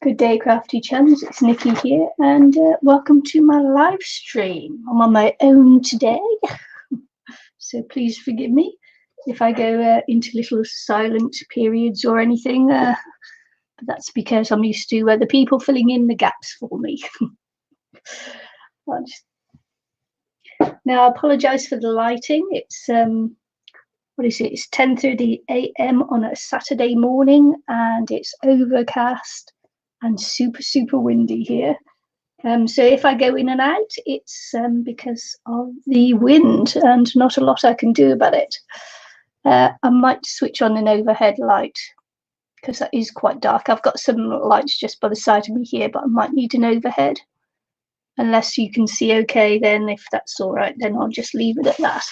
Good day, crafty chums. It's Nicky here, and welcome to my live stream. I'm on my own today, so please forgive me if I go into little silent periods or anything. But that's because I'm used to the people filling in the gaps for me. Now, I apologise for the lighting. It's what is it? It's 10:30 a.m. on a Saturday morning, and it's overcast and super windy here. So if I go in and out, it's because of the wind, and not a lot I can do about it. I might switch on an overhead light because that is quite dark. I've got some lights just by the side of me here, but I might need an overhead. Unless you can see okay, then if that's all right, then I'll just leave it at that.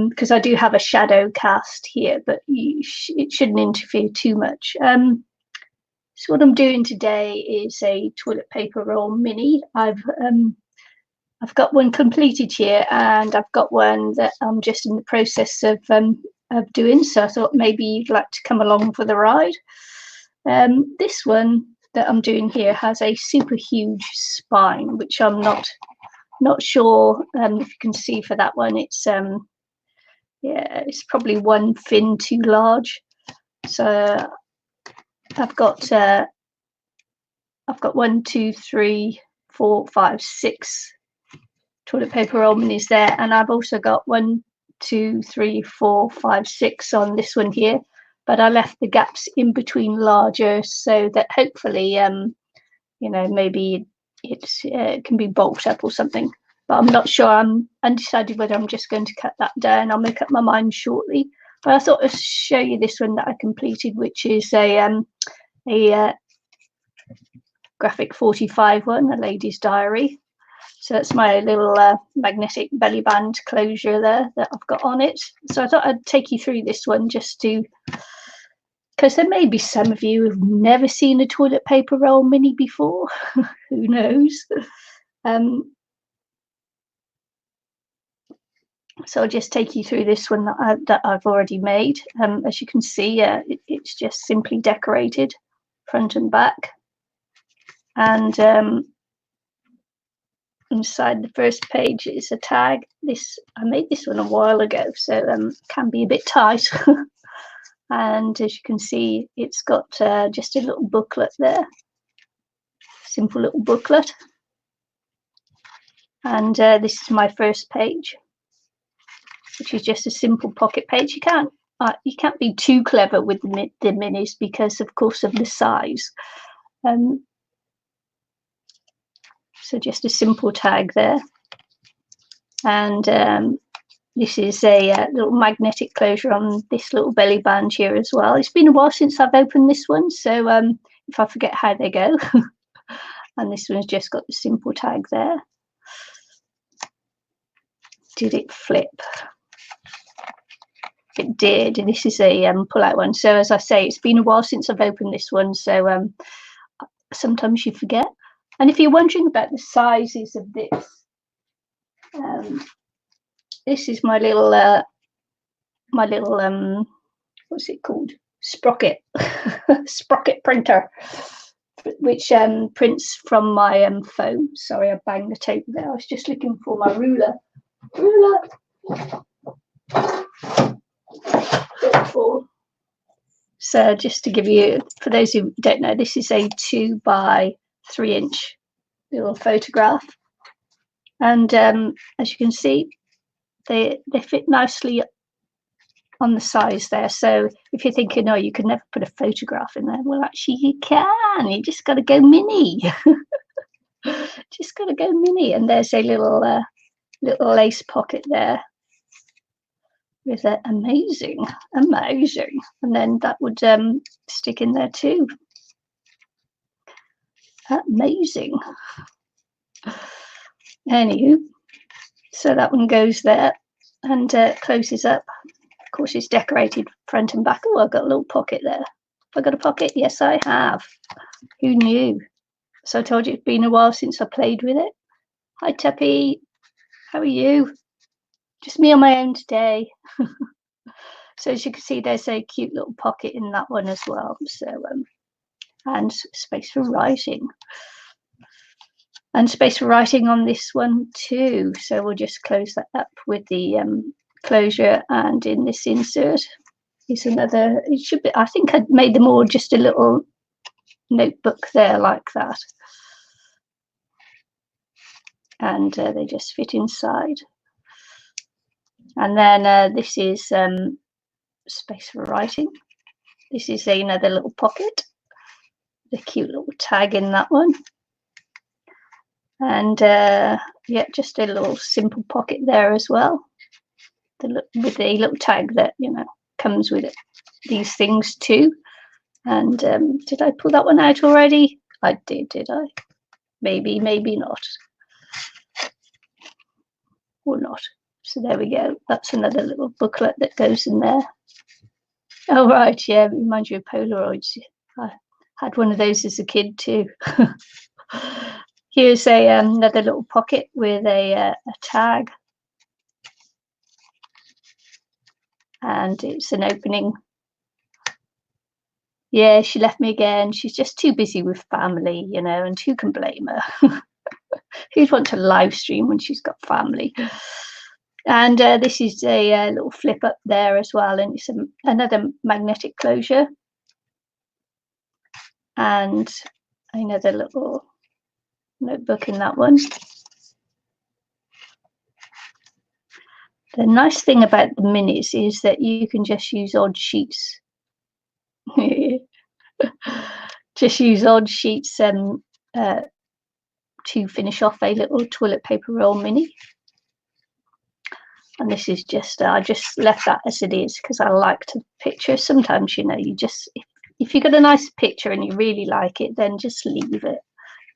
Because I do have a shadow cast here, but it shouldn't interfere too much. So what I'm doing today is a toilet paper roll mini. I've got one completed here, and I've got one that I'm just in the process of doing. So I thought maybe you'd like to come along for the ride. This one that I'm doing here has a super huge spine, which I'm not sure if you can see for that one. It's yeah, it's probably one fin too large. So I've got 1, 2, 3, 4, 5, 6 toilet paper roll minis there, and I've also got 1, 2, 3, 4, 5, 6 on this one here. But I left the gaps in between larger so that hopefully, you know, maybe it can be bulked up or something. But I'm not sure. I'm undecided whether I'm just going to cut that down. I'll make up my mind shortly. But I thought I'd show you this one that I completed, which is a graphic 45 one, a lady's diary. So that's my little magnetic belly band closure there that I've got on it. So I thought I'd take you through this one just to, because there may be some of you who've never seen a toilet paper roll mini before. Who knows? So I'll just take you through this one that I've already made. As you can see, it's just simply decorated front and back. And inside the first page is a tag. I made this one a while ago, so it can be a bit tight. And as you can see, it's got just a little booklet there, simple little booklet. And this is my first page, which is just a simple pocket page. You can't be too clever with the minis because, of course, of the size. So just a simple tag there. And this is a little magnetic closure on this little belly band here as well. It's been a while since I've opened this one, so if I forget how they go. And this one's just got the simple tag there. Did it flip? It did. This is a pull-out one. So as I say, it's been a while since I've opened this one, so sometimes you forget. And if you're wondering about the sizes of this, this is my little what's it called? Sprocket sprocket printer, which prints from my phone. Sorry, I banged the tape there. I was just looking for my ruler. So just to give you, for those who don't know, this is a 2 by 3 inch little photograph, and as you can see, they fit nicely on the size there. So if you're thinking, oh, you could never put a photograph in there, well, actually you can. You just got to go mini. Just got to go mini. And there's a little lace pocket there with it. Amazing. And then that would stick in there too. Amazing. Anywho, so that one goes there and closes up. Of course, it's decorated front and back. Oh, I've got a little pocket there. Have I got a pocket? Yes, I have. Who knew? So I told you it's been a while since I played with it. Hi, Tuppy. How are you? Just me on my own today. So as you can see, there's a cute little pocket in that one as well. So and space for writing. And space for writing on this one too. So we'll just close that up with the closure, and in this insert is another, it should be, I think I made them all just a little notebook there like that. And they just fit inside. And then this is space for writing. This is another little pocket, the cute little tag in that one. And yeah, just a little simple pocket there as well, with a little tag that, you know, comes with it, these things too. And did I pull that one out already? I did I? Maybe, maybe not. Or not. So there we go. That's another little booklet that goes in there. Oh, right, yeah, it reminds you of Polaroids. I had one of those as a kid too. Here's another little pocket with a tag, and it's an opening. Yeah, she left me again. She's just too busy with family, you know, and who can blame her? Who'd want to live stream when she's got family? And this is a little flip up there as well, and it's another magnetic closure, and another little notebook in that one. The nice thing about the minis is that you can just use odd sheets. Just use odd sheets to finish off a little toilet paper roll mini. And this is just, I just left that as it is because I like to picture. Sometimes, you know, you just, if you got a nice picture and you really like it, then just leave it.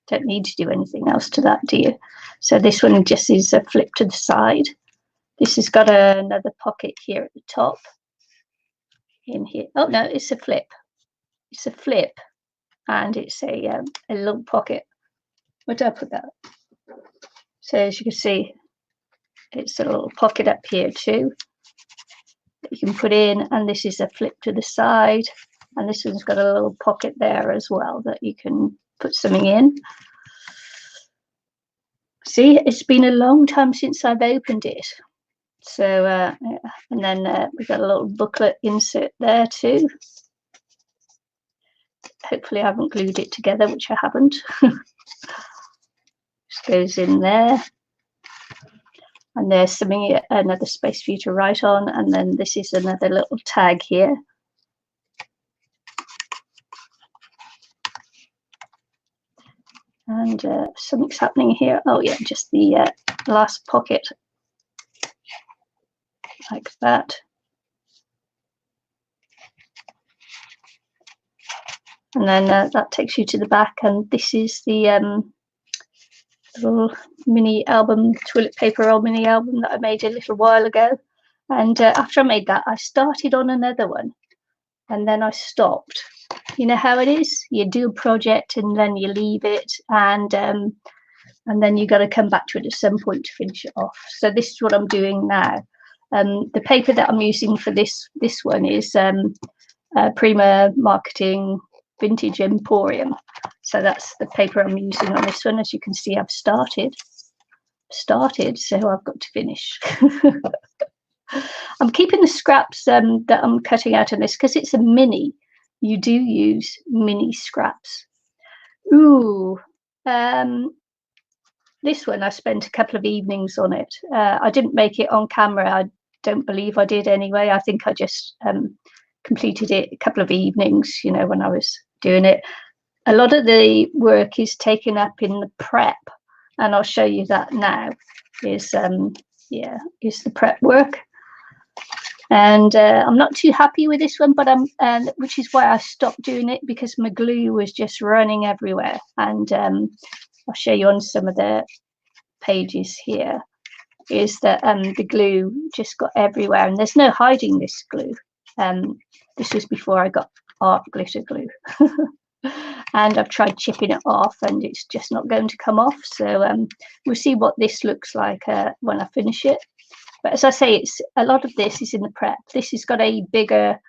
Don't need to do anything else to that, do you? So this one just is a flip to the side. This has got another pocket here at the top. In here, oh no, it's a flip. It's a flip, and it's a little pocket. Where did I put that? So as you can see, it's a little pocket up here too that you can put in, and this is a flip to the side, and this one's got a little pocket there as well that you can put something in. See, it's been a long time since I've opened it. So yeah. And then we've got a little booklet insert there too. Hopefully I haven't glued it together, which I haven't. Just goes in there. And there's something, another space for you to write on. And then this is another little tag here. And something's happening here. Oh yeah, just the last pocket. Like that. And then that takes you to the back, and this is the little mini album, toilet paper roll mini album that I made a little while ago. And after I made that, I started on another one, and then I stopped. You know how it is? You do a project and then you leave it, and then you got to come back to it at some point to finish it off. So this is what I'm doing now. The paper that I'm using for this one is Prima Marketing Vintage Emporium. So that's the paper I'm using on this one. As you can see, I've started, so I've got to finish. I'm keeping the scraps that I'm cutting out of this because it's a mini. You do use mini scraps. Ooh, this one I spent a couple of evenings on it. I didn't make it on camera. I don't believe I did anyway. I think I just completed it a couple of evenings, you know, when I was doing it. A lot of the work is taken up in the prep, and I'll show you that now. Is the prep work. And I'm not too happy with this one, but which is why I stopped doing it, because my glue was just running everywhere. And I'll show you on some of the pages here, is that the glue just got everywhere, and there's no hiding this glue. This was before I got art glitter glue. And I've tried chipping it off, and it's just not going to come off. So we'll see what this looks like when I finish it. But as I say, it's a lot of this is in the prep. This has got a bigger,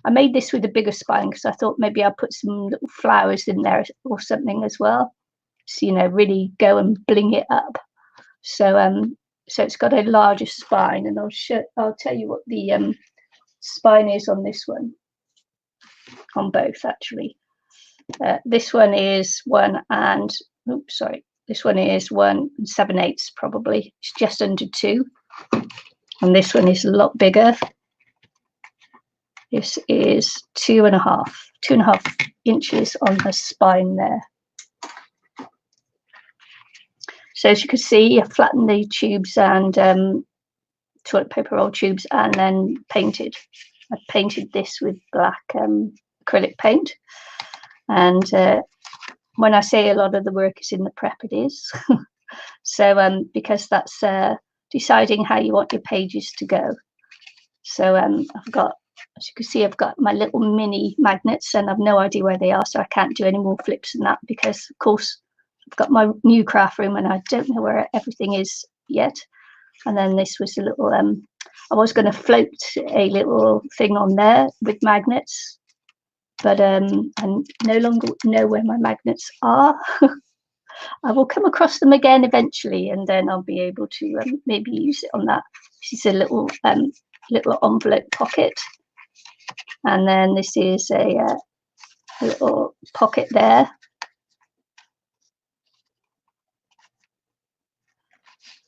I made this with a bigger spine because I thought maybe I'll put some little flowers in there or something as well. So, you know, really go and bling it up. So so it's got a larger spine, and I'll tell you what the spine is on this one, on both actually. This one is 1 and this one is 1 7/8 probably. It's just under 2, and this one is a lot bigger. This is 2.5 inches on the spine there. So as you can see, I flattened the tubes and toilet paper roll tubes, and then painted. I painted this with black acrylic paint. And when I say a lot of the work is in the prep, it is. So because that's deciding how you want your pages to go. So I've got, as you can see, I've got my little mini magnets, and I've no idea where they are, so I can't do any more flips than that, because of course I've got my new craft room and I don't know where everything is yet. And then this was a little I was going to float a little thing on there with magnets, but I no longer know where my magnets are. I will come across them again eventually, and then I'll be able to maybe use it on that. This is a little little envelope pocket, and then this is a little pocket there,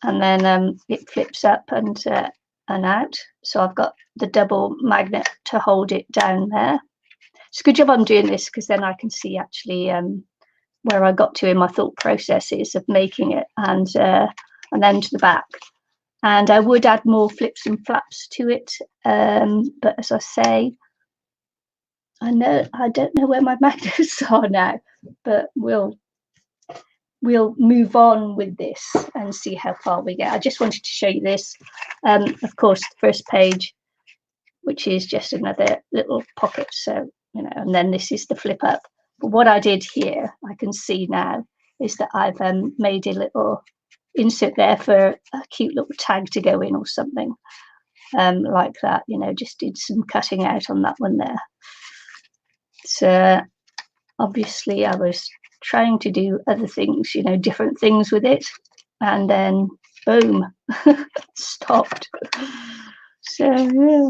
and then it flips up and out. So I've got the double magnet to hold it down there. It's a good job I'm doing this, because then I can see actually where I got to in my thought processes of making it, and then to the back. And I would add more flips and flaps to it, but as I say, I don't know where my magnets are now, but we'll move on with this and see how far we get. I just wanted to show you this. Of course, the first page, which is just another little pocket, so you know, and then this is the flip up. But what I did here, I can see now, is that I've made a little insert there for a cute little tag to go in or something like that. You know, just did some cutting out on that one there. So obviously I was trying to do other things, you know, different things with it, and then boom, stopped. So yeah,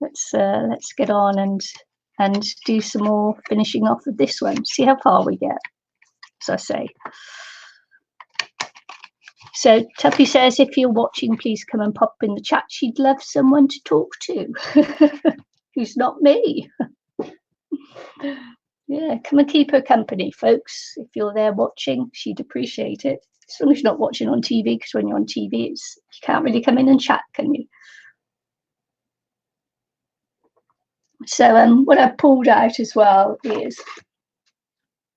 let's get on and do some more finishing off of this one, see how far we get, as I say. So Tuppy says, if you're watching, please come and pop in the chat. She'd love someone to talk to who's not me. Yeah, come and keep her company, folks. If you're there watching, she'd appreciate it. As long as you're not watching on TV, because when you're on TV, you can't really come in and chat, can you? So what I've pulled out as well is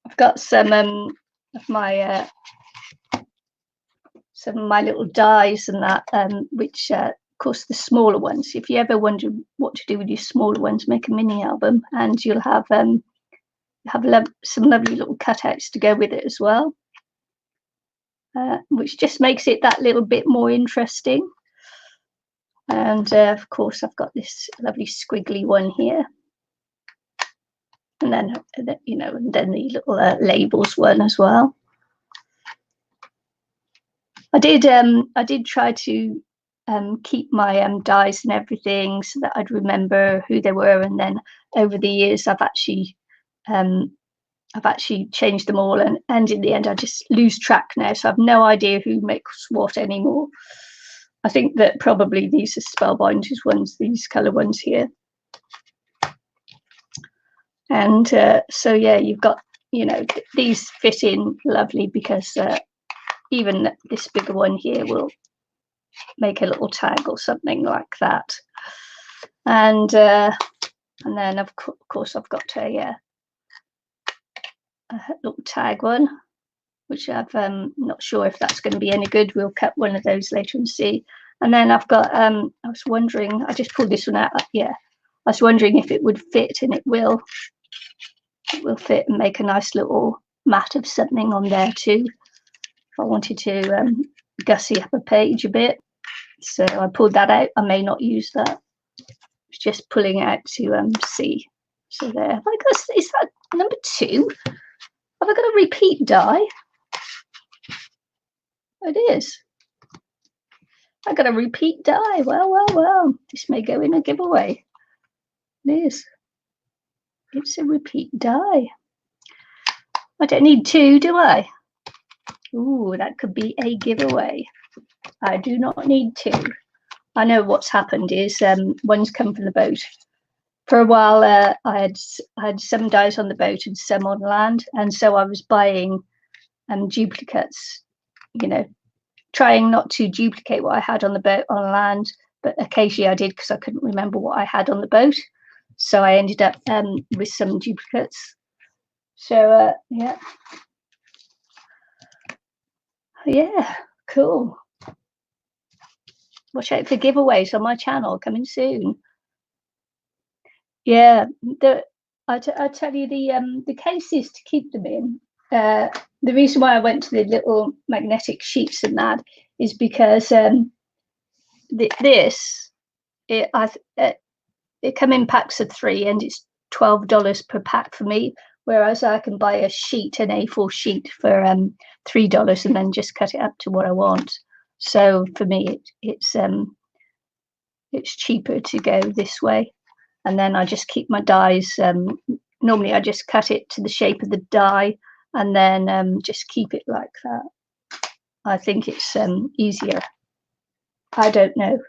I've got some of my little dies and that, which of course the smaller ones. If you ever wonder what to do with your smaller ones, make a mini album, and you'll have some lovely little cutouts to go with it as well, which just makes it that little bit more interesting. And of course I've got this lovely squiggly one here, and then you know, and then the little labels one as well. I did try to keep my dies and everything so that I'd remember who they were, and then over the years I've actually changed them all, and in the end I just lose track now, so I've no idea who makes what anymore. I think that probably these are Spellbinders ones, these colour ones here. And so yeah, you've got, you know, these fit in lovely, because even this bigger one here will make a little tag or something like that. And then of course I've got a little tag one, which I've not sure if that's going to be any good. We'll cut one of those later and see. And then I've got I was wondering, I just pulled this one out, yeah, I was wondering if it would fit, and it will fit and make a nice little mat of something on there too, if I wanted to gussy up a page a bit. So I pulled that out. I may not use that. It's just pulling out to see. So there. Have I got, is that number 2? Have I got a repeat die? It is. I got a repeat die. Well. This may go in a giveaway. It is. It's a repeat die. I don't need 2, do I? Ooh, that could be a giveaway. I do not need 2. I know what's happened is one's come from the boat. For a while, I had some dies on the boat and some on land, and so I was buying duplicates. You know, trying not to duplicate what I had on the boat on land, but occasionally I did because I couldn't remember what I had on the boat. So I ended up with some duplicates. So yeah, cool. Watch out for giveaways on my channel coming soon. Yeah, I tell you the cases to keep them in. The reason why I went to the little magnetic sheets and that is because it come in packs of 3 and it's $12 per pack for me, whereas I can buy a sheet, an A4 sheet for $3 and then just cut it up to what I want. So for me it's cheaper to go this way. And then I just keep my dies. Normally I just cut it to the shape of the die and then just keep it like that. I think it's easier. I don't know.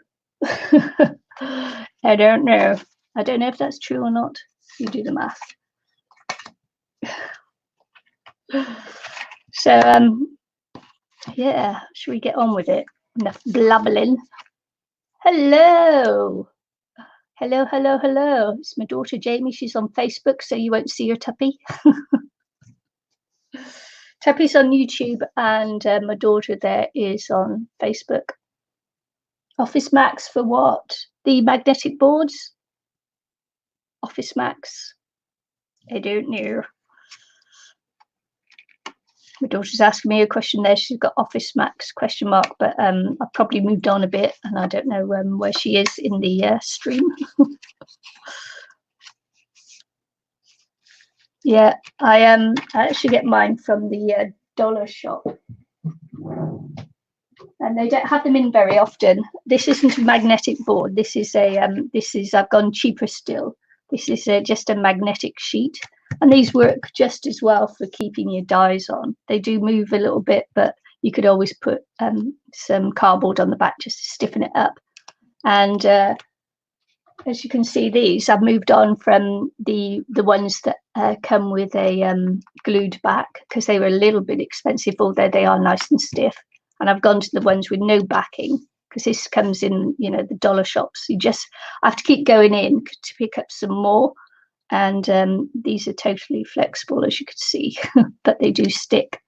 I don't know. I don't know if that's true or not. You do the math. So yeah, should we get on with it? Enough blabbling. Hello. Hello. It's my daughter Jamie. She's on Facebook, so you won't see her, Tuppy. Tuppy's on YouTube, and my daughter there is on Facebook. Office Max for what? The magnetic boards? Office Max? I don't know. My daughter's asking me a question there. She's got Office Max ? But I've probably moved on a bit, and I don't know where she is in the stream. Yeah, I actually get mine from the dollar shop, and they don't have them in very often. This isn't a magnetic board. This is I've gone cheaper still. This is just a magnetic sheet, and these work just as well for keeping your dies on. They do move a little bit, but you could always put some cardboard on the back just to stiffen it up. And as you can see, these I've moved on from the ones that come with a glued back, because they were a little bit expensive, although they are nice and stiff. And I've gone to the ones with no backing, because this comes in, you know, the dollar shops. I have to keep going in to pick up some more. And these are totally flexible, as you can see, but they do stick.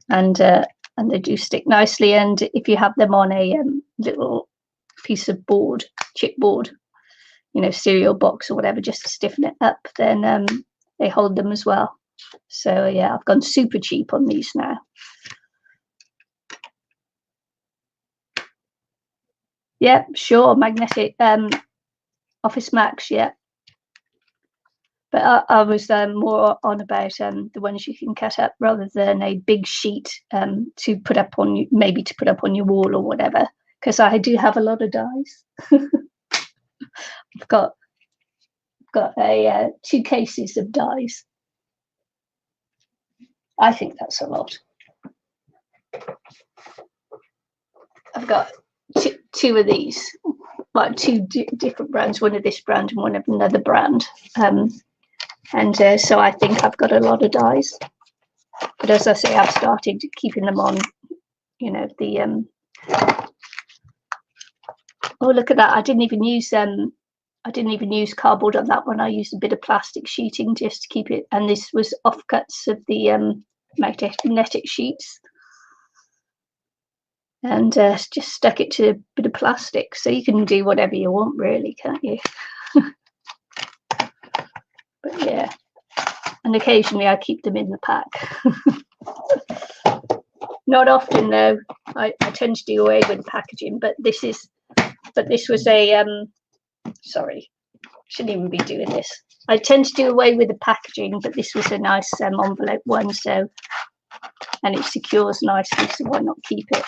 And they do stick nicely. And if you have them on a little piece of board, chipboard, you know, cereal box or whatever, just to stiffen it up, then they hold them as well. So yeah, I've gone super cheap on these now. Yeah, sure, magnetic Office Max, yeah. But I was more on about the ones you can cut up rather than a big sheet to put up on, maybe to put up on your wall or whatever, because I do have a lot of dies. I've got a 2 cases of dies. I think that's a lot. I've got two of these, like 2 different brands, one of this brand and one of another brand. So I think I've got a lot of dies. But as I say, I've started keeping them on, you know, the oh, look at that. I didn't even use cardboard on that one. I used a bit of plastic sheeting just to keep it, and this was offcuts of the magnetic sheets, and just stuck it to a bit of plastic. So you can do whatever you want, really, can't you? But yeah, and occasionally I keep them in the pack. Not often though. I tend to do away with packaging, but this was a Sorry, shouldn't even be doing this. I tend to do away with the packaging, but this was a nice envelope one, so, and it secures nicely, so why not keep it?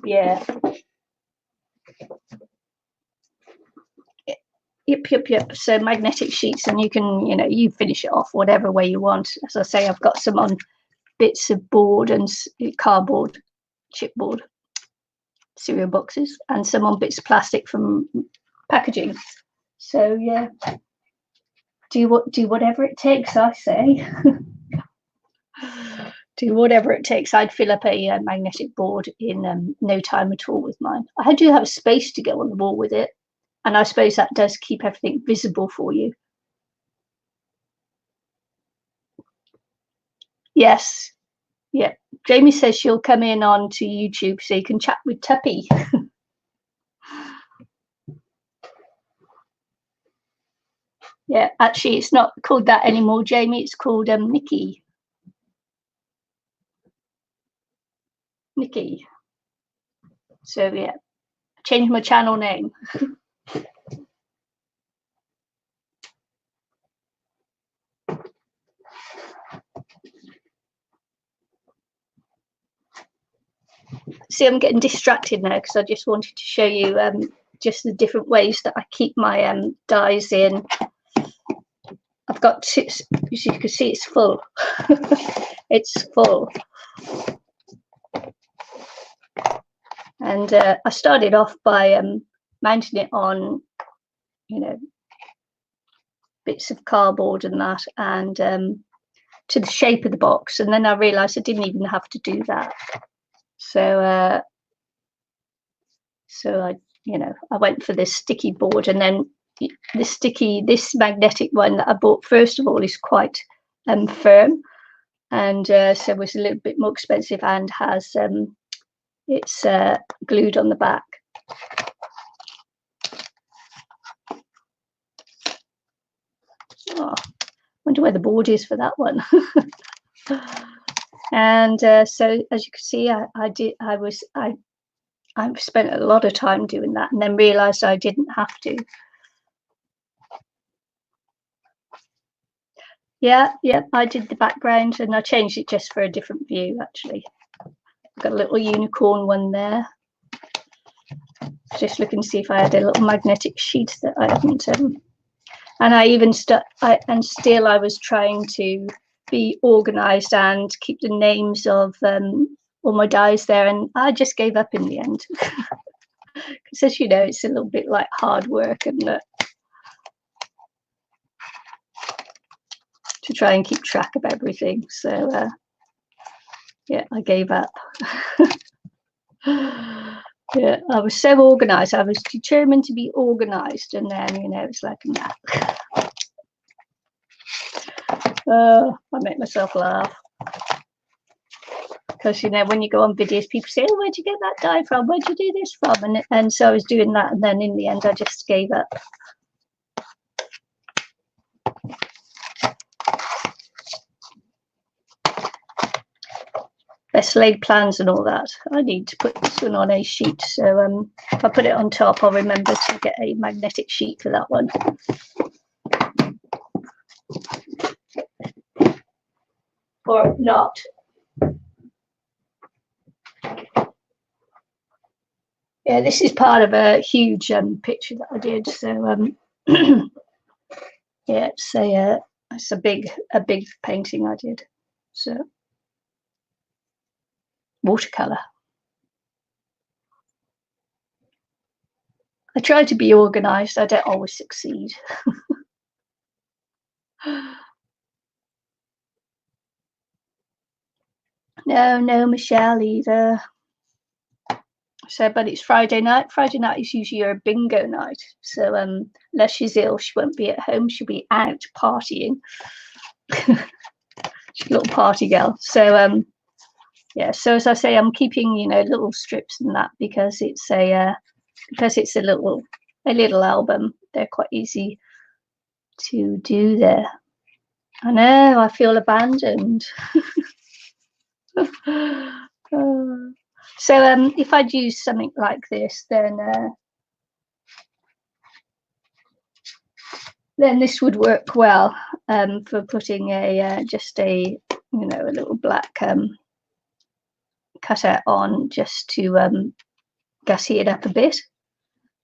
Yeah. Yep. So magnetic sheets, and you can, you finish it off whatever way you want. As I say, I've got some on bits of board and cardboard, chipboard, cereal boxes, and some on bits of plastic from packaging. So yeah, do whatever it takes, I say. Do whatever it takes. I'd fill up a magnetic board in no time at all with mine. I do have a space to go on the wall with it, and I suppose that does keep everything visible for you. Yes. Yeah. Jamie says she'll come in on to YouTube so you can chat with Tuppy. Yeah, actually, it's not called that anymore, Jamie. It's called Nicky. Nicky. So yeah, changed my channel name. See, I'm getting distracted now because I just wanted to show you just the different ways that I keep my dies in. I've got two, as you can see, it's full. It's full. And I started off by mounting it on, bits of cardboard and that, and to the shape of the box. And then I realised I didn't even have to do that. So I went for this sticky board, and then this magnetic one that I bought first of all is quite firm, and so was a little bit more expensive, and has it's glued on the back. Oh, wonder where the board is for that one. And so as you can see, I've spent a lot of time doing that, and then realized I didn't have to. Yeah, I did the background, and I changed it just for a different view. Actually, I've got a little unicorn one there. Just looking to see if I had a little magnetic sheet that I hadn't. And I even still I was trying to be organized and keep the names of all my dies there, and I just gave up in the end. Because as you know, it's a little bit like hard work, and to try and keep track of everything. So yeah, I gave up. Yeah, I was so organized. I was determined to be organized, and then it's like, nah. I make myself laugh because when you go on videos, people say, "Oh, where'd you get that die from? Where'd you do this from?" And so I was doing that, and then in the end, I just gave up. Best laid plans and all that. I need to put this one on a sheet, so if I put it on top, I'll remember to get a magnetic sheet for that one. Or not. Yeah, this is part of a huge picture that I did. So yeah, it's a big painting I did. So watercolor. I try to be organized. I don't always succeed. No, Michelle either. So, but it's Friday night. Friday night is usually a bingo night. So unless she's ill, she won't be at home. She'll be out partying. She's a little party girl. So yeah. So as I say, I'm keeping little strips and that because it's a little album. They're quite easy to do there. I know. I feel abandoned. So if I'd use something like this, then this would work well for putting a just a a little black cutout on, just to gussy it up a bit.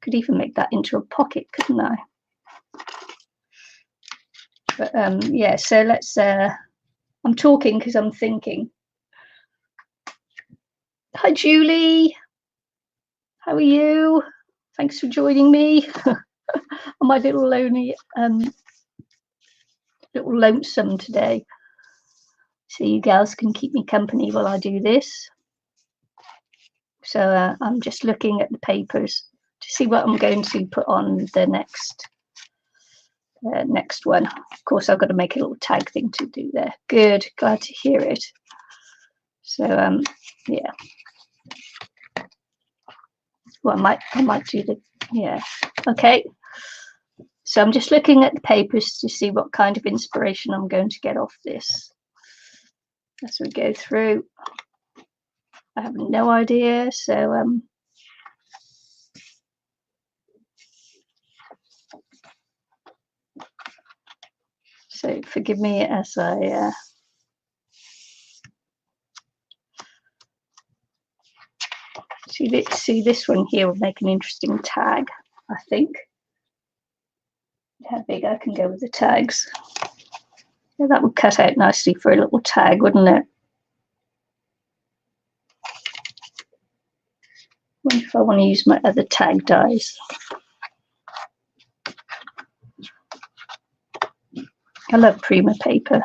Could even make that into a pocket, couldn't I? But yeah, so let's I'm talking because I'm thinking. Hi Julie, how are you? Thanks for joining me on my little lonely little lonesome today. So you gals can keep me company while I do this. So I'm just looking at the papers to see what I'm going to put on the next one. Of course, I've got to make a little tag thing to do there. Good, glad to hear it. So yeah. Well, I might do the okay. So I'm just looking at the papers to see what kind of inspiration I'm going to get off this as we go through. I have no idea, so so forgive me as I see this one here will make an interesting tag, I think. How big I can go with the tags. Yeah, that would cut out nicely for a little tag, wouldn't it? I wonder if I want to use my other tag dies. I love Prima paper.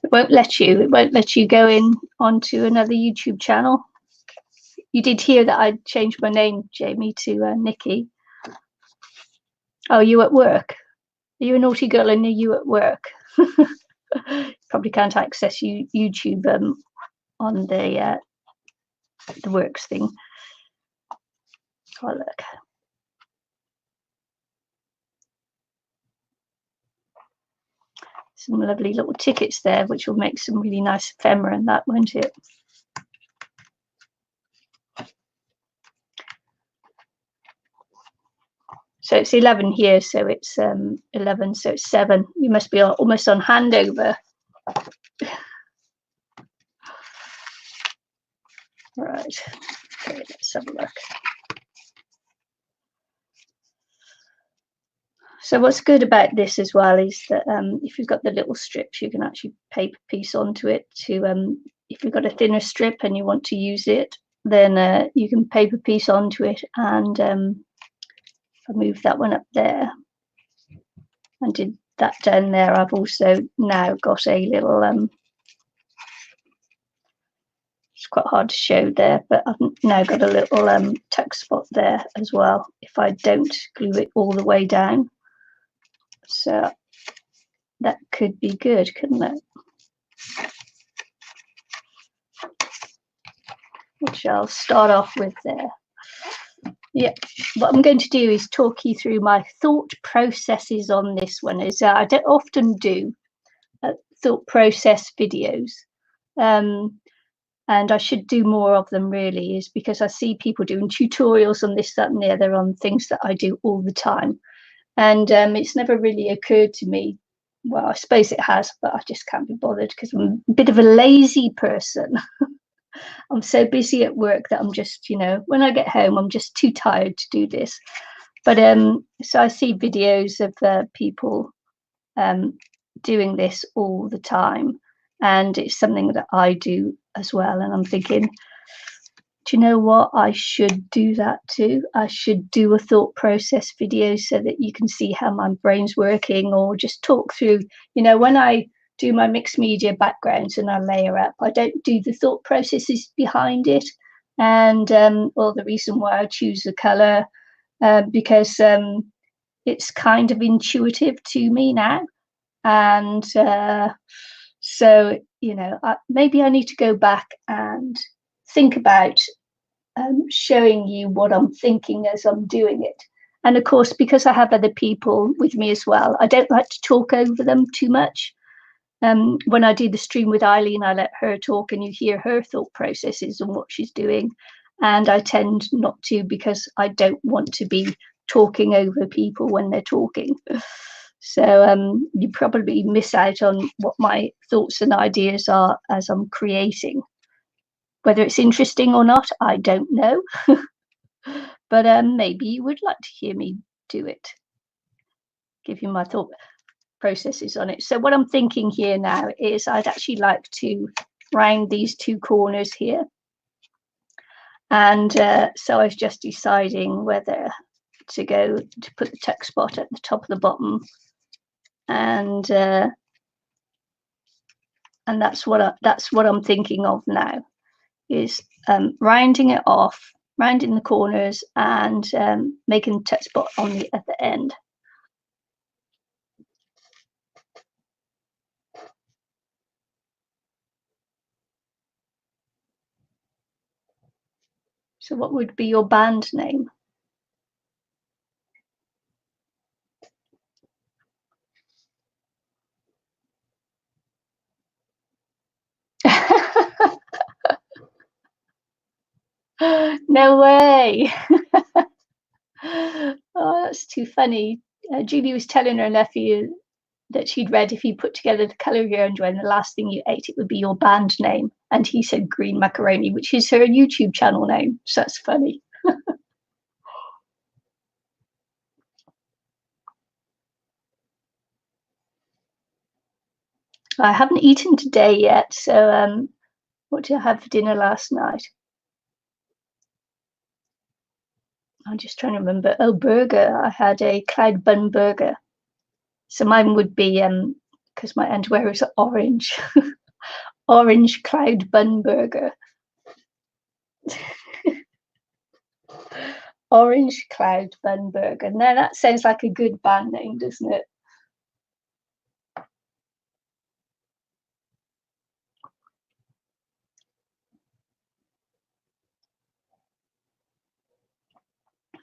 It won't let you go in onto another YouTube channel. You did hear that I changed my name, Jamie, to Nicky. Oh, you at work? Are you a naughty girl and are you at work? Probably can't access YouTube on the works thing. Oh, look. Some lovely little tickets there, which will make some really nice ephemera and that, won't it? So it's 11 here, so it's 11, so it's 7. You must be almost on handover. Right, okay, let's have a look. So what's good about this as well is that if you've got the little strips, you can actually paper piece onto it to, if you've got a thinner strip and you want to use it, then you can paper piece onto it. And I move that one up there and did that down there. I've also now got a little, it's quite hard to show there, but I've now got a little tuck spot there as well if I don't glue it all the way down. So that could be good, couldn't it? Which I'll start off with there. Yeah, what I'm going to do is talk you through my thought processes on this one. Is I don't often do thought process videos, and I should do more of them really, is because I see people doing tutorials on this, that and the other on things that I do all the time, and it's never really occurred to me. Well, I suppose it has, but I just can't be bothered because I'm a bit of a lazy person. I'm so busy at work that I'm just, when I get home, I'm just too tired to do this. But so I see videos of people doing this all the time, and it's something that I do as well. And I'm thinking, do you know what? I should do that too. I should do a thought process video so that you can see how my brain's working, or just talk through, when I do my mixed media backgrounds and I layer up, I don't do the thought processes behind it, and or the reason why I choose the color, because it's kind of intuitive to me now, and so maybe I need to go back and think about showing you what I'm thinking as I'm doing it. And of course, because I have other people with me as well, I don't like to talk over them too much. When I do the stream with Eileen, I let her talk and you hear her thought processes and what she's doing. And I tend not to, because I don't want to be talking over people when they're talking. So you probably miss out on what my thoughts and ideas are as I'm creating. Whether it's interesting or not, I don't know. But maybe you would like to hear me do it. Give you my thought processes on it. So what I'm thinking here now is I'd actually like to round these two corners here. And so I was just deciding whether to go to put the tuck spot at the top of the bottom, and that's what I'm thinking of now, is rounding it off, rounding the corners, and making a tuck spot on the at the end. So what would be your band name? No way. Oh, that's too funny. Julie was telling her nephew that she'd read if you put together the colour of your own and the last thing you ate, it would be your band name. And he said Green Macaroni, which is her YouTube channel name. So that's funny. I haven't eaten today yet. So what did I have for dinner last night? I'm just trying to remember. Oh, burger. I had a cloud bun burger. So mine would be, because my underwear is orange, orange cloud bun burger. Orange cloud bun burger. Now that sounds like a good band name, doesn't it?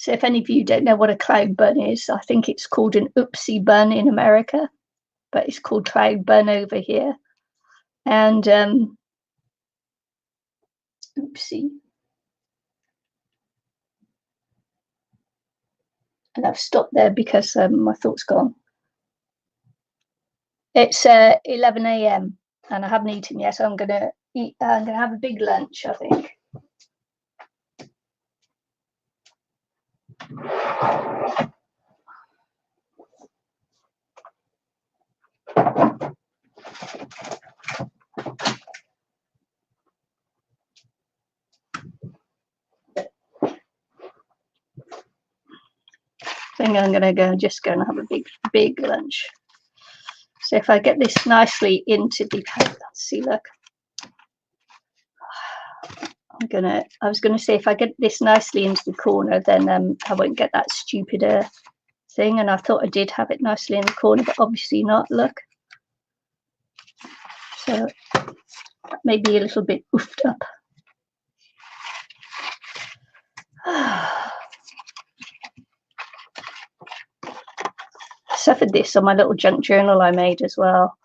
So if any of you don't know what a cloud bun is, I think it's called an oopsie bun in America, but it's called cloud bun over here. And oopsie. And I've stopped there because my thought's gone. It's 11 a.m. and I haven't eaten yet. So I'm gonna eat. I'm gonna have a big lunch, I think. I think I'm gonna just go and have a big lunch. So if I get this nicely into the, let's see, look. I was gonna say if I get this nicely into the corner, then I won't get that stupid thing. And I thought I did have it nicely in the corner, but obviously not. Look. So maybe a little bit oofed up. Suffered this on my little junk journal I made as well.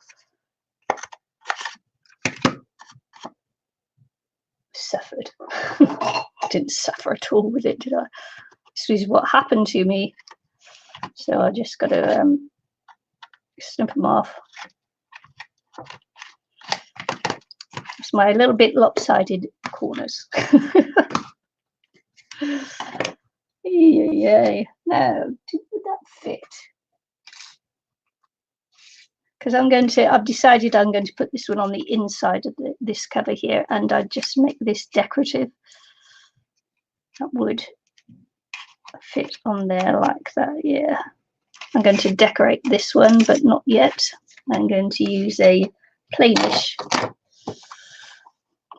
Suffered. I didn't suffer at all with it, did I? This is what happened to me. So I just got to snip them off. It's my little bit lopsided corners. Yay. Now, would that fit? Because I've decided I'm going to put this one on the inside of this cover here, and I just make this decorative. That would fit on there like that, yeah. I'm going to decorate this one, but not yet. I'm going to use a plainish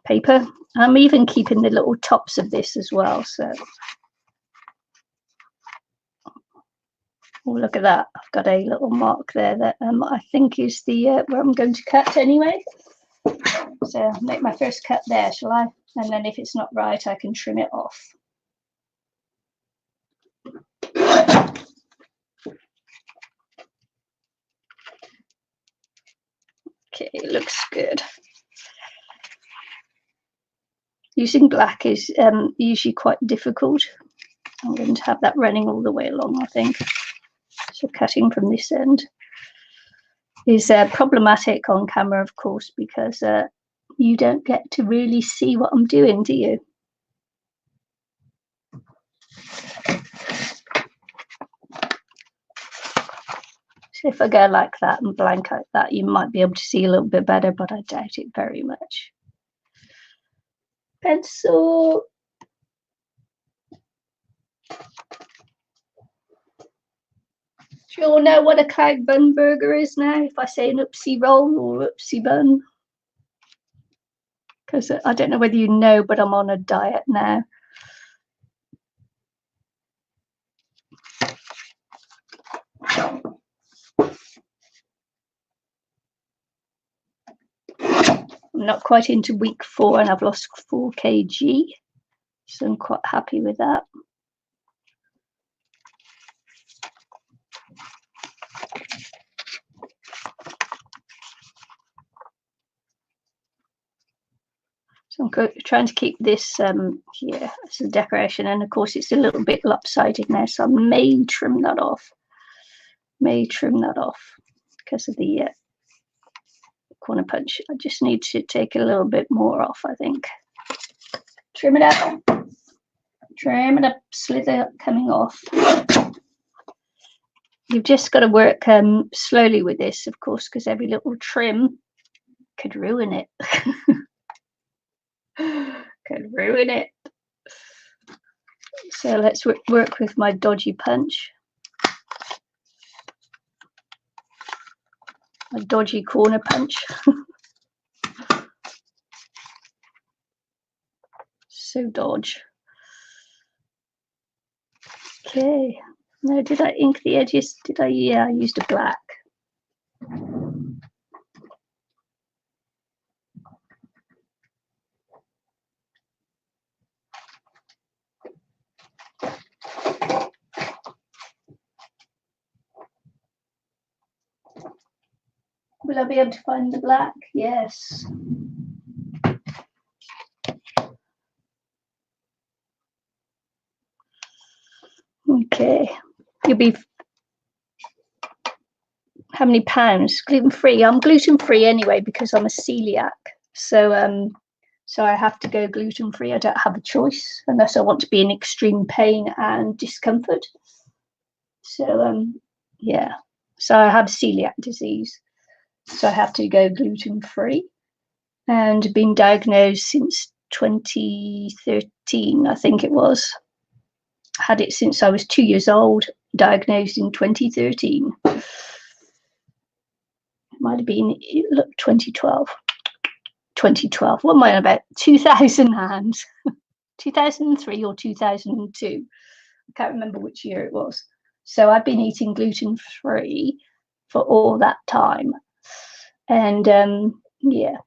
paper. I'm even keeping the little tops of this as well, so. Oh, look at that. I've got a little mark there that I think is the where I'm going to cut anyway. So I'll make my first cut there, shall I? And then if it's not right, I can trim it off. Okay, it looks good. Using black is usually quite difficult. I'm going to have that running all the way along, I think. So cutting from this end is problematic on camera, of course, because you don't get to really see what I'm doing, do you? So if I go like that and blank like that, you might be able to see a little bit better, but I doubt it very much. Pencil. Do you all know what a cloud bun burger is now? If I say an oopsie roll or oopsie bun? Because I don't know whether you know, but I'm on a diet now. I'm not quite into week 4 and I've lost 4 kg. So I'm quite happy with that. So I'm trying to keep this here as a decoration, and of course it's a little bit lopsided now, so I may trim that off. Because of the corner punch. I just need to take a little bit more off, I think. Trim it up, slither coming off. You've just got to work slowly with this, of course, because every little trim could ruin it. Could ruin it. So let's work with my dodgy punch. My dodgy corner punch. So dodge. Okay. Now, did I ink the edges? Did I? Yeah, I used a black. Will I be able to find the black? Yes. Okay. You'll be how many pounds? Gluten-free. I'm gluten-free anyway because I'm a celiac. So so I have to go gluten-free. I don't have a choice unless I want to be in extreme pain and discomfort. So yeah. So I have celiac disease. So I have to go gluten-free, and been diagnosed since 2013, I think it was. Had it since I was 2 years old, diagnosed in 2013. It might have been, look, 2012. 2012. What am I on about? 2003 or 2002. I can't remember which year it was. So I've been eating gluten-free for all that time. And yeah.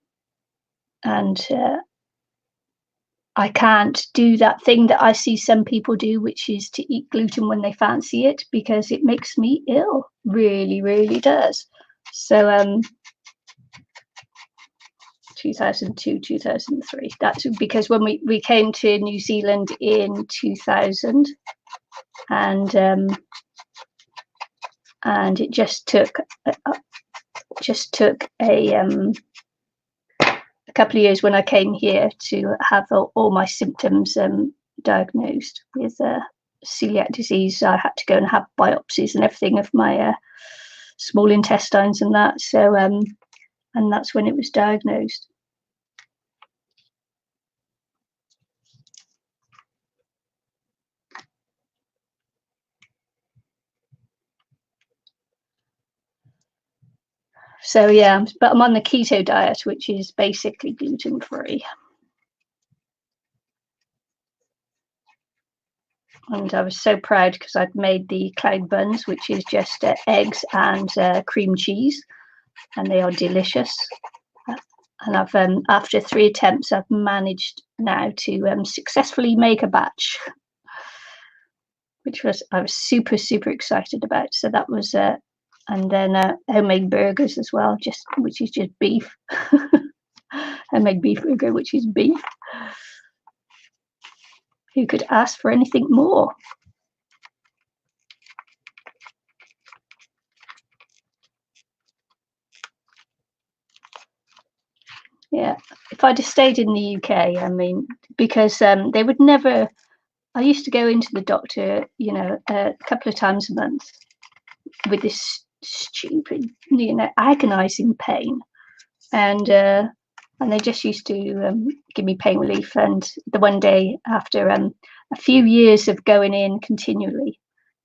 And I can't do that thing that I see some people do, which is to eat gluten when they fancy it, because it makes me ill. Really, really does. So 2002, 2003. That's because when we came to New Zealand in 2000, and it just took a couple of years when I came here to have all my symptoms diagnosed with celiac disease. I had to go and have biopsies and everything of my small intestines and that. So and that's when it was diagnosed. So yeah, but I'm on the keto diet, which is basically gluten-free. And I was so proud because I'd made the cloud buns, which is just eggs and cream cheese, and they are delicious. and I've after 3 attempts, I've managed now to successfully make a batch, which I was super excited about. So that was and then homemade burgers as well, which is just beef. Homemade beef burger, which is beef. Who could ask for anything more? Yeah, if I'd have stayed in the UK, I mean, because they would never. I used to go into the doctor, you know, a couple of times a month with this stupid, you know, agonising pain, and they just used to give me pain relief. And the one day after a few years of going in continually,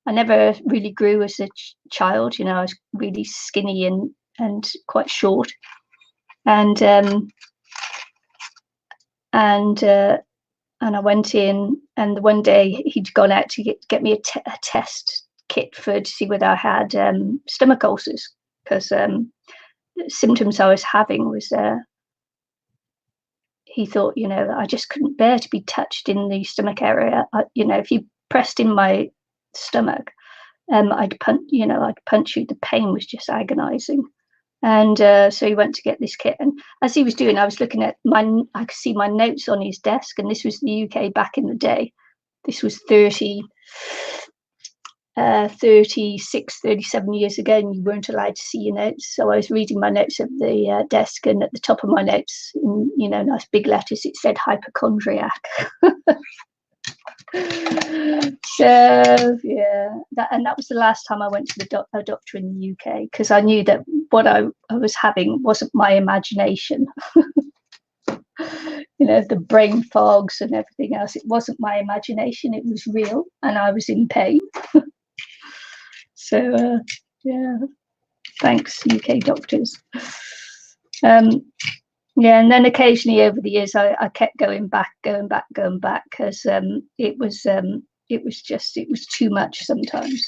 I never really grew as a child. You know, I was really skinny and quite short, and I went in, and one day he'd gone out to get me a test kit to see whether I had stomach ulcers, because the symptoms I was having was he thought, you know, I just couldn't bear to be touched in the stomach area. You know, if you pressed in my stomach, I'd punch you. The pain was just agonising. And so he went to get this kit, and as he was doing, I was looking at I could see my notes on his desk, and this was the UK back in the day. This was 36, 37 years ago, and you weren't allowed to see your notes. So I was reading my notes at the desk, and at the top of my notes, in, you know, nice big letters, it said hypochondriac. So yeah, that was the last time I went to a doctor in the UK, because I knew that what I was having wasn't my imagination. You know, the brain fogs and everything else. It wasn't my imagination. It was real, and I was in pain. So yeah, thanks UK doctors. Yeah, and then occasionally over the years, I kept going back, because it was too much sometimes.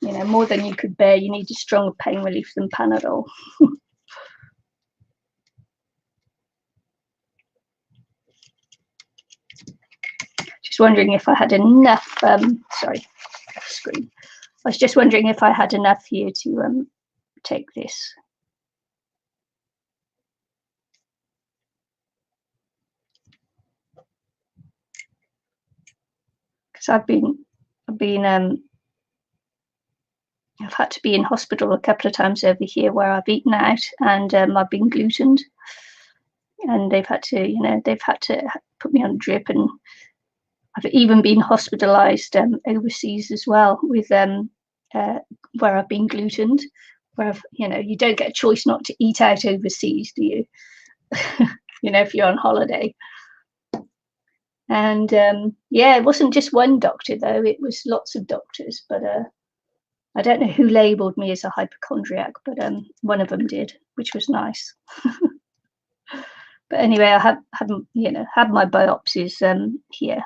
You know, more than you could bear. You need a stronger pain relief than Panadol. Just wondering if I had enough. Sorry, screen. I was just wondering if I had enough here to take this. Because I've had to be in hospital a couple of times over here where I've eaten out, and I've been glutened, and they've had to put me on drip, and I've even been hospitalised overseas as well with where I've been glutened, where you don't get a choice not to eat out overseas, do you? You know, if you're on holiday. And yeah, it wasn't just one doctor though; it was lots of doctors, but. I don't know who labelled me as a hypochondriac, but one of them did, which was nice. But anyway, I had my biopsies here.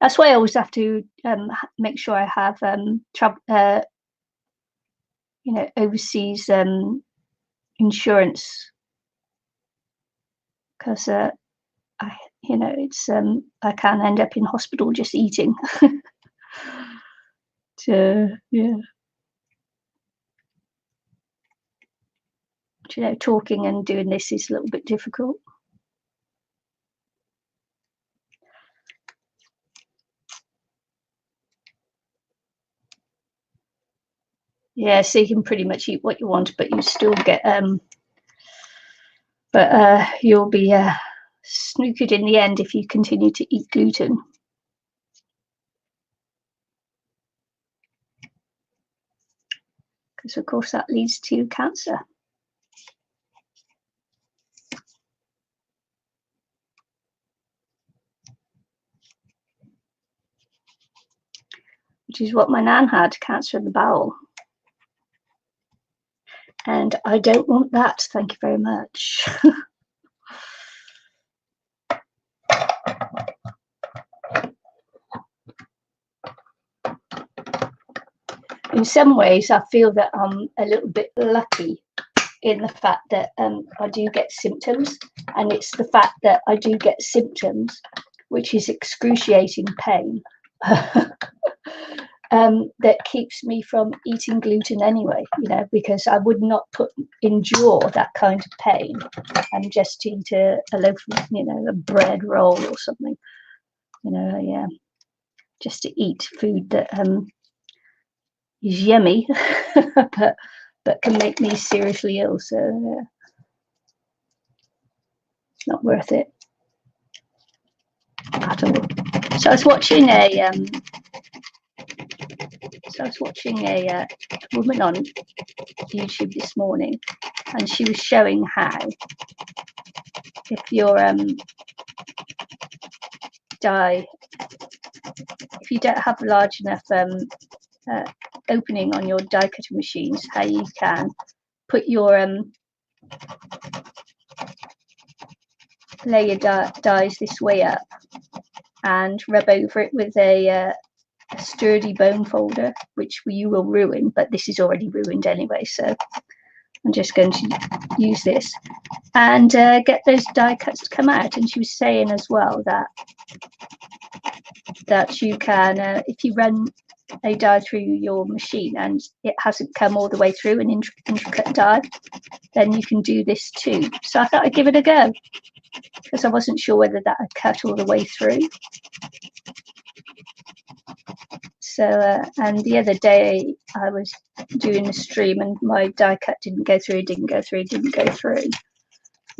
That's why I always have to make sure I have overseas insurance, because I can end up in hospital just eating. So yeah. You know, talking and doing this is a little bit difficult. Yeah, so you can pretty much eat what you want, but you still get you'll be snookered in the end if you continue to eat gluten. Because of course that leads to cancer. Which is what my nan had, cancer of the bowel. And I don't want that, thank you very much. in some ways, I feel that I'm a little bit lucky in the fact that I do get symptoms, and it's the fact that I do get symptoms, which is excruciating pain, that keeps me from eating gluten anyway, you know, because I would not endure that kind of pain and just eat a loaf of, you know, a bread roll or something, you know, yeah, just to eat food that is yummy, but can make me seriously ill. So yeah, it's not worth it at all. So I was watching a woman on YouTube this morning, and she was showing how if your if you don't have large enough opening on your die cutting machines, how you can put your lay your dies this way up and rub over it with a sturdy bone folder, which you will ruin, but this is already ruined anyway, so I'm just going to use this and get those die cuts to come out. And she was saying as well that you can, if you run a die through your machine and it hasn't come all the way through an intricate die, then you can do this too. So I thought I'd give it a go, because I wasn't sure whether that had cut all the way through. So, and the other day I was doing a stream and my die cut didn't go through.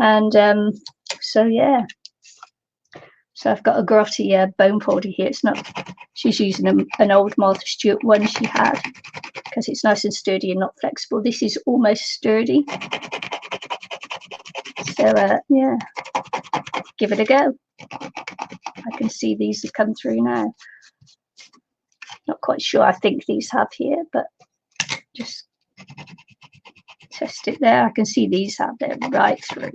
And so, yeah. So I've got a grotty bone folder here. It's not, she's using an old Martha Stewart one she had, because it's nice and sturdy and not flexible. This is almost sturdy. So, yeah, give it a go. I can see these have come through now. Not quite sure. I think these have here, but just test it there. I can see these have there right through.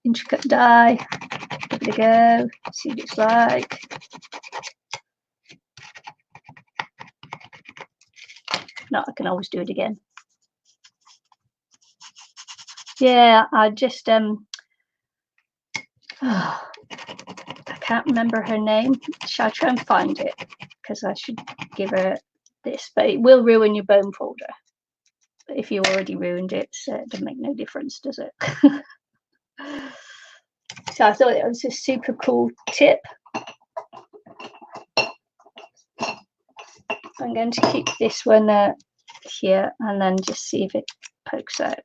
Intricate die. Give it a go. See what it's like. No, I can always do it again. Yeah, I just I can't remember her name. Shall I try and find it? Because I should give her this, but it will ruin your bone folder. But if you already ruined it, so it doesn't make no difference, does it? So I thought it was a super cool tip. I'm going to keep this one here and then just see if it pokes out.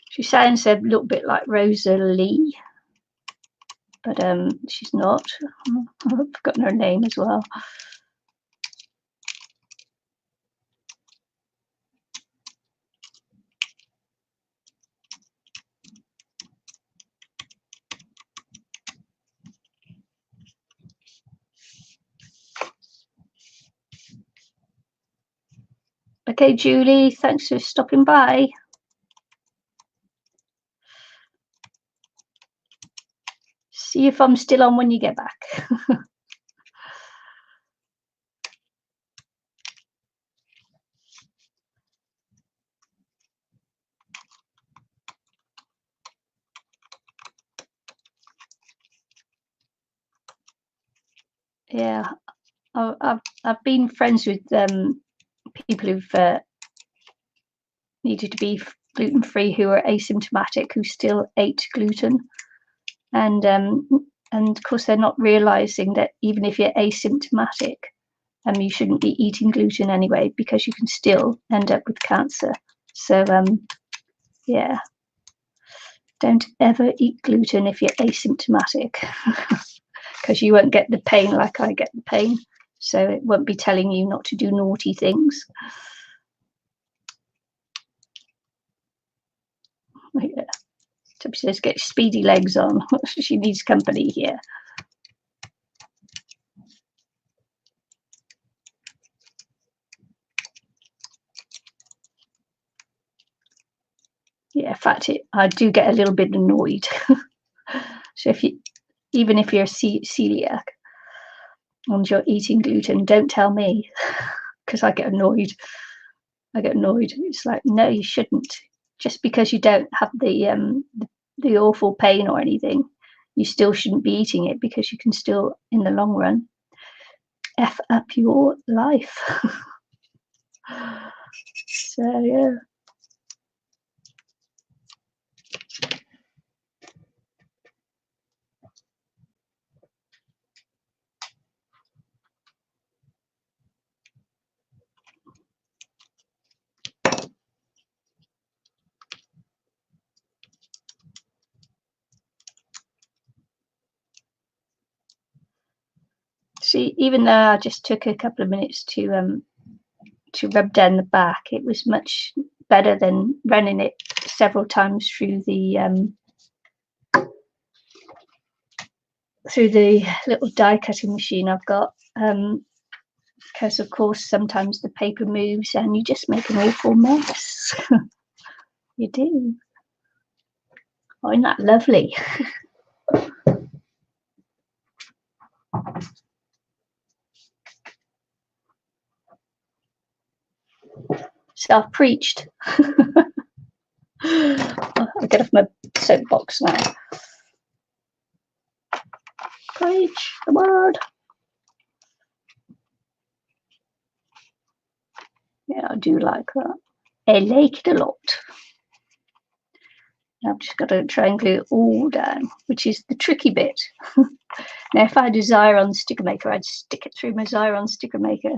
She sounds a little bit like Rosalie, but she's not. I've forgotten her name as well. Okay, Julie, thanks for stopping by. See if I'm still on when you get back. Yeah, I've been friends with people who've needed to be gluten-free who are asymptomatic, who still ate gluten, and of course they're not realizing that even if you're asymptomatic, you shouldn't be eating gluten anyway, because you can still end up with cancer. So yeah, don't ever eat gluten if you're asymptomatic, because you won't get the pain like I get the pain, so it won't be telling you not to do naughty things. Yeah. Toby says, get speedy legs on. She needs company here. Yeah, in fact, I do get a little bit annoyed. So even if you're celiac and you're eating gluten, don't tell me, because I get annoyed. It's like, no, you shouldn't. Just because you don't have the awful pain or anything, you still shouldn't be eating it, because you can still, in the long run, F up your life. So yeah. See, even though I just took a couple of minutes to rub down the back, it was much better than running it several times through the little die cutting machine I've got, because of course sometimes the paper moves and you just make an awful mess. You do. Oh, isn't that lovely? Self-preached. I'll get off my soapbox now. Preach the word. Yeah, I do like that. I like it a lot. I've just got to try and glue it all down, which is the tricky bit. Now, if I had a Xyron sticker maker, I'd stick it through my Xyron sticker maker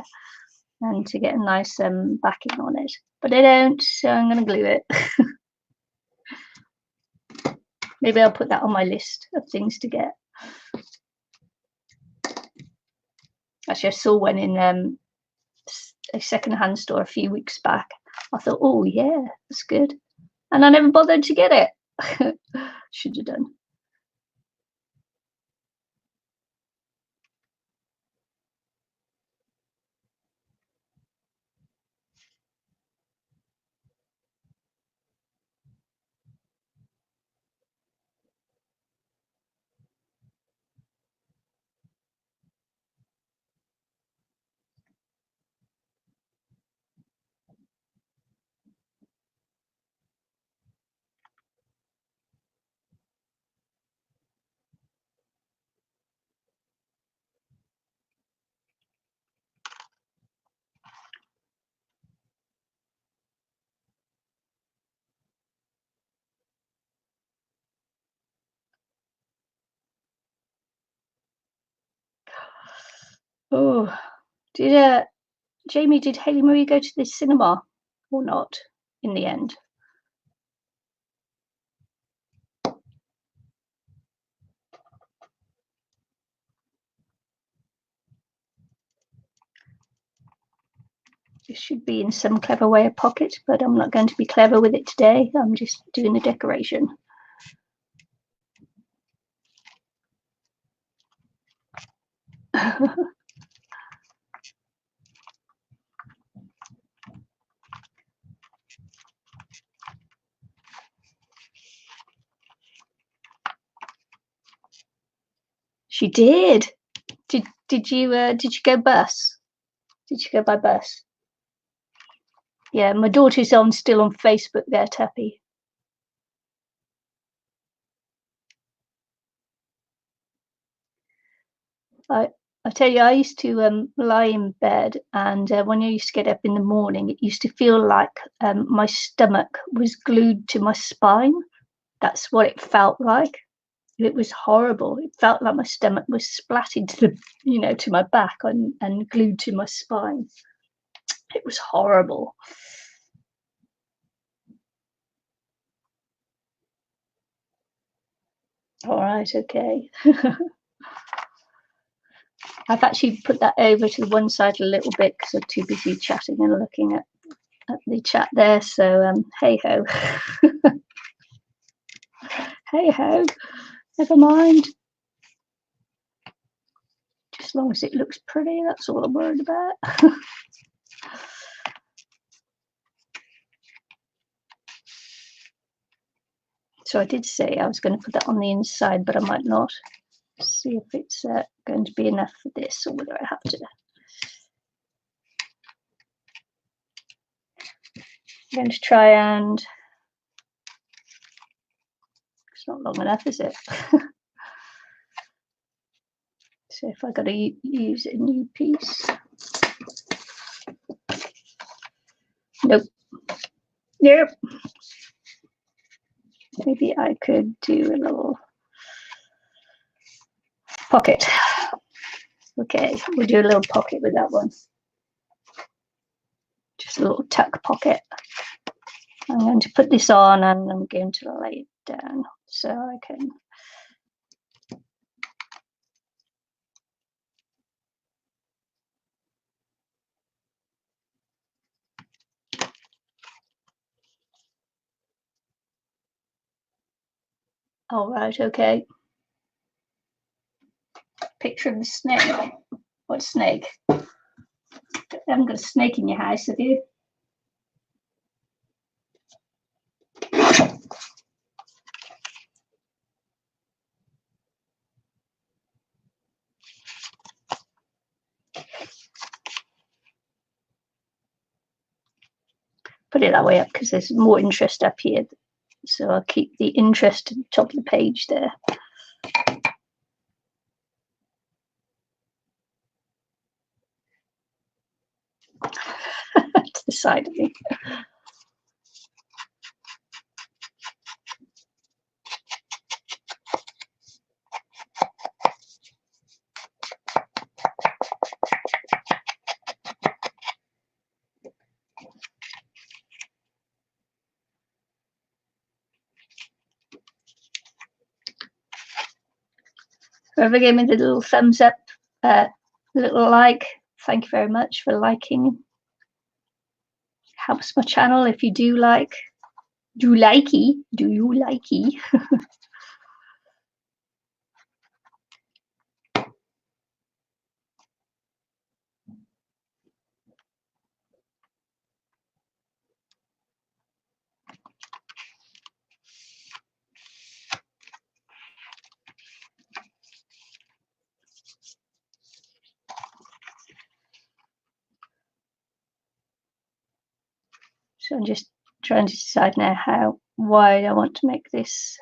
and to get a nice backing on it. But I don't, so I'm going to glue it. Maybe I'll put that on my list of things to get. Actually, I saw one in a second-hand store a few weeks back. I thought, oh yeah, that's good. And I never bothered to get it. Should have done. Oh, did Jamie, did Haley Marie go to the cinema or not in the end? It should be in some clever way a pocket, but I'm not going to be clever with it today. I'm just doing the decoration. She did. Did you go bus? Did you go by bus? Yeah, my daughter's still on Facebook there, Tappy. I tell you, I used to lie in bed, and when I used to get up in the morning, it used to feel like my stomach was glued to my spine. That's what it felt like. It was horrible. It felt like my stomach was splatted to to my back and glued to my spine. It was horrible. All right, okay. I've actually put that over to the one side a little bit because I'm too busy chatting and looking at the chat there. So hey ho. Hey ho. Never mind. Just as long as it looks pretty, that's all I'm worried about. So I did say I was going to put that on the inside, but I might not. See if it's going to be enough for this, or whether I have to. I'm going to try and, it's not long enough, is it? So if I got to use a new piece. Nope. Nope. Maybe I could do a little pocket. Okay, we'll do a little pocket with that one. Just a little tuck pocket. I'm going to put this on and I'm going to lay it down so I can. All right, okay. Picture of the snake. What snake? You haven't got a snake in your house, have you? Put it that way up because there's more interest up here. So I'll keep the interest at the top of the page there. To the side of me. Whoever gave me the little thumbs up, little like, thank you very much for liking. Helps my channel if you do like. Do you likey? So I'm just trying to decide now how wide I want to make this.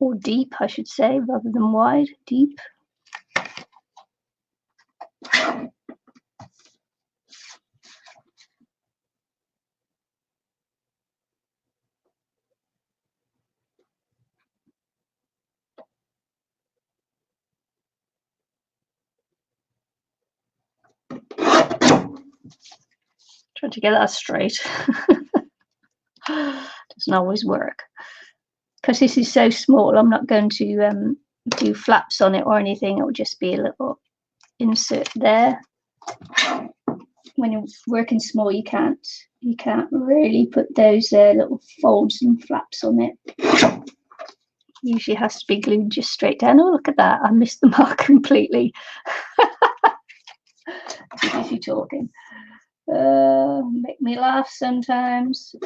Or deep, I should say, rather than wide, deep. Trying to get that straight. Doesn't always work. Because this is so small, I'm not going to do flaps on it or anything. It will just be a little insert there. When you're working small, you can't really put those little folds and flaps on it. Usually has to be glued just straight down. Oh, look at that! I missed the mark completely. Too busy talking. Make me laugh sometimes.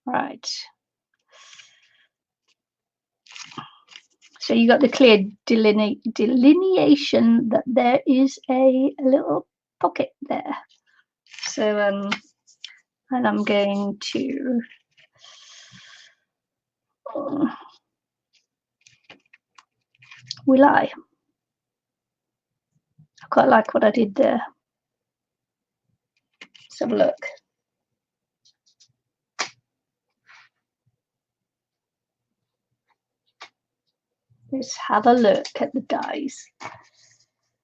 Right. So you got the clear delineation that there is a little pocket there. So and I'm going to will I quite like what I did there. Let's have a look. Let's have a look at the dies.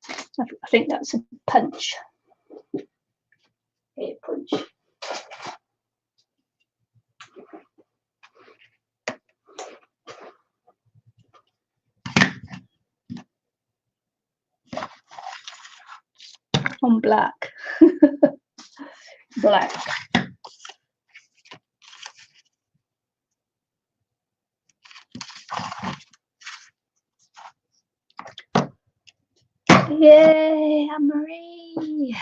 I think that's a punch. Here, punch. On black. Black. Yay, Anne-Marie.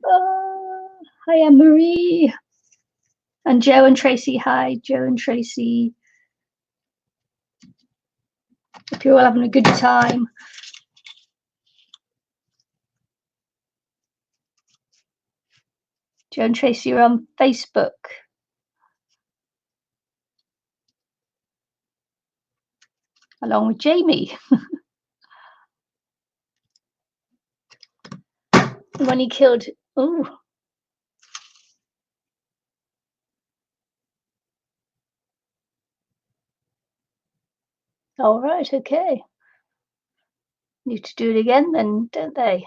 Oh, hi, Anne-Marie. And Joe and Tracy. Hi, Joe and Tracy. Hope you're all having a good time. Joe and Tracy are on Facebook. Along with Jamie. When he killed, oh. All right, okay. Need to do it again then, don't they?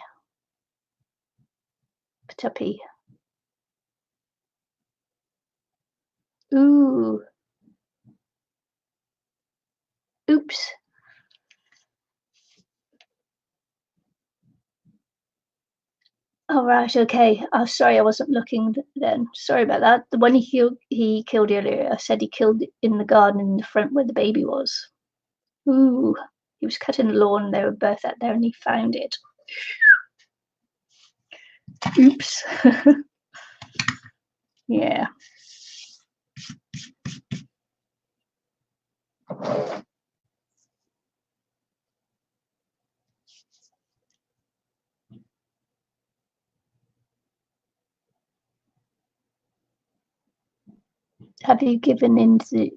Patuppy. Ooh. Oops. All right, okay. Oh, sorry, I wasn't looking then. Sorry about that. The one he killed earlier, I said he killed in the garden in the front where the baby was. Ooh, he was cutting the lawn. They were both out there, and he found it. Oops. Yeah. Have you given in the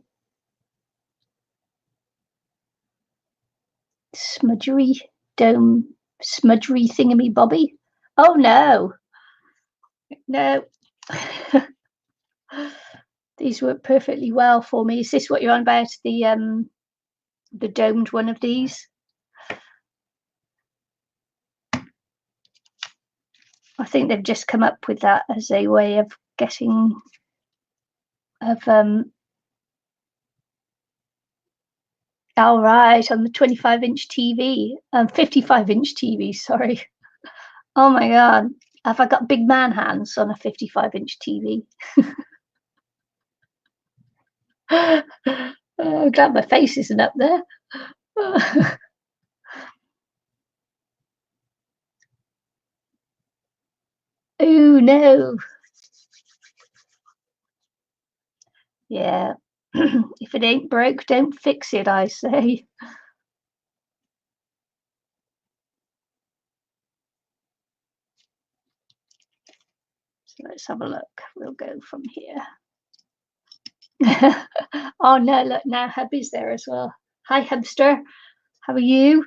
smudgery thingy bobby? Oh no, no. These work perfectly well for me. Is this what you're on about? The domed one of these? I think they've just come up with that as a way of getting all right, on the 25-inch TV, 55-inch TV, sorry. Oh my God, have I got big man hands on a 55-inch TV? I'm glad my face isn't up there. Oh no. Yeah. If it ain't broke, don't fix it, I say. So let's have a look. We'll go from here. Oh no, look, now hubby's there as well. Hi, Hubster. How are you?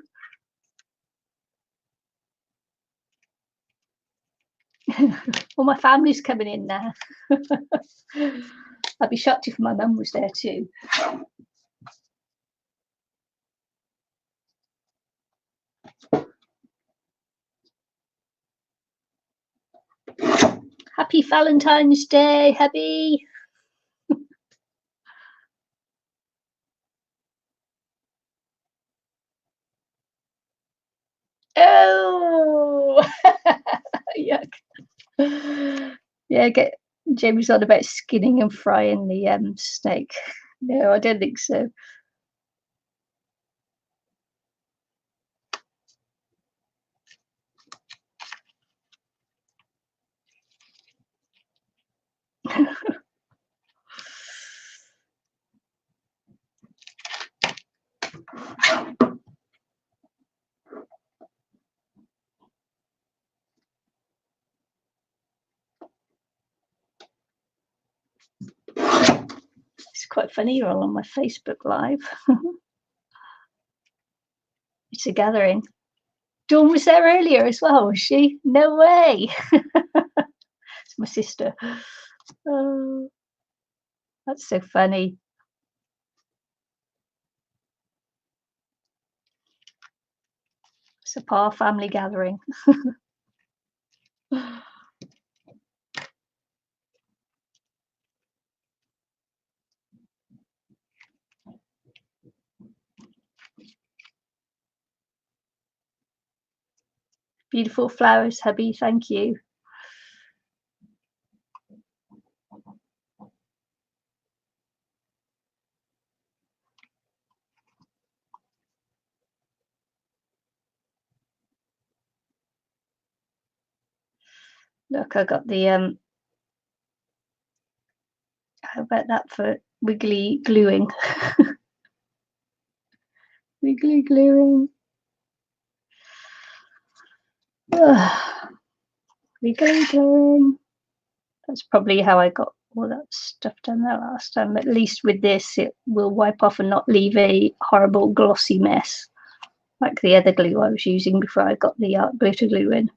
Well, my family's coming in now. I'd be shocked if my mum was there too. Happy Valentine's Day, hubby. Oh, yuck. Yeah, get Jamie's on about skinning and frying the steak. No, I don't think so. It's quite funny. You're all on my Facebook Live. It's a gathering. Dawn was there earlier as well, was she? No way. It's my sister. Oh, that's so funny. It's a Parr family gathering. Beautiful flowers, hubby. Thank you. Look, I got the how about that for wiggly gluing? Wiggly gluing. Wiggly gluing. That's probably how I got all that stuff done there last time. At least with this, it will wipe off and not leave a horrible glossy mess like the other glue I was using before I got the glitter glue in.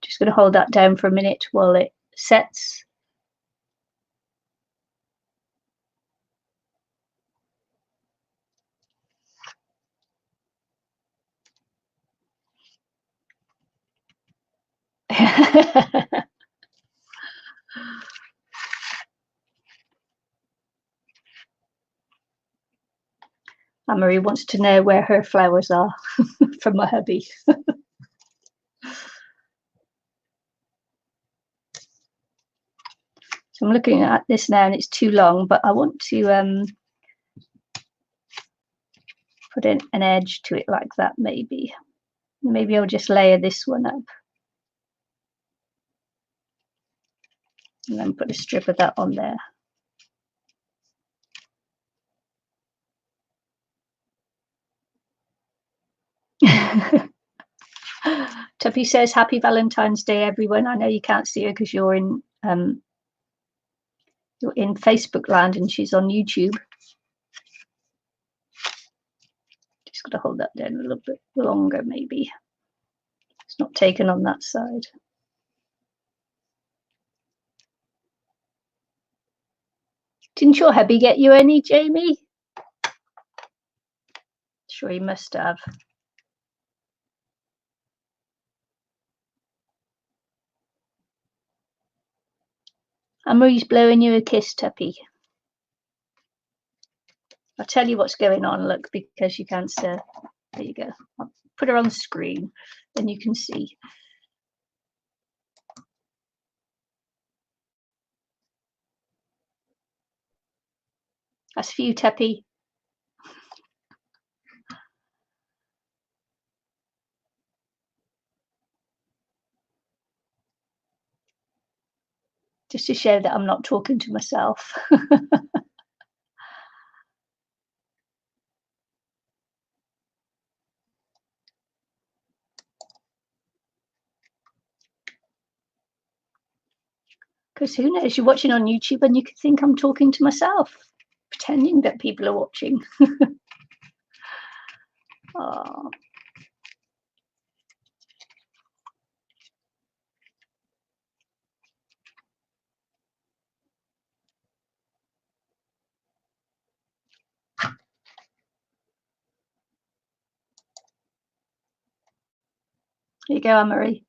Just going to hold that down for a minute while it sets. Anne-Marie wants to know where her flowers are from my hubby. So I'm looking at this now and it's too long, but I want to put in an edge to it like that maybe. Maybe I'll just layer this one up. And then put a strip of that on there. Tuppy says, Happy Valentine's Day, everyone. I know you can't see her because you're in Facebook land and she's on YouTube. Just got to hold that down a little bit longer, maybe. It's not taken on that side. Didn't your hubby get you any, Jamie? Sure, he must have. Anne-Marie's blowing you a kiss, Tuppy. I'll tell you what's going on, look, because you can't there you go. I'll put her on the screen, then you can see. That's for you, Tuppy. Just to show that I'm not talking to myself. Because who knows, you're watching on YouTube and you could think I'm talking to myself, pretending that people are watching. Oh. Here you go, Anne-Marie.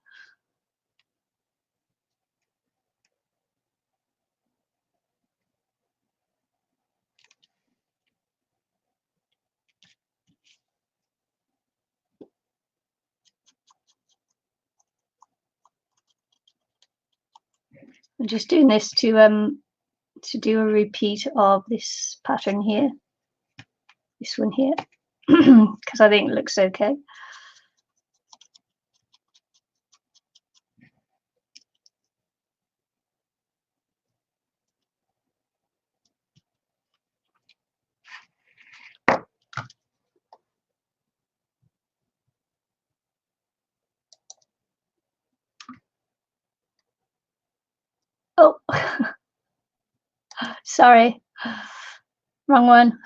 I'm just doing this to do a repeat of this pattern here, this one here, because I think it looks okay. Oh, sorry, wrong one.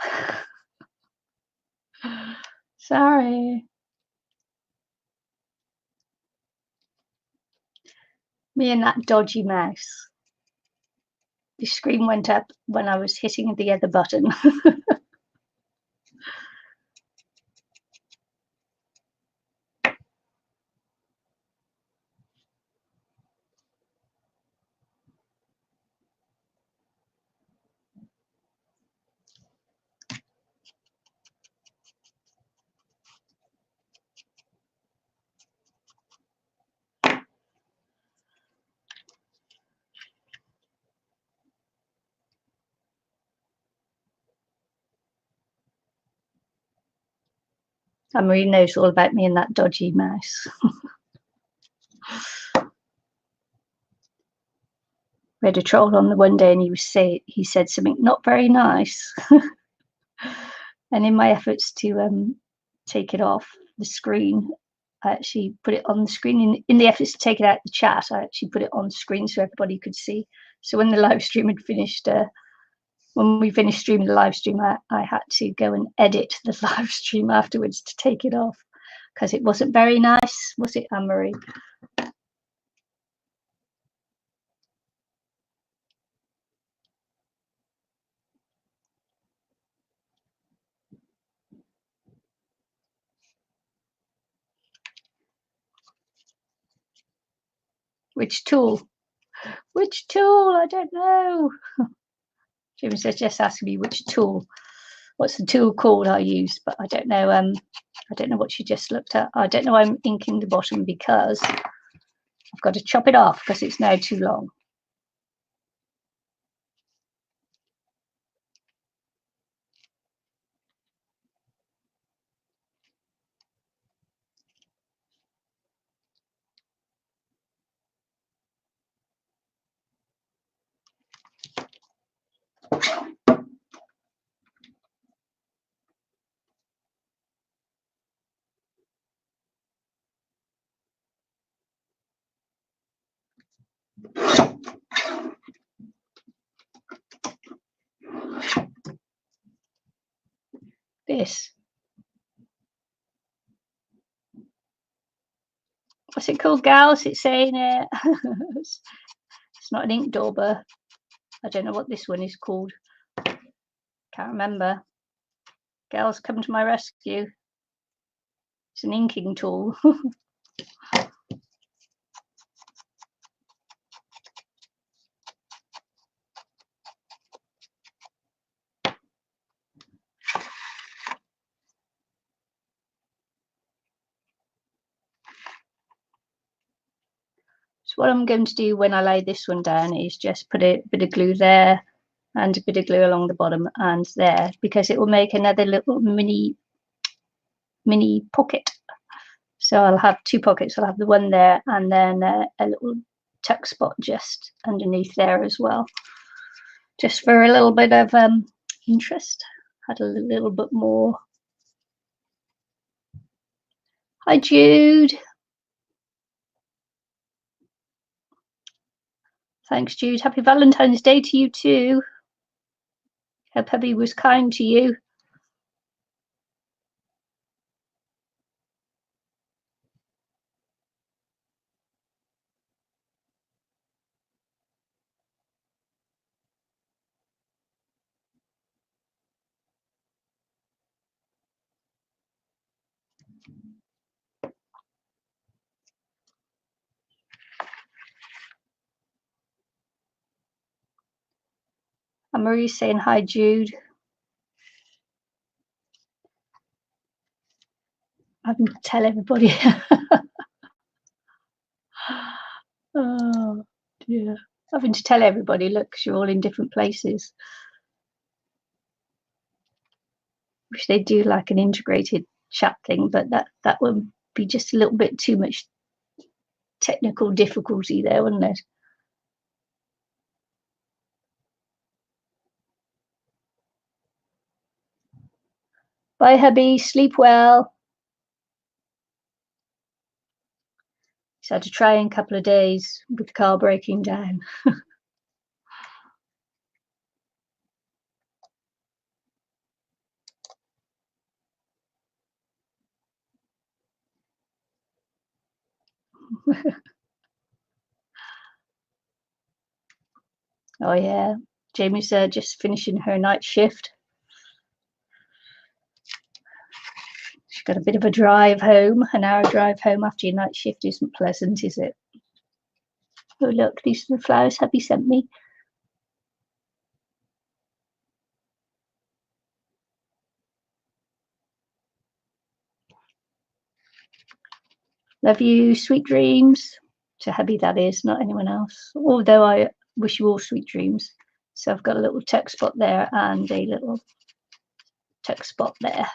Sorry. Me and that dodgy mouse. The screen went up when I was hitting the other button. Anne-Marie knows all about me and that dodgy mouse. We had a troll on the one day, and he said something not very nice. And in my efforts to take it off the screen, I actually put it on the screen. In the efforts to take it out the chat, I actually put it on screen so everybody could see. So when the live stream had finished, when we finished streaming the live stream, I had to go and edit the live stream afterwards to take it off, because it wasn't very nice, was it, Anne-Marie? Which tool? Which tool? I don't know. Jimmy says, just asking me which tool. What's the tool called I use? But I don't know. I don't know what she just looked at. I don't know. I'm inking the bottom because I've got to chop it off because it's now too long. This. What's it called, gals? It's saying it's not an ink dauber. I don't know what this one is called. Can't remember. Gals, come to my rescue. It's an inking tool. So what I'm going to do when I lay this one down is just put a bit of glue there and a bit of glue along the bottom and there, because it will make another little mini pocket. So I'll have two pockets. I'll have the one there and then a little tuck spot just underneath there as well, just for a little bit of interest. Add a little bit more. Hi Jude. Thanks, Jude. Happy Valentine's Day to you too. Hope hubby was kind to you. And Marie's saying hi, Jude. I can tell everybody. Oh dear. Having to tell everybody, look, 'cause you're all in different places. Wish they'd do like an integrated chat thing, but that would be just a little bit too much technical difficulty there, wouldn't it? Bye, hubby. Sleep well. He's had to try in a couple of days with the car breaking down. Oh yeah, Jamie's just finishing her night shift. She's got a bit of a drive home. An hour drive home after your night shift isn't pleasant, is it? Oh look, these are the flowers hubby sent me. Love you, sweet dreams. To hubby, that is, not anyone else. Although I wish you all sweet dreams. So I've got a little tuck spot there and a little tuck spot there.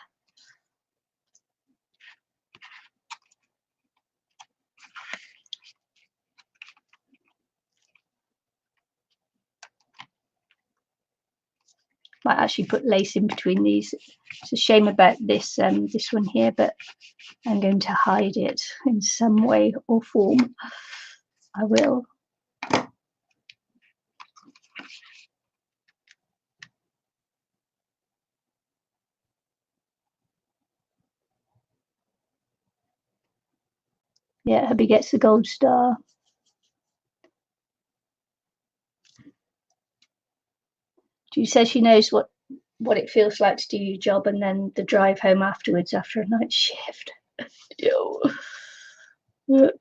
Might actually put lace in between these. It's a shame about this this one here, but I'm going to hide it in some way or form. I will. Yeah, hubby gets the gold star. She says she knows what it feels like to do your job, and then the drive home afterwards after a night shift.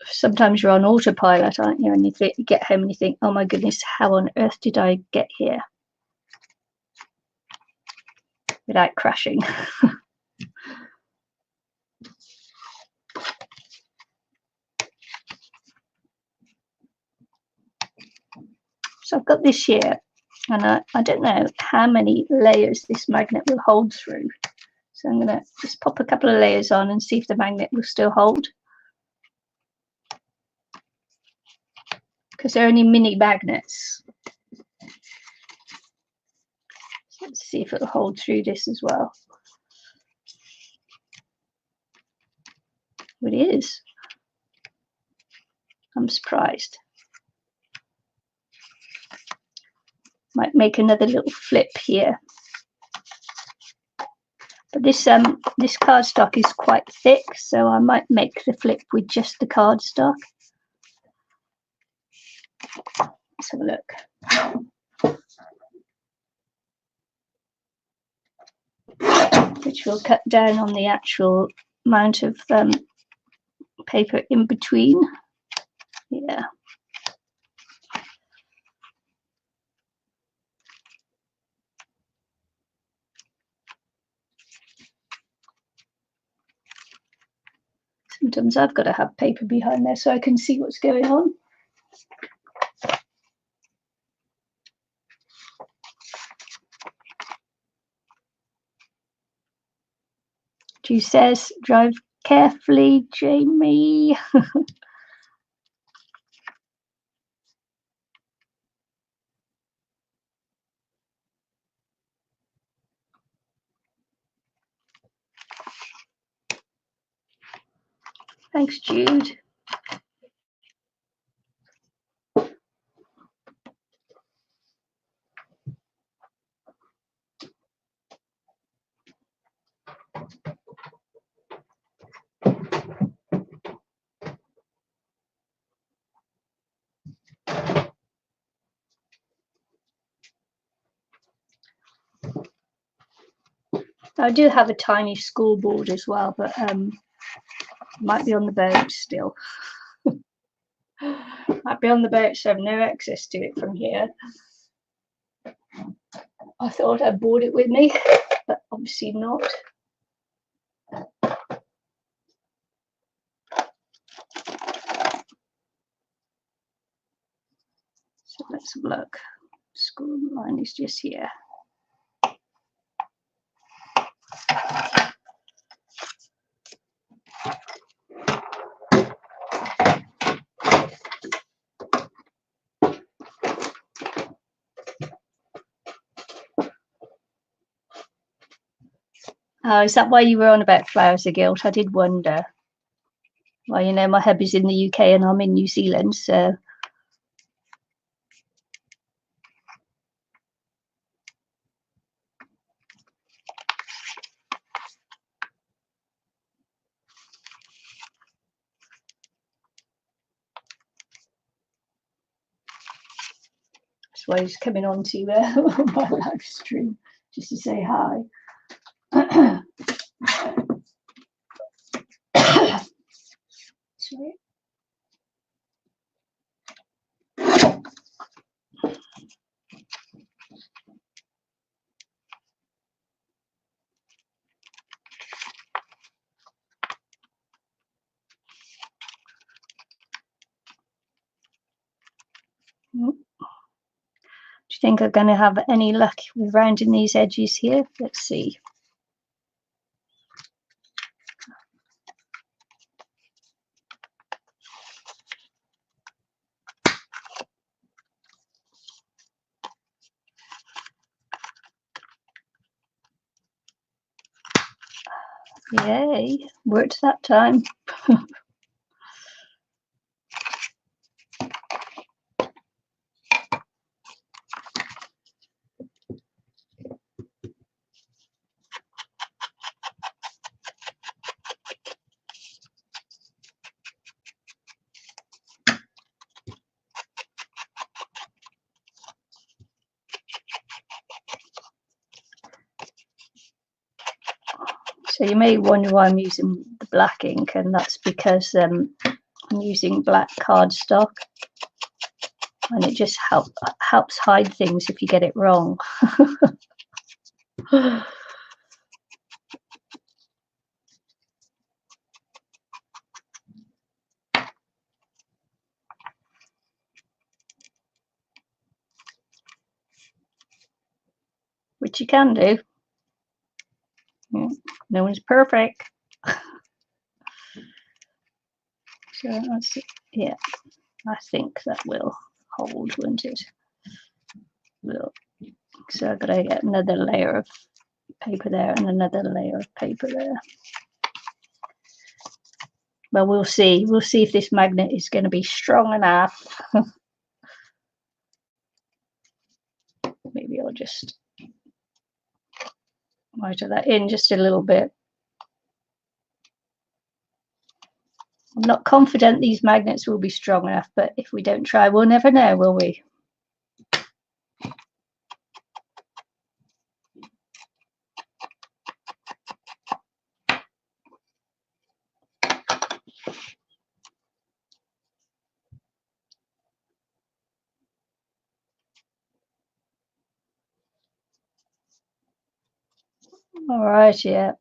Sometimes you're on autopilot, aren't you? And you get home and you think, oh my goodness, how on earth did I get here without crashing? So I've got this here, and I don't know how many layers this magnet will hold through. So I'm going to just pop a couple of layers on and see if the magnet will still hold. Because they're only mini magnets. So let's see if it'll hold through this as well. It is. I'm surprised. Might make another little flip here. But this cardstock is quite thick, so I might make the flip with just the cardstock. Let's have a look. Which will cut down on the actual amount of paper in between. Yeah. Sometimes I've got to have paper behind there so I can see what's going on. She says, drive carefully, Jamie. Thanks, Jude. I do have a tiny school board as well, but might be on the boat still. Might be on the boat, so I have no access to it from here. I thought I brought it with me, but obviously not. So let's have a look. School line is just here. Oh, is that why you were on about Flowers of Guilt? I did wonder. Well, you know, my hubby's in the UK and I'm in New Zealand, so. That's why he's coming on to my live stream, just to say hi. Sorry. Do you think I'm going to have any luck with rounding these edges here? Let's see. Yay, worked that time. So you may wonder why I'm using the black ink, and that's because I'm using black cardstock, and it just helps hide things if you get it wrong. Which you can do. Yeah, no one's perfect. So that's, yeah, I think that will hold, won't it? Will. So I've got to get another layer of paper there and another layer of paper there. Well, we'll see. We'll see if this magnet is going to be strong enough. Maybe I'll just miter that in just a little bit. I'm not confident these magnets will be strong enough, but if we don't try, we'll never know, will we? All right, yeah.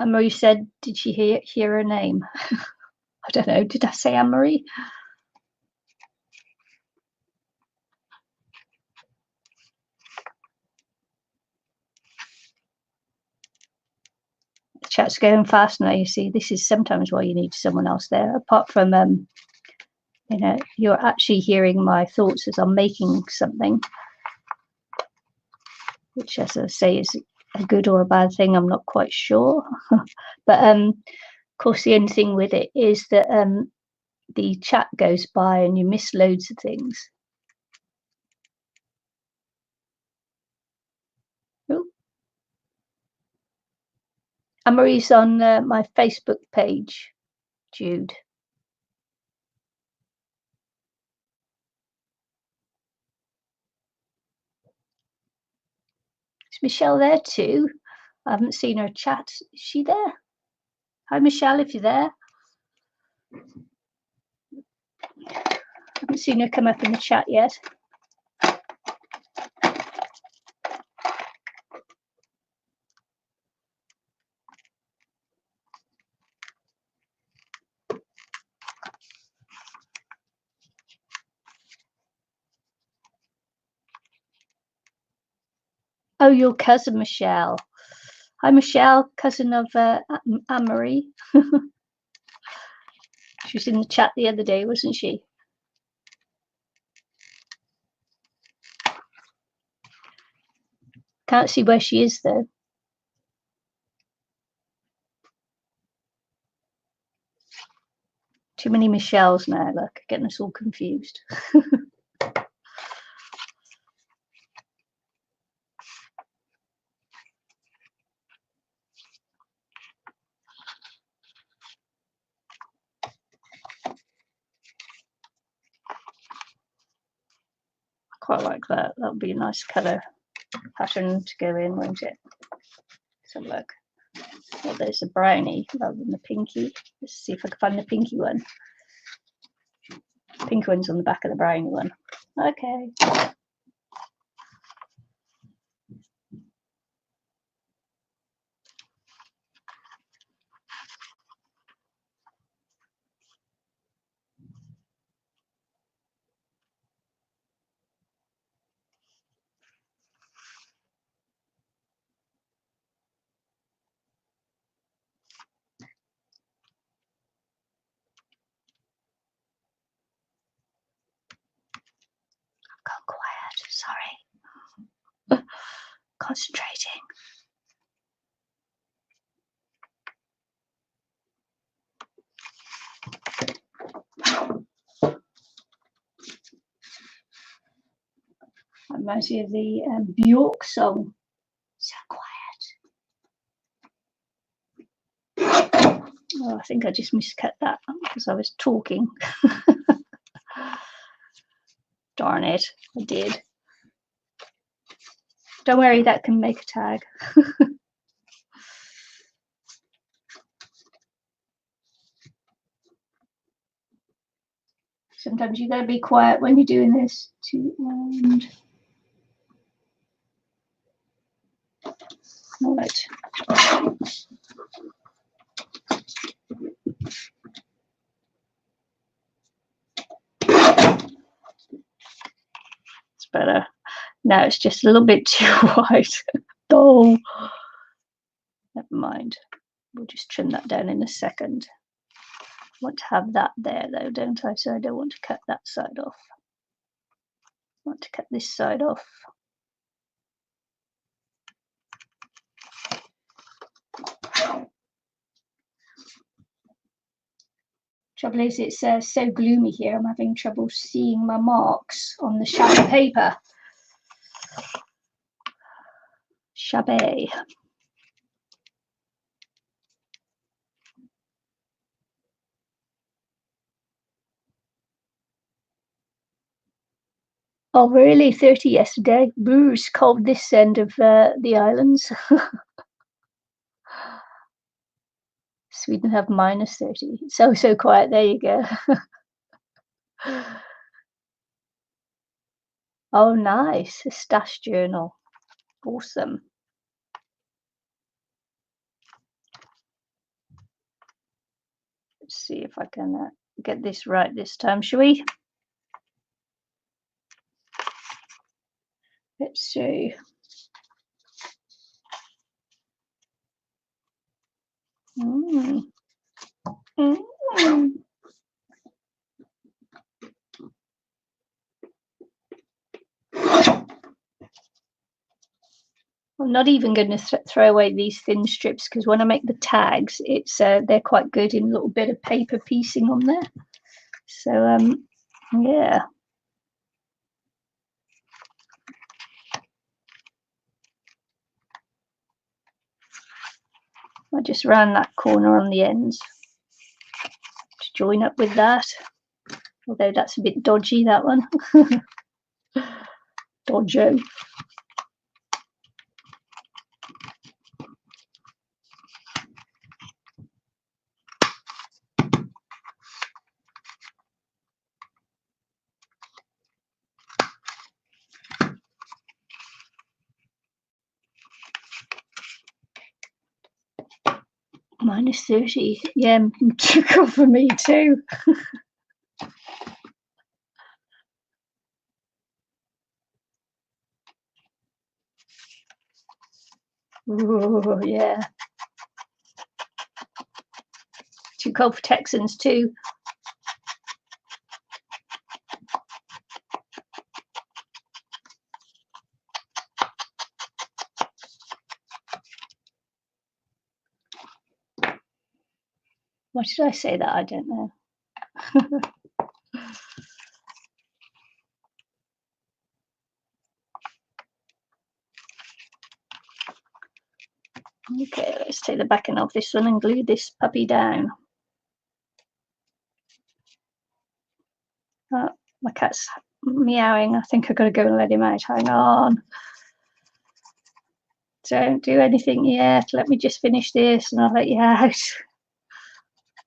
Anne-Marie said, did she hear her name? I don't know. Did I say Anne-Marie? The chat's going fast now. You see, this is sometimes why you need someone else there. Apart from, you know, you're actually hearing my thoughts as I'm making something, which, as I say, is a good or a bad thing. I'm not quite sure. But of course, the only thing with it is that the chat goes by and you miss loads of things. Anne-Marie's on my Facebook page, Jude. Is Michelle there too? I haven't seen her chat. Is she there? Hi, Michelle, if you're there. I haven't seen her come up in the chat yet. Oh, your cousin Michelle. Hi, Michelle, cousin of Anne-Marie. She was in the chat the other day, wasn't she? Can't see where she is though. Too many Michelles now, look, getting us all confused. Quite like that. That would be a nice colour pattern to go in, won't it? So look. Well, there's a brownie rather than the pinky. Let's see if I can find the pinky one. Pink one's on the back of the brownie one. Okay. Sorry. Concentrating. That reminds me of the Bjork song. So quiet. Oh, I think I just miscut that because I was talking. Darn it, I did. Don't worry, that can make a tag. Sometimes you gotta be quiet when you're doing this to end. All right. It's better. Now it's just a little bit too white. Oh, never mind. We'll just trim that down in a second. I want to have that there though, don't I? So I don't want to cut that side off. I want to cut this side off. Trouble is, it's so gloomy here. I'm having trouble seeing my marks on the shabby paper. Shabby. Oh, really? 30 yesterday? Boo, it's cold this end of the islands. Sweden have -30. So quiet. There you go. Oh, nice. A stash journal. Awesome. Let's see if I can get this right this time, shall we? Let's see. Mm. Mm. I'm not even going to throw away these thin strips because when I make the tags, it's they're quite good in a little bit of paper piecing on there. So yeah. I just ran that corner on the ends to join up with that. Although that's a bit dodgy, that one. Dodgo. -30. Yeah, too cool for me too. Ooh, yeah. Too cold for Texans too. Why did I say that? I don't know. Okay, let's take the backing of this one and glue this puppy down. Oh, my cat's meowing. I think I've got to go and let him out. Hang on. Don't do anything yet. Let me just finish this and I'll let you out.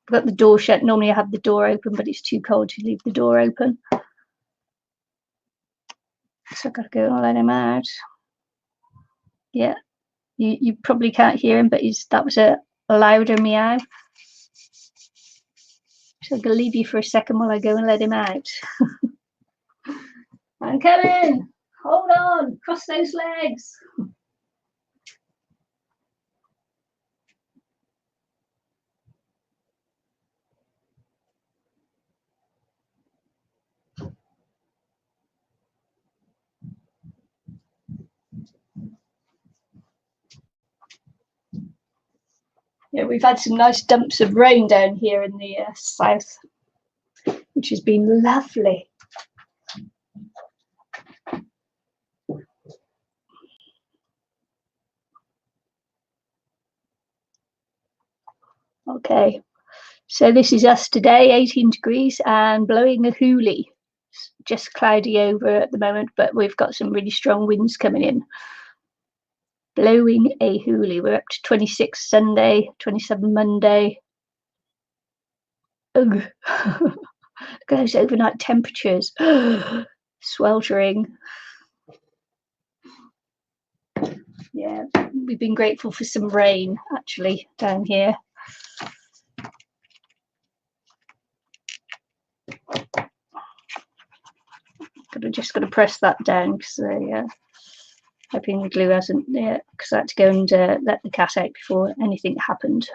I've got the door shut. Normally I have the door open, but it's too cold to leave the door open. So I've got to go and let him out. Yeah, you probably can't hear him, but that was a louder meow. So I'm going to leave you for a second while I go and let him out. I'm coming. Hold on. Cross those legs. Yeah, we've had some nice dumps of rain down here in the south, which has been lovely. Okay, so this is us today, 18 degrees and blowing a hoolie. It's just cloudy over at the moment, but we've got some really strong winds coming in. Blowing a hoolie. We're up to 26 Sunday, 27 Monday. Ugh. Look at those overnight temperatures. Sweltering. Yeah, we've been grateful for some rain actually down here. Just got to press that down because hoping the glue hasn't, because I had to go and let the cat out before anything happened.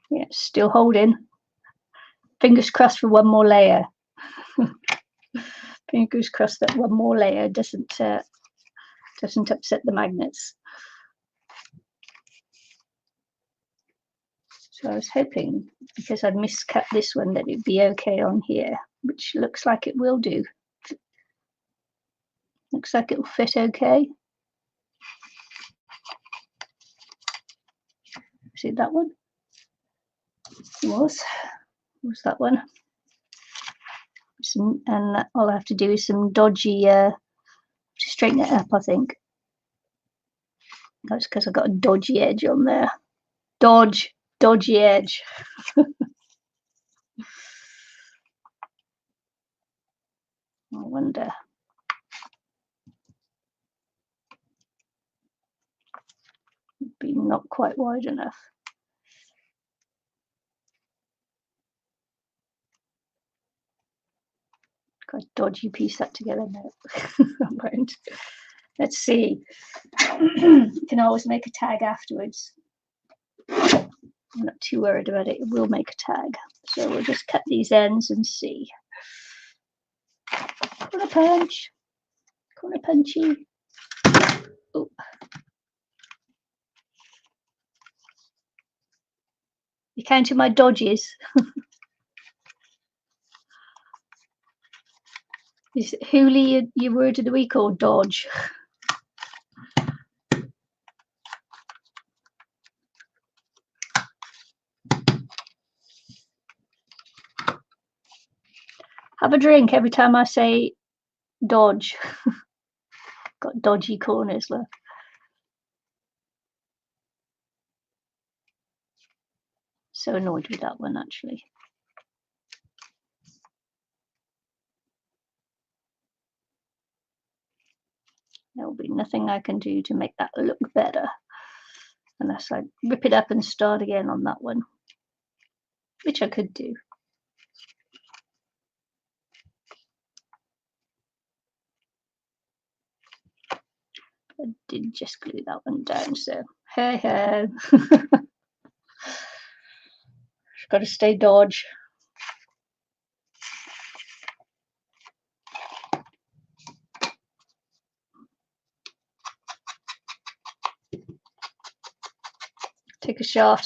Yeah, still holding. Fingers crossed for one more layer. Fingers crossed that one more layer doesn't upset the magnets. So I was hoping, because I'd miscut this one, that it'd be okay on here, which looks like it will do. Looks like it'll fit okay. See that one? Was that one? And all I have to do is some dodgy, to straighten it up, I think. That's because I've got a dodgy edge on there. Dodgy edge. I wonder. Be not quite wide enough. Got a dodgy piece that together now. Let's see. You can always make a tag afterwards. I'm not too worried about it. It will make a tag. So we'll just cut these ends and see. Corner punch. Corner punchy. Oh. You counting my dodges? Is hoolie your word of the week or dodge? Have a drink every time I say dodge. Got dodgy corners, look. So annoyed with that one, actually. There will be nothing I can do to make that look better, unless I rip it up and start again on that one, which I could do. I did just glue that one down, so hey ho. Got to stay dodge. Take a shot.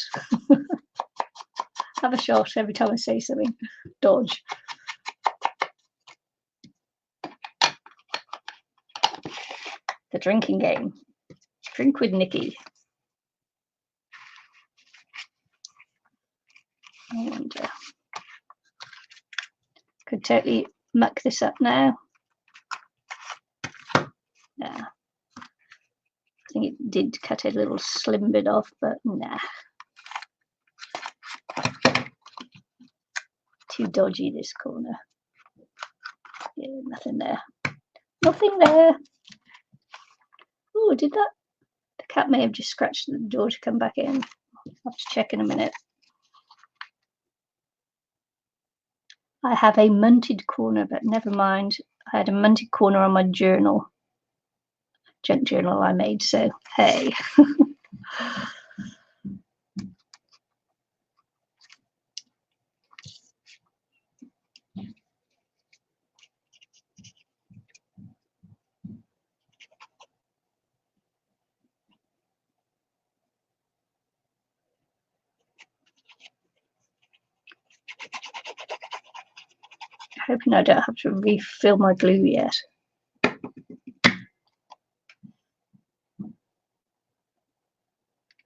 Have a shot every time I say something. Dodge. The drinking game. Drink with Nicky. I wonder. Could totally muck this up now. Yeah. I think it did cut a little slim bit off, but nah. Too dodgy this corner. Yeah, nothing there. Nothing there. Oh, did that? The cat may have just scratched the door to come back in. I'll have to check in a minute. I have a munted corner, but never mind. I had a munted corner on my journal. Junk journal I made, so hey. hoping I don't have to refill my glue yet.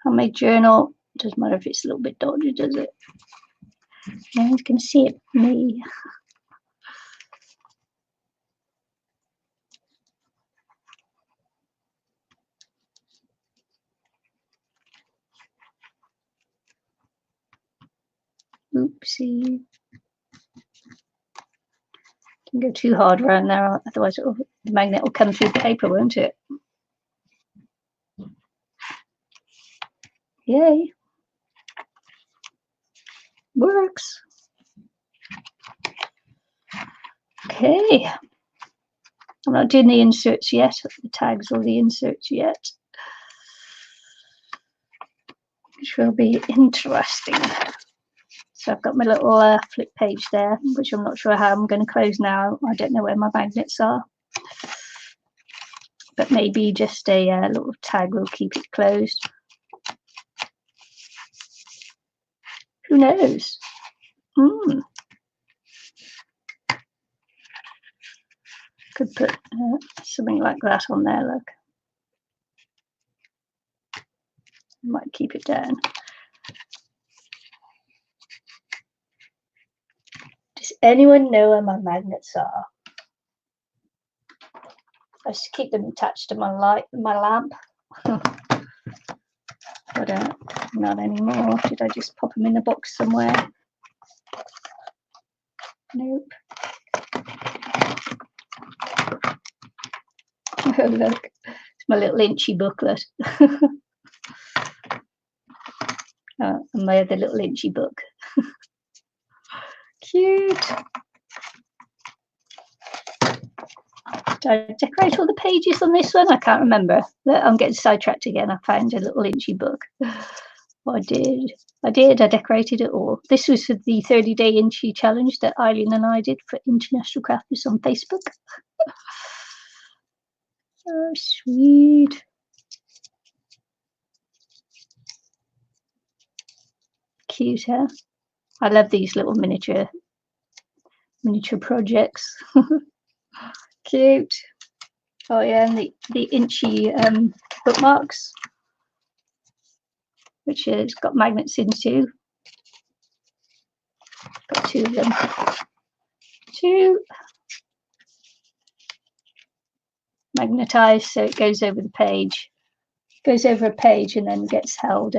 Homemade journal. Doesn't matter if it's a little bit dodgy, does it? No one can see it. Me. Oopsie. Don't go too hard around there, otherwise the magnet will come through the paper, won't it? Yay. Works. Okay. I'm not doing the inserts yet, the tags or the inserts yet, which will be interesting. So I've got my little flip page there, which I'm not sure how I'm going to close now. I don't know where my magnets are. But maybe just a little tag will keep it closed. Who knows? Could put something like that on there, look. Might keep it down. Does anyone know where my magnets are? I used to keep them attached to my lamp. But not anymore. Did I just pop them in a box somewhere? Nope. Oh, look, it's my little inchy booklet. And my other little inchy book. Cute. Did I decorate all the pages on this one? I can't remember. I'm getting sidetracked again. I found a little inchy book. Oh, I did. I decorated it all. This was for the 30-day inchy challenge that Eileen and I did for International Crafters on Facebook. Oh, sweet. Cute, huh? I love these little miniature projects. Cute. Oh yeah, and the inchy bookmarks, which has got magnets in too. Got two of them. Two. Magnetized, so it goes over the page. Goes over a page and then gets held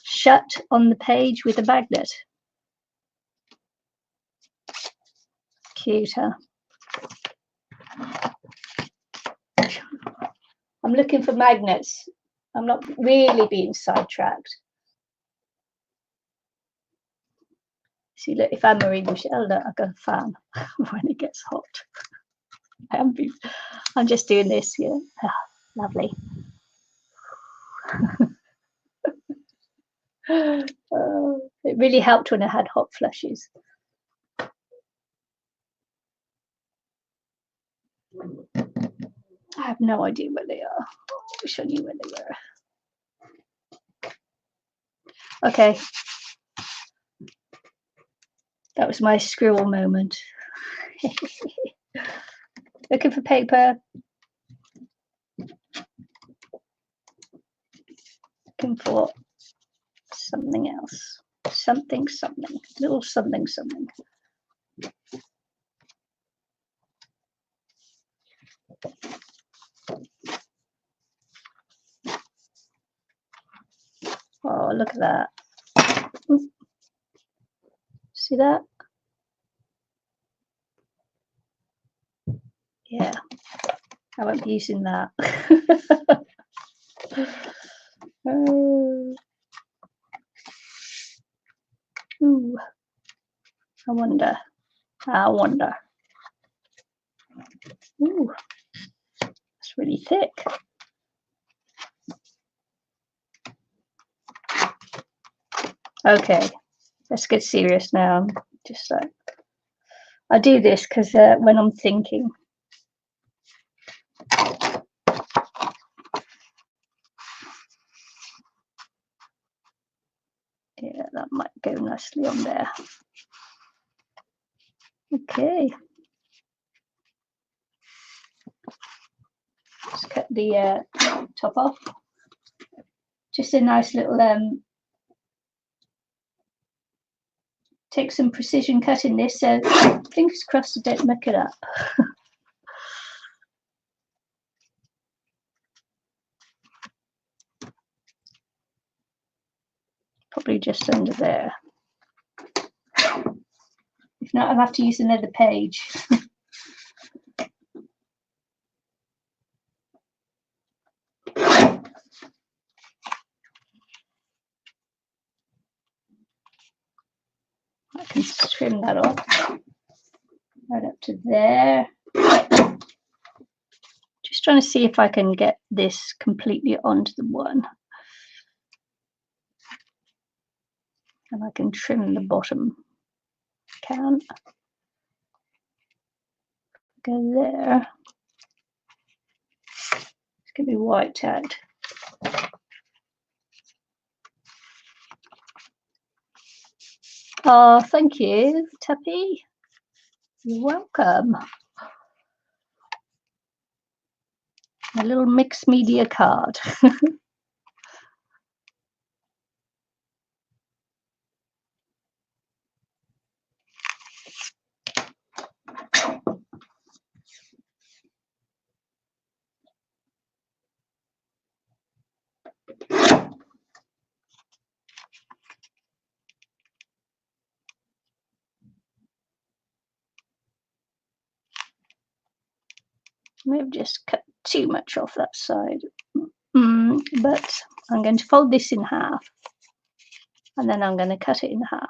shut on the page with a magnet. Cute, huh? I'm looking for magnets. I'm not really being sidetracked. See, look, if Anne-Marie Michelle, look, I've got a fan when it gets hot. I'm just doing this, yeah. Oh, lovely. Oh, it really helped when I had hot flushes. I have no idea where they are. I wish I knew where they were. Okay. That was my squirrel moment. Looking for paper. Looking for something else. Something. Little something. Oh, look at that. Ooh. See that? Yeah, I won't be using that. Oh. Ooh. I wonder. Ooh, it's really thick. Okay, let's get serious now. I'm just like, I do this because when I'm thinking. Yeah, that might go nicely on there. Okay. Just cut the top off. Just a nice little take some precision cutting this, so fingers crossed I don't muck it up. Probably just under there. If not, I'll have to use another page. I can trim that off right up to there. Just trying to see if I can get this completely onto the one. And I can trim the bottom. Can go there. It's going to be wiped out. Oh, thank you, Tuppy. You're welcome. A little mixed media card. May have just cut too much off that side. But I'm going to fold this in half. And then I'm going to cut it in half.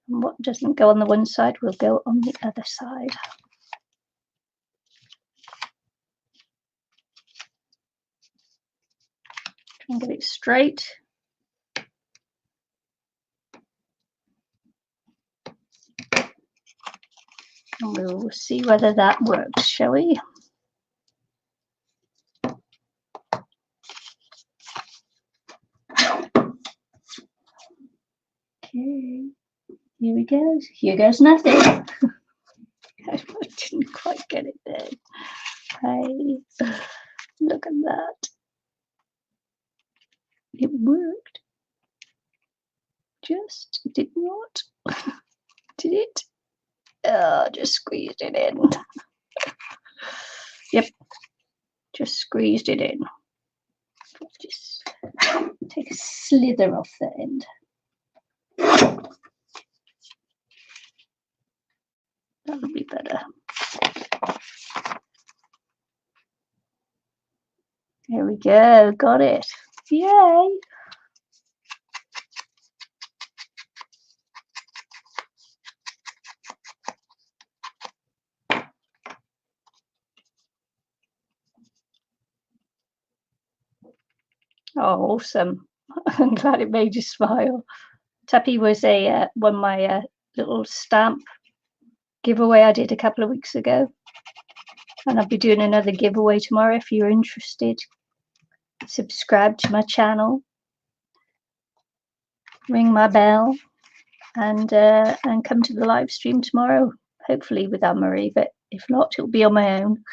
And what doesn't go on the one side will go on the other side. Try and get it straight. And we'll see whether that works, shall we? Okay, here we go. Here goes nothing. I didn't quite get it there. Hey, look at that. It worked. Just did not. Did it? Oh, just squeezed it in. Yep, just squeezed it in. Just take a slither off the end. That would be better. There we go, got it. Yay! Oh, awesome. I'm glad it made you smile. Tuppy was one of my little stamp giveaway I did a couple of weeks ago. And I'll be doing another giveaway tomorrow if you're interested. Subscribe to my channel. Ring my bell. And come to the live stream tomorrow. Hopefully with Anne-Marie, but if not, it'll be on my own.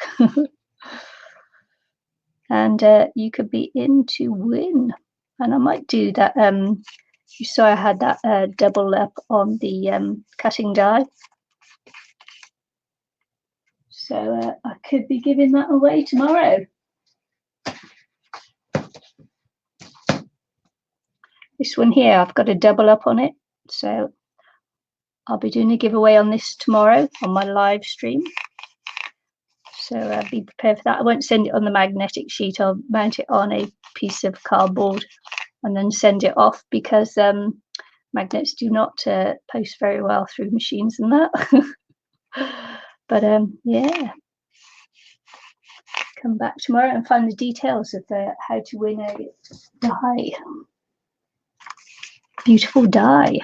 And you could be in to win. And I might do that. You saw I had that double up on the cutting die. So I could be giving that away tomorrow. This one here, I've got a double up on it. So I'll be doing a giveaway on this tomorrow on my live stream. So be prepared for that. I won't send it on the magnetic sheet. I'll mount it on a piece of cardboard and then send it off because magnets do not post very well through machines and that. But yeah, come back tomorrow and find the details of how to win a die. Beautiful die.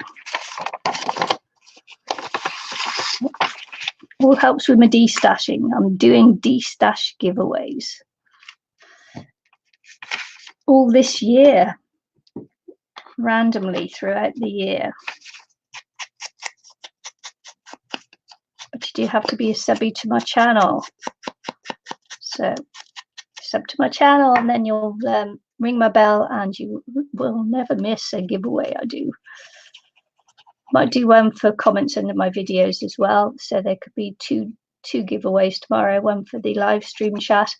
All helps with my destashing. I'm doing destash giveaways all this year, randomly throughout the year. but you do have to be a subby to my channel. So sub to my channel, and then you'll ring my bell, and you will never miss a giveaway I do. Might do one for comments under my videos as well. So there could be two giveaways tomorrow, one for the live stream chat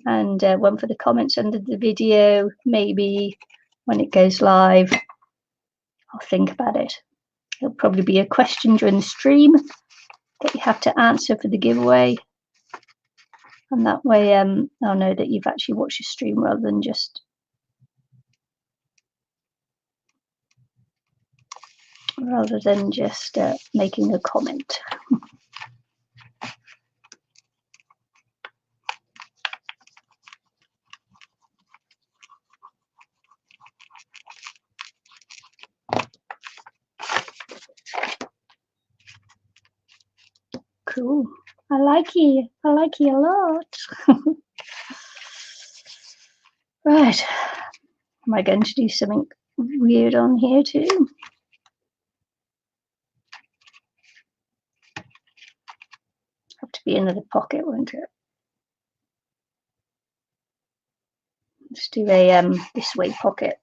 and one for the comments under the video. Maybe when it goes live, I'll think about it. It'll probably be a question during the stream that you have to answer for the giveaway. And that way I'll know that you've actually watched the stream rather than just making a comment. Cool. I like you a lot. Right. Am I going to do something weird on here too? Have to be another pocket, won't it? Let's do a this way pocket.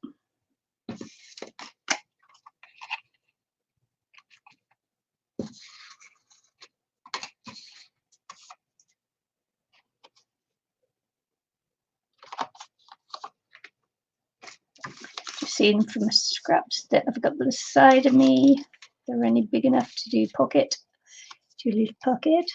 Just seeing from the scraps that I've got by the side of me, if they're any big enough to do pocket. Do a little pocket.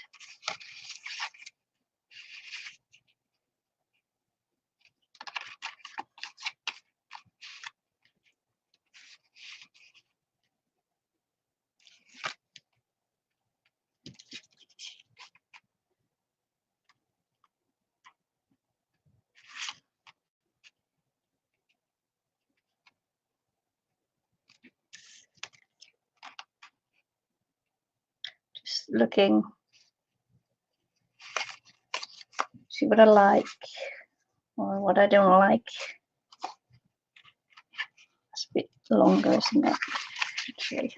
Just looking, see what I like or what I don't like. It's a bit longer, isn't it? Actually.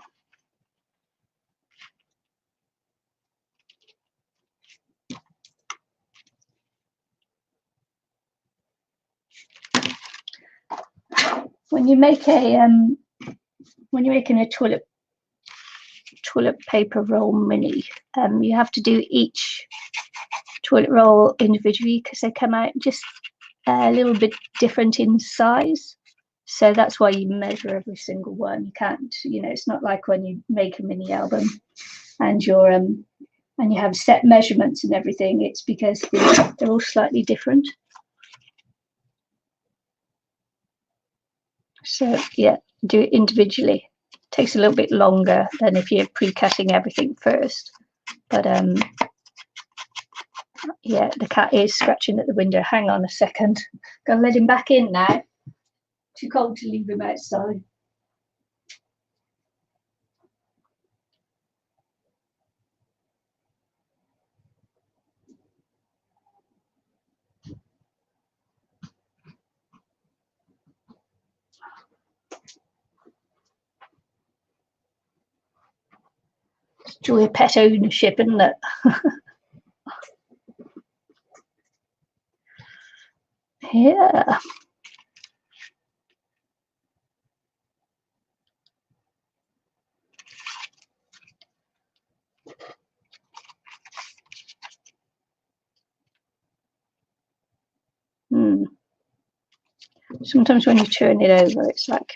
When you're making a toilet paper roll mini, you have to do each toilet roll individually because they come out just a little bit different in size. So that's why you measure every single one. You can't, it's not like when you make a mini album and you're and you have set measurements and everything. It's because they're all slightly different. So yeah, do it individually. It takes a little bit longer than if you're pre-cutting everything first. But yeah, the cat is scratching at the window. Hang on a second. Gonna let him back in now. Too cold to leave him outside. Joy of pet ownership, isn't it? Yeah. Sometimes when you turn it over, it's like,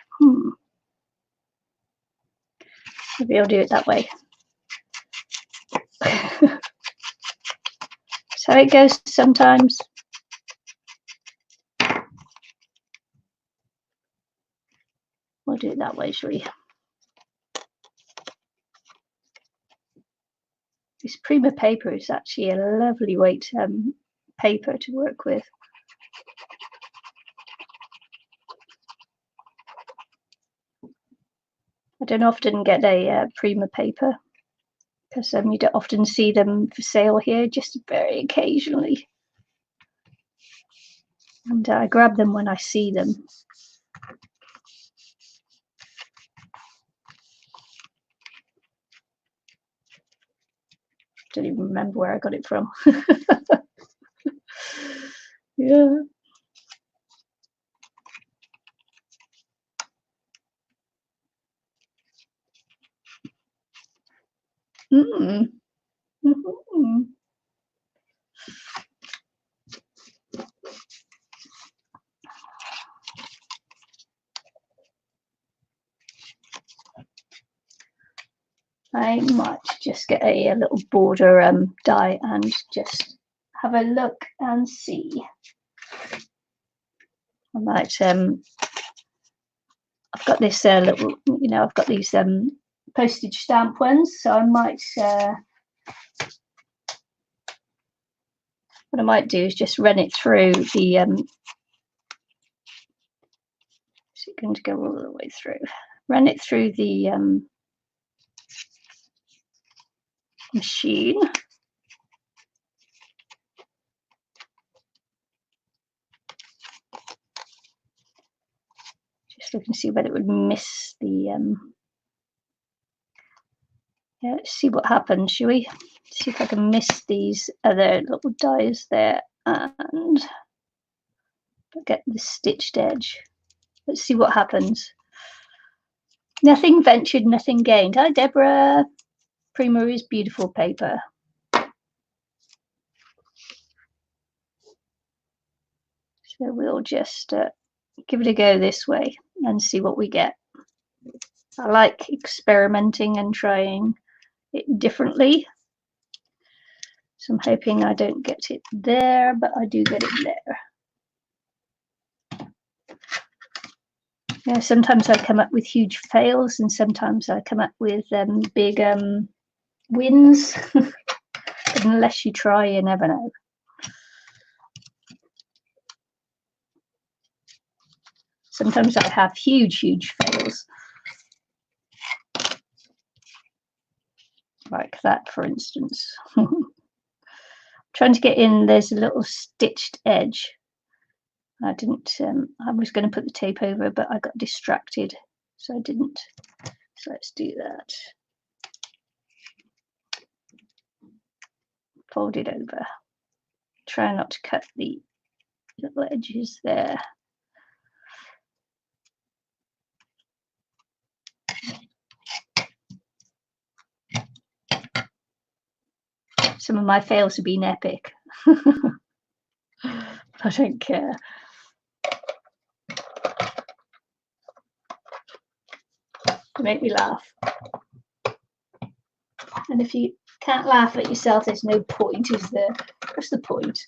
maybe I'll do it that way. So it goes sometimes. We'll do it that way, shall we? This Prima paper is actually a lovely weight paper to work with. I don't often get a Prima paper because you don't often see them for sale here, just very occasionally. And I grab them when I see them. Don't even remember where I got it from. Yeah. Mm. Mm-hmm. I might just get a little border die and just have a look and see. I might I've got this little, you know, I've got these postage stamp ones, so I might what I might do is just run it through the is it going to go all the way through? Run it through the machine. Just look and see whether it would miss the yeah, let's see what happens, shall we? See if I can miss these other little dies there and get the stitched edge. Let's see what happens. Nothing ventured, nothing gained. Hi, Deborah. Prima is beautiful paper. So we'll just give it a go this way and see what we get. I like experimenting and trying it differently. So I'm hoping I don't get it there, but I do get it there. Yeah, sometimes I come up with huge fails and sometimes I come up with big wins. But unless you try, you never know. Sometimes I have huge fails. Like that, for instance. Trying to get in, there's a little stitched edge. I didn't, I was going to put the tape over, but I got distracted, so I didn't. So let's do that. Fold it over. Try not to cut the little edges there. Some of my fails have been epic. I don't care. They make me laugh. And if you can't laugh at yourself, there's no point, is there? What's the point?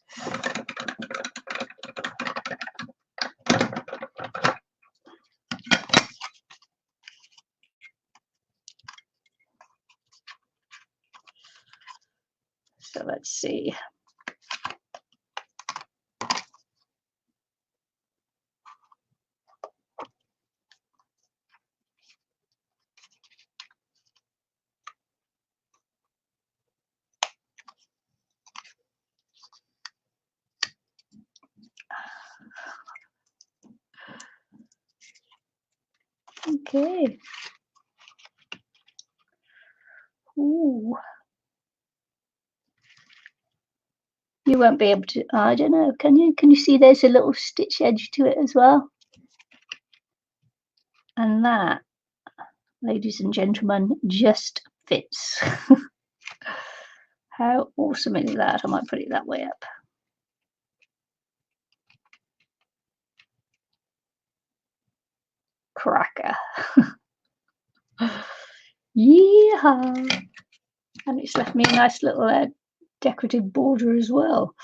So let's see. Okay. Ooh. You won't be able to, I don't know, can you? Can you see there's a little stitch edge to it as well? And that, ladies and gentlemen, just fits. How awesome is that? I might put it that way up. Cracker. Yeehaw! And it's left me a nice little decorative border as well.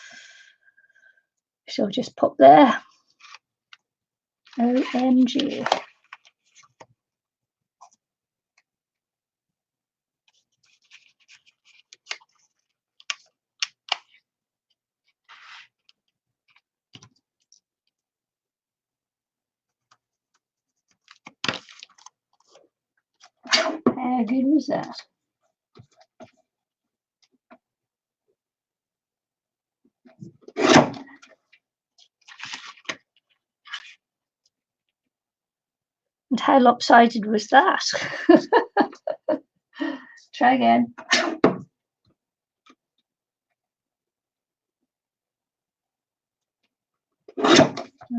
So I'll just pop there. OMG. How good was that? And how lopsided was that? Try again.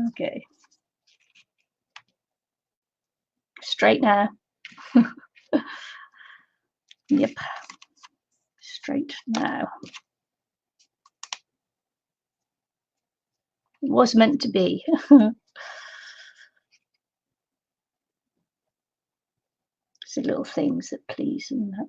Okay. Straight now. Yep. Straight now. It was meant to be. It's the little things that please and that.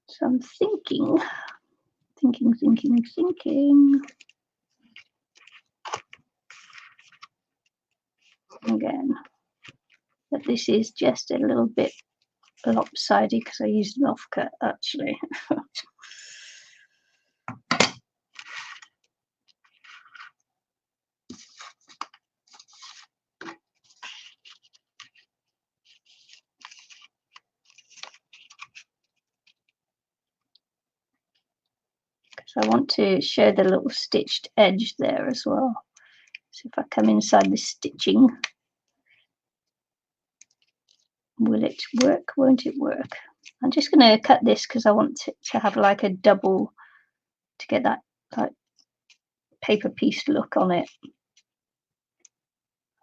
So I'm thinking again that this is just a little bit lopsided because I used an offcut actually. Because I want to show the little stitched edge there as well. So if I come inside the stitching, will it work? Won't it work? I'm just going to cut this because I want it to have like a double to get that like paper piece look on it.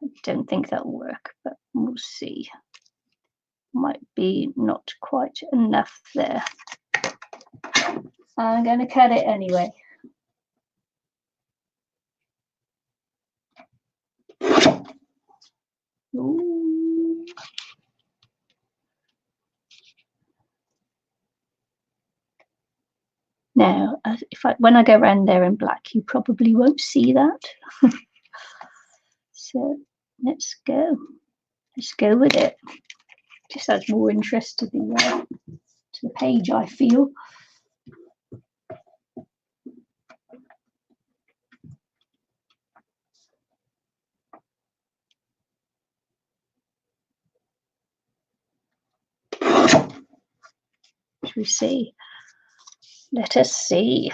I don't think that'll work, but we'll see. Might be not quite enough there. I'm going to cut it anyway. Ooh. Now, when I go around there in black, you probably won't see that. So let's go. Let's go with it. Just adds more interest to the page, I feel. Shall we see? Let us see.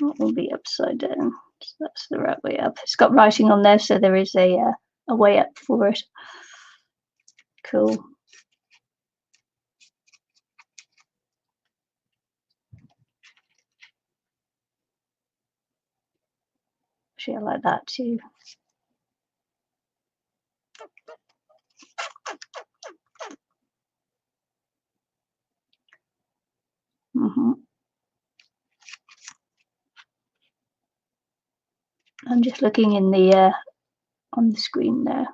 That will be upside down. So that's the right way up. It's got writing on there, so there is a way up for it. Cool. Actually, I like that too. I'm just looking in the on the screen there.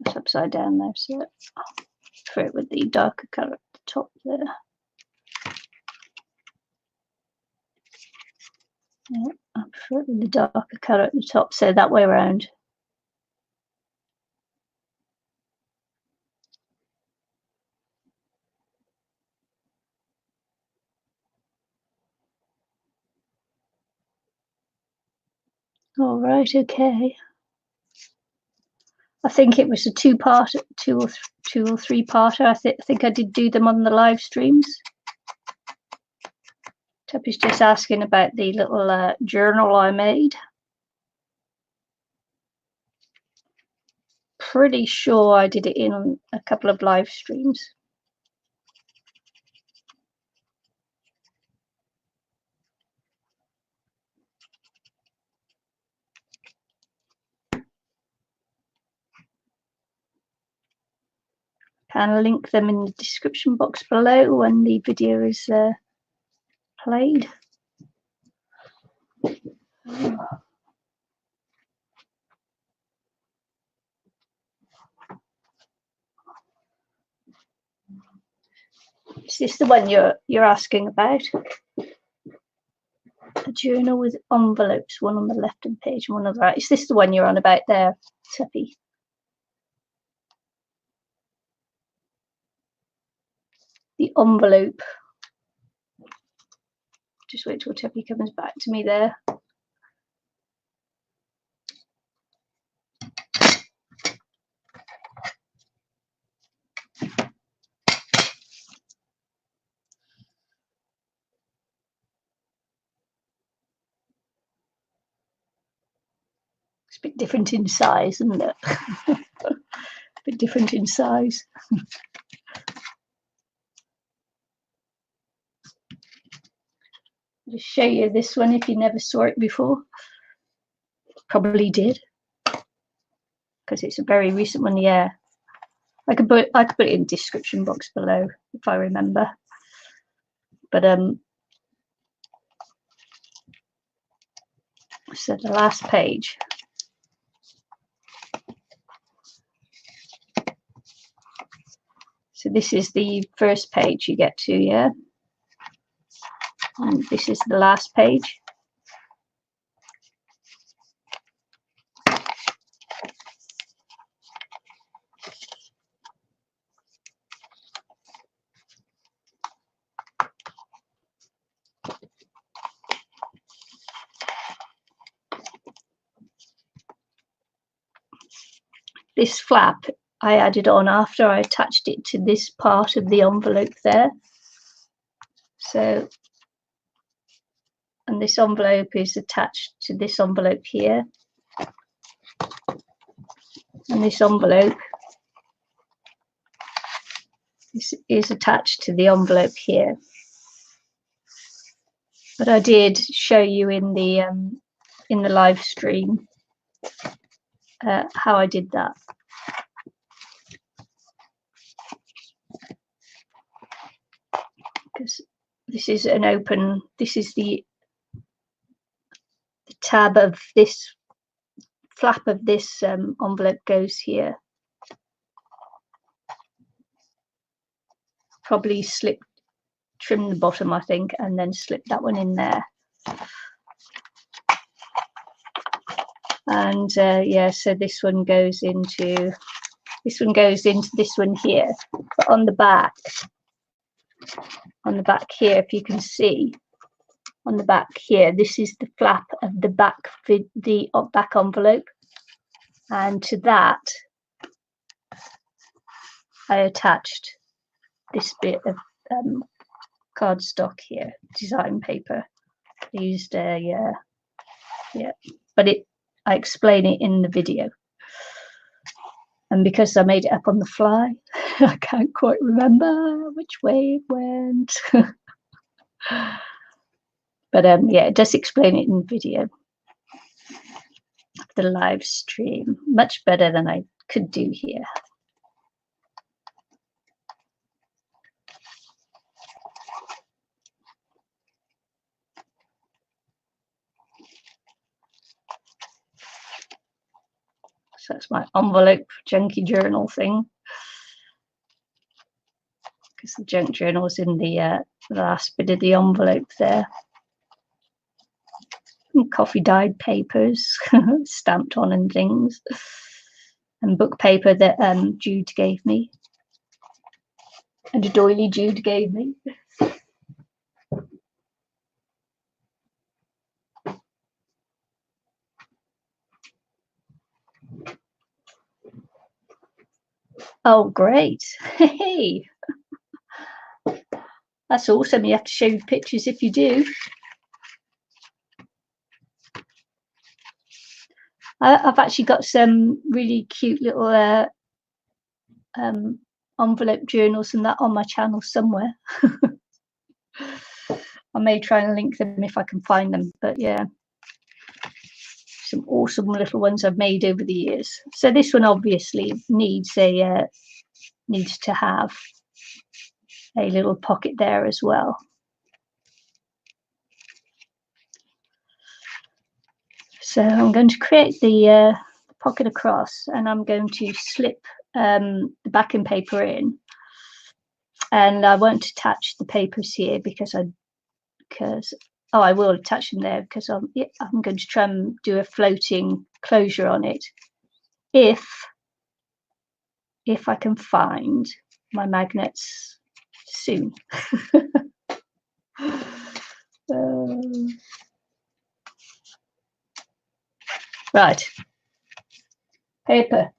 It's upside down there, so I'll prefer it with the darker colour at the top there. Yeah, I prefer it with the darker colour at the top, so that way around. All right, okay. I think it was a two or three parter. I think I did do them on the live streams. Tuppy's just asking about the little journal I made. Pretty sure I did it in a couple of live streams. Can link them in the description box below when the video is played. Is this the one you're asking about? A journal with envelopes, one on the left hand page and one on the right. Is this the one you're on about there, Tuppy? The envelope. Just wait till Tuppy comes back to me there. It's a bit different in size, isn't it? A bit different in size. I'll just show you this one if you never saw it before. Probably did, because it's a very recent one. Yeah, I could put it in the description box below if I remember. But so the last page. So this is the first page you get to, yeah? And this is the last page. This flap I added on after I attached it to this part of the envelope there. So, and this envelope is attached to this envelope here. And this envelope is attached to the envelope here. But I did show you in the live stream how I did that. Because this is an open, this is the tab of this flap of this envelope goes here. Probably trim the bottom, I think, and then slip that one in there. And yeah, so this one goes into this one here. But on the back here, if you can see, on the back here, this is the flap of the back envelope, and to that I attached this bit of cardstock here, design paper. I used yeah, but I explain it in the video, and because I made it up on the fly, I can't quite remember which way it went. But yeah, it does explain it in the video of the live stream, much better than I could do here. So that's my envelope junky journal thing, because the junk journal is in the last bit of the envelope there. And coffee dyed papers stamped on and things, and book paper that Jude gave me, and a doily Jude gave me. Oh, great. Hey, that's awesome. You have to show the pictures if you do. I've actually got some really cute little envelope journals and that on my channel somewhere. I may try and link them if I can find them, but yeah, some awesome little ones I've made over the years. So this one obviously needs to have a little pocket there as well. So I'm going to create the pocket across, and I'm going to slip the backing paper in, and I won't attach the papers here because I will attach them there because I'm going to try and do a floating closure on it if I can find my magnets soon. Right, paper.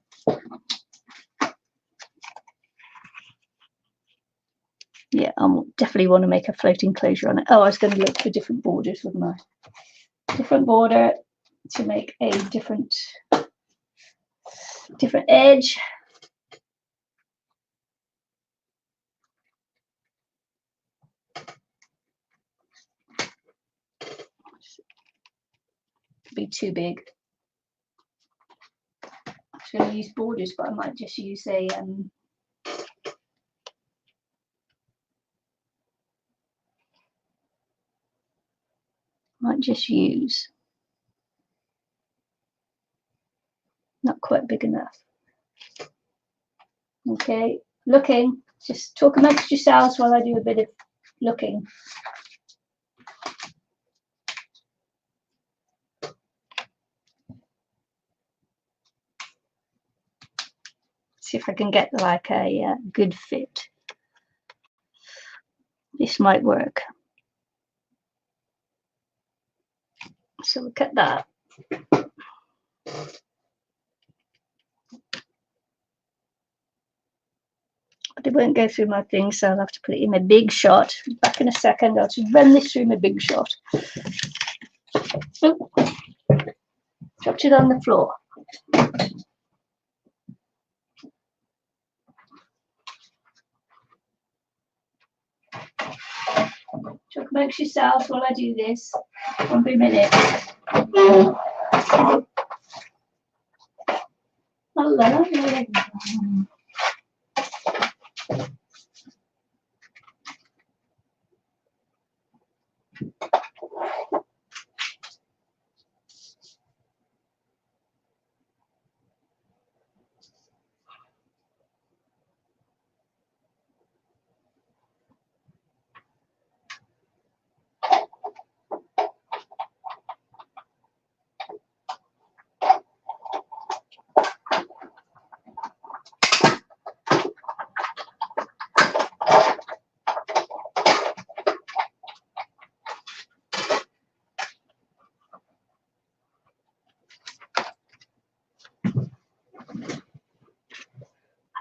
Yeah, I definitely want to make a floating closure on it. Oh, I was going to look for different borders, wouldn't I? Different border to make a different edge. Be too big. I was going to use borders, but I might just use a not quite big enough. Okay, looking. Just talk amongst yourselves while I do a bit of looking. See if I can get like a good fit. This might work. So we'll cut that. But it won't go through my thing, so I'll have to put it in my big shot. Back in a second. I'll just run this through my big shot. Oh, dropped it on the floor. Talk amongst yourselves while I do this. One per minute.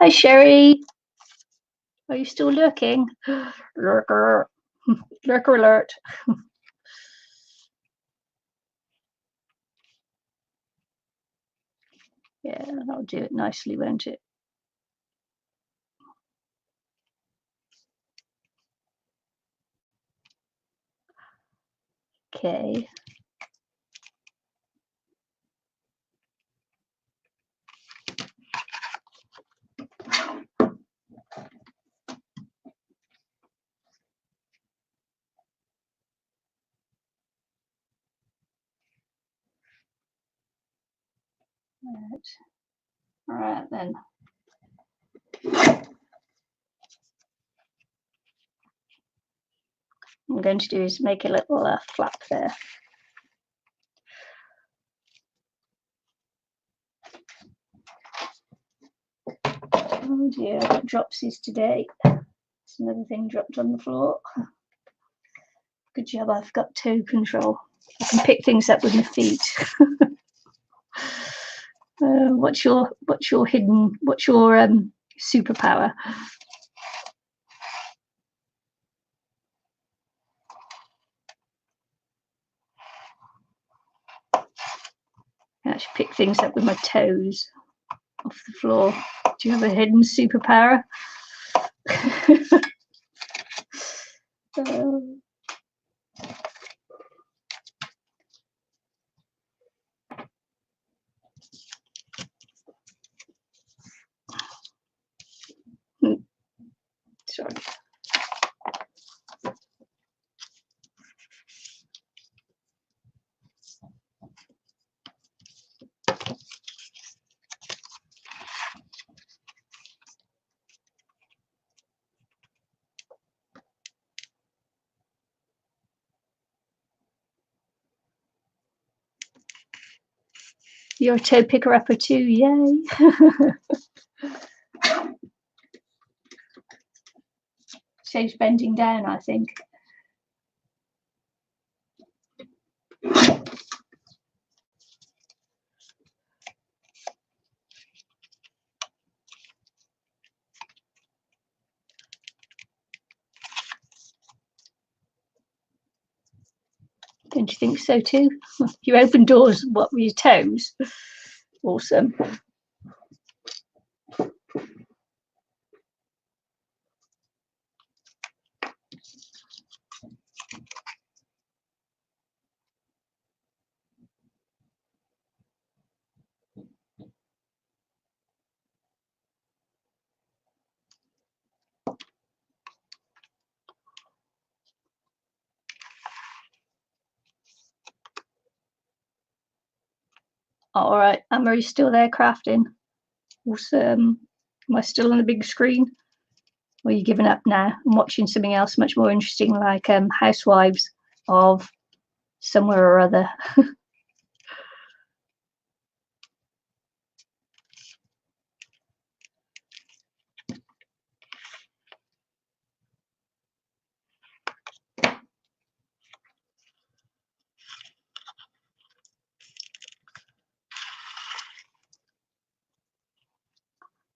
Hi, Sherry. Are you still lurking? Lurker. Lurker alert. Yeah, that'll do it nicely, won't it? Okay. All right then. What I'm going to do is make a little flap there. Oh dear, I've got dropsies today. It's another thing dropped on the floor. Good job, I've got toe control. I can pick things up with my feet. What's your superpower? I actually pick things up with my toes off the floor. Do you have a hidden superpower? Sorry. You're a toe picker upper too, yay. Saves bending down, I think. Don't you think so too? You open doors, what, with your toes? Awesome. All right, Anne-Marie's still there crafting. Awesome. Am I still on the big screen? Or are you giving up now and watching something else much more interesting, like Housewives of somewhere or other?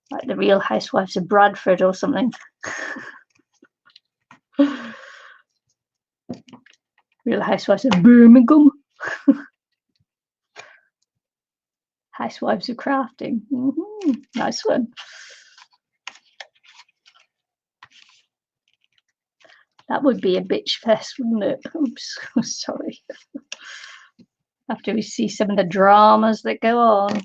Like the Real Housewives of Bradford or something. Real Housewives of Birmingham. Housewives of Crafting. Nice one. That would be a bitch fest, wouldn't it? I'm so sorry. After we see some of the dramas that go on.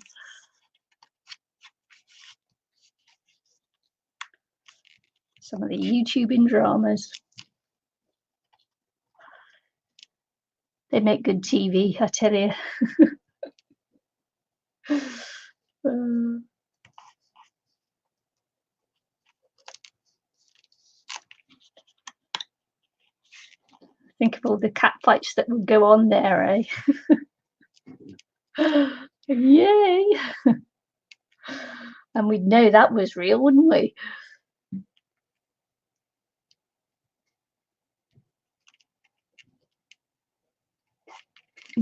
Some of the YouTubing dramas. They make good TV, I tell you. Think of all the cat fights that would go on there, eh? Yay! And we'd know that was real, wouldn't we?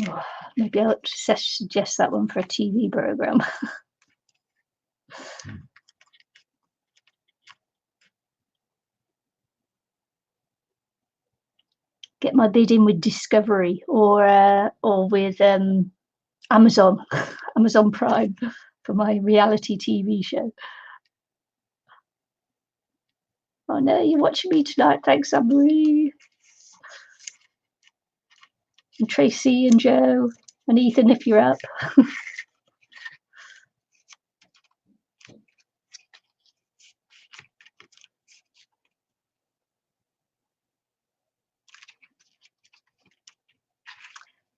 Oh, maybe I'll suggest that one for a TV program. Get my bid in with Discovery or with Amazon Prime for my reality TV show. Oh no, you're watching me tonight. Thanks, Anne-Marie. And Tracy and Joe and Ethan, if you're up.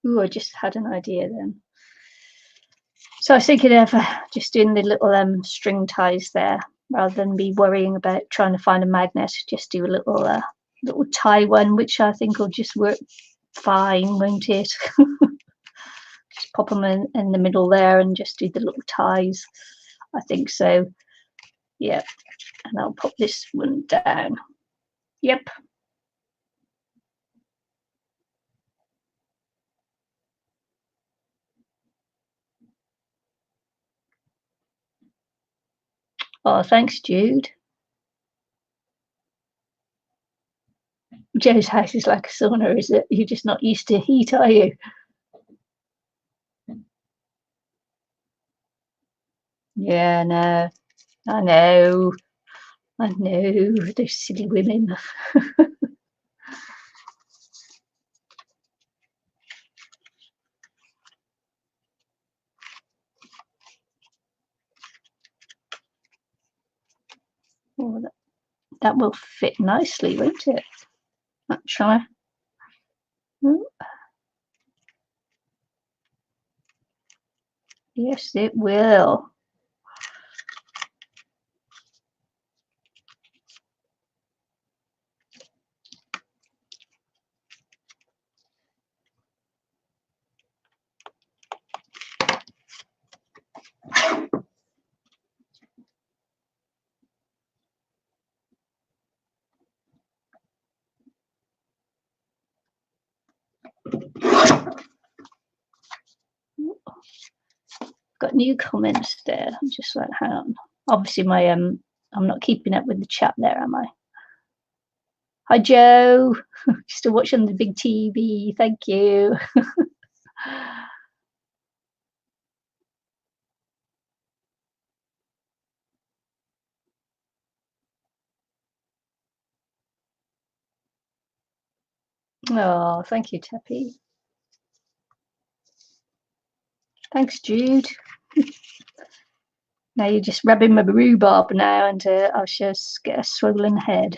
Ooh, I just had an idea then. So I was thinking of just doing the little string ties there, rather than be worrying about trying to find a magnet. Just do a little tie one, which I think will just work fine, won't it? Just pop them in the middle there and just do the little ties. I think so. Yep. And I'll pop this one down. Yep. Oh, thanks, Jude. Joe's house is like a sauna, is it? You're just not used to heat, are you? Yeah, no. I know. I know. Those silly women. Oh, that will fit nicely, won't it? Actually. Oh. Yes, it will. got new comments there. I'm just like, hang on. Obviously, my I'm not keeping up with the chat there, am I? Hi, Joe. Still watching the big TV. Thank you. Oh, thank you, Teppy. Thanks, Jude. Now you're just rubbing my rhubarb now, and I'll just get a swollen head.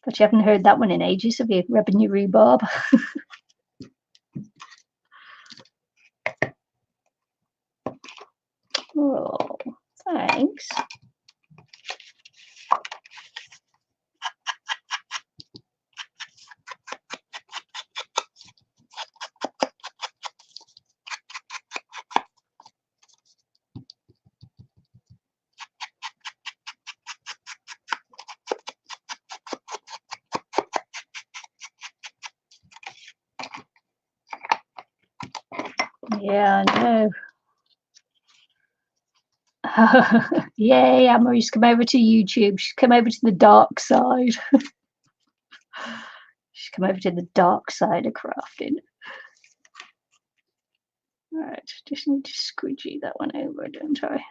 But you haven't heard that one in ages, have you? Rubbing your rhubarb. Oh, thanks. Yeah, I know. Yay, Anne-Marie's come over to YouTube. She's come over to the dark side. She's come over to the dark side of crafting. Right, just need to squidgy that one over, don't I?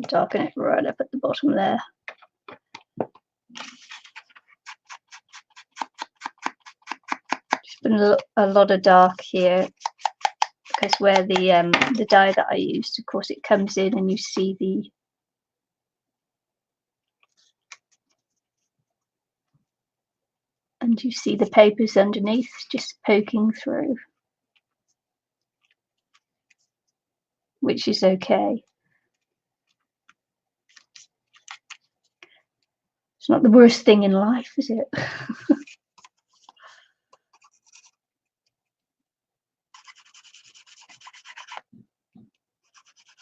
Darken it right up at the bottom there. Just been a lot of dark here because where the dye that I used, of course, it comes in and you see the papers underneath just poking through, which is okay. It's not the worst thing in life, is it?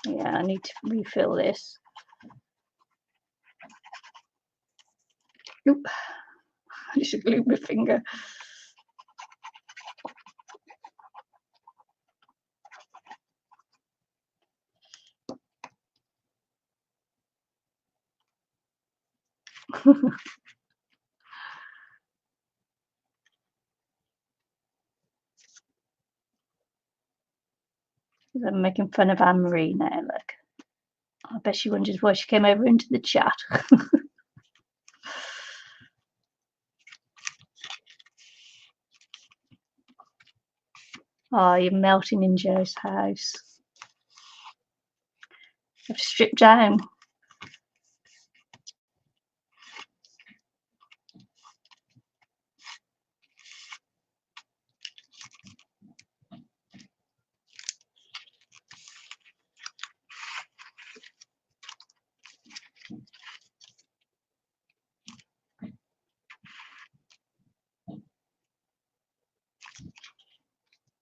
Yeah, I need to refill this. Oop. I just glued my finger. I'm making fun of Anne-Marie now, look. I bet she wonders why she came over into the chat. Oh, you're melting in Joe's house. I've stripped down.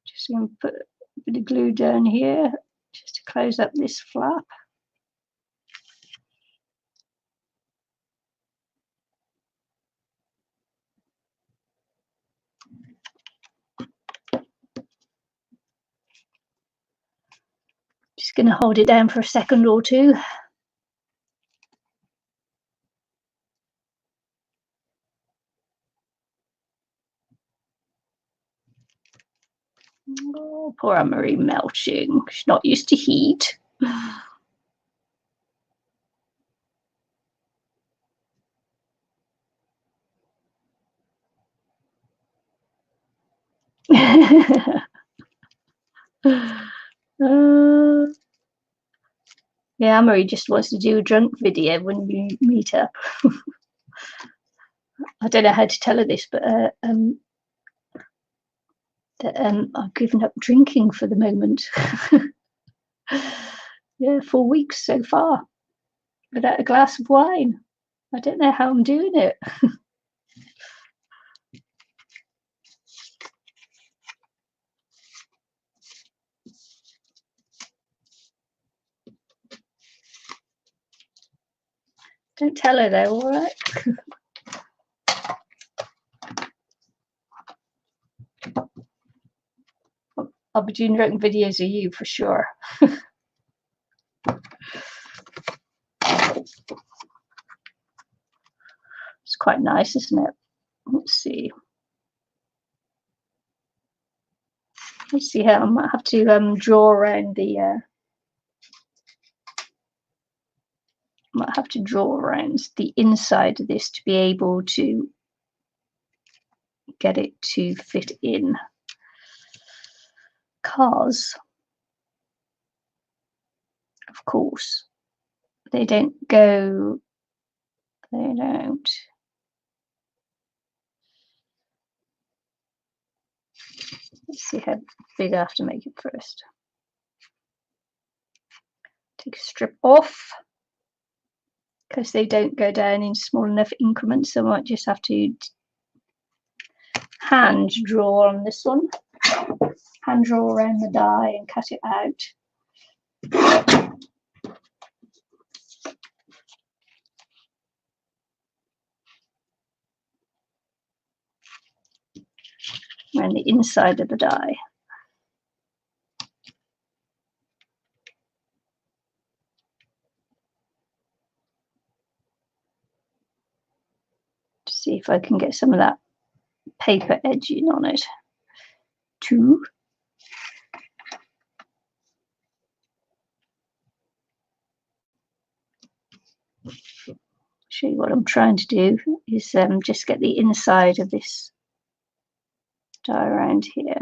Just going to put a bit of glue down here just to close up this flap. Just going to hold it down for a second or two. Oh, poor Anne-Marie melting. She's not used to heat. Yeah, Anne-Marie just wants to do a drunk video when you meet up. I don't know how to tell her this, but I've given up drinking for the moment. Yeah, 4 weeks so far. without a glass of wine. I don't know how I'm doing it. Don't tell her though, all right? I'll be doing written videos of you for sure. It's quite nice, isn't it? Let's see. Let's see how I might have to draw around the. Might have to draw around the inside of this to be able to get it to fit in. Cars, of course, they don't go. They don't. Let's see how big I have to make it first. Take a strip off because they don't go down in small enough increments, so I might just have to hand draw on this one. Hand draw around the die and cut it out. Around the inside of the die. To see if I can get some of that paper edging on it too. Show you what I'm trying to do is just get the inside of this die around here.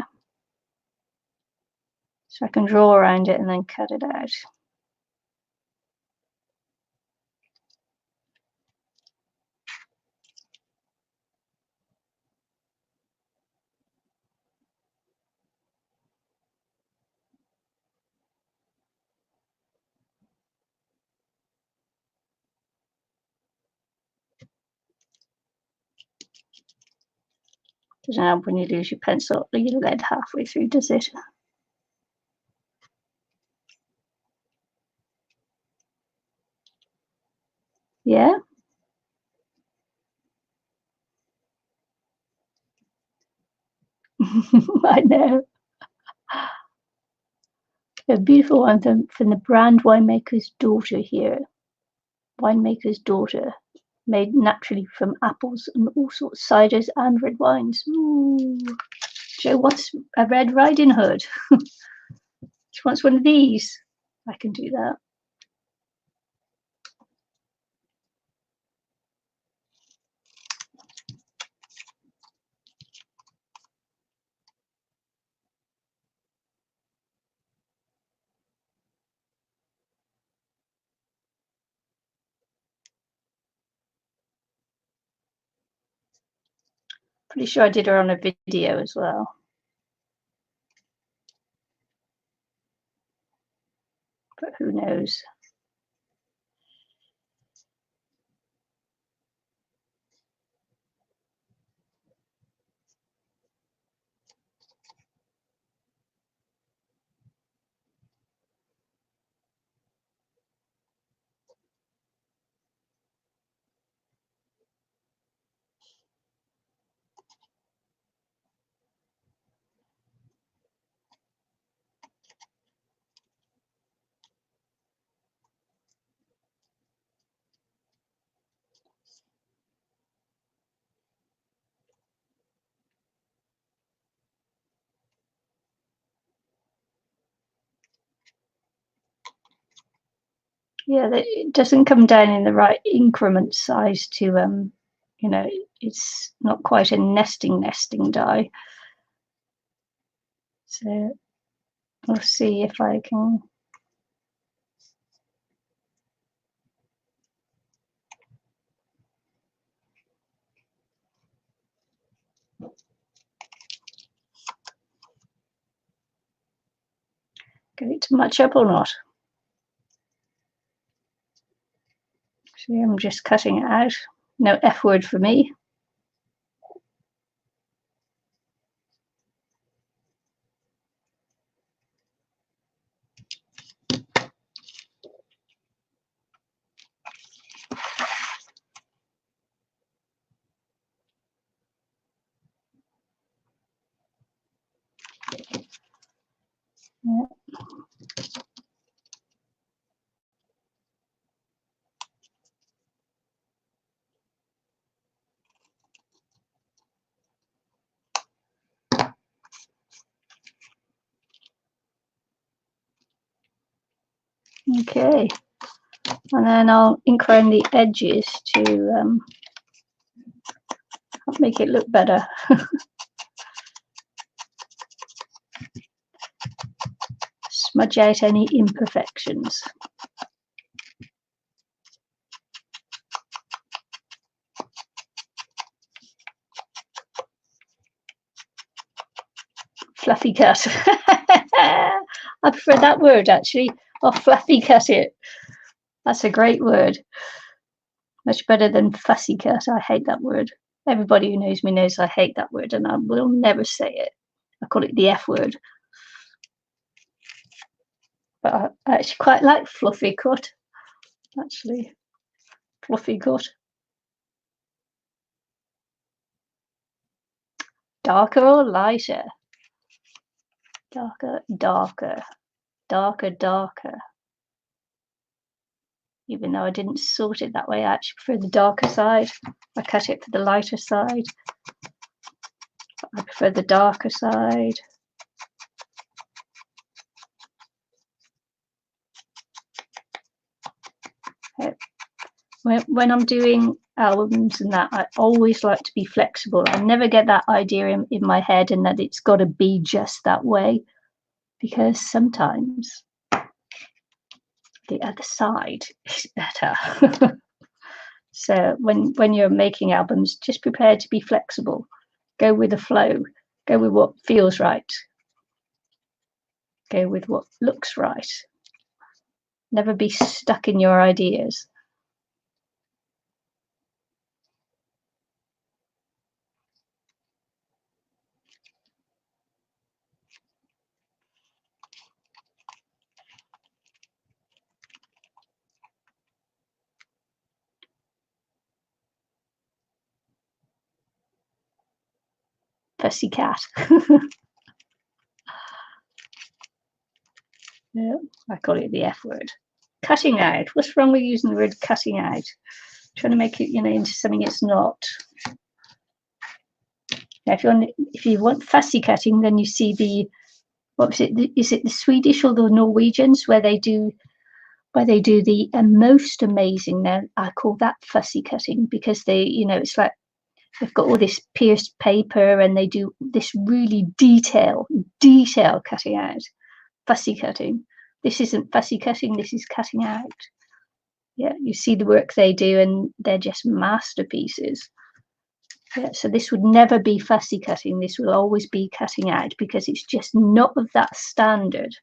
So I can draw around it and then cut it out. Doesn't help when you lose your pencil, your lead halfway through, does it? Yeah. I know. A beautiful one from the brand winemaker's daughter here. Winemaker's daughter, made naturally from apples and all sorts of ciders and red wines. Ooh. Joe wants a Red Riding Hood. She wants one of these. I can do that. Pretty sure I did her on a video as well. But who knows? Yeah, it doesn't come down in the right increment size to you know, it's not quite a nesting die. So we'll see if I can get it to match up or not. See, I'm just cutting it out. No F word for me. Yeah. Okay, and then I'll ink around the edges to make it look better. Smudge out any imperfections. Fluffy cut. I prefer that word actually. I'll fluffy cut it. That's a great word. Much better than fussy cut. I hate that word. Everybody who knows me knows I hate that word and I will never say it. I call it the F word. But I actually quite like fluffy cut. Actually, fluffy cut. Darker or lighter? Darker, darker, darker, darker. Even though I didn't sort it that way, I actually prefer the darker side. I cut it for the lighter side. I prefer the darker side. When I'm doing albums and that, I always like to be flexible. I never get that idea in my head and that it's got to be just that way, because sometimes the other side is better. So when you're making albums, just prepare to be flexible. Go with the flow. Go with what feels right. Go with what looks right. Never be stuck in your ideas. Pussycat. Yeah, I call it the F word. Cutting out. What's wrong with using the word cutting out? Trying to make it, into something it's not. Now, if you want fussy cutting, then you see the, what was it? Is it the Swedish or the Norwegians where they do the most amazing? Now I call that fussy cutting because they, it's like they've got all this pierced paper and they do this really detail cutting out. Fussy cutting. This isn't fussy cutting. This is cutting out. Yeah, you see the work they do, and they're just masterpieces. Yeah, so this would never be fussy cutting. This will always be cutting out because it's just not of that standard.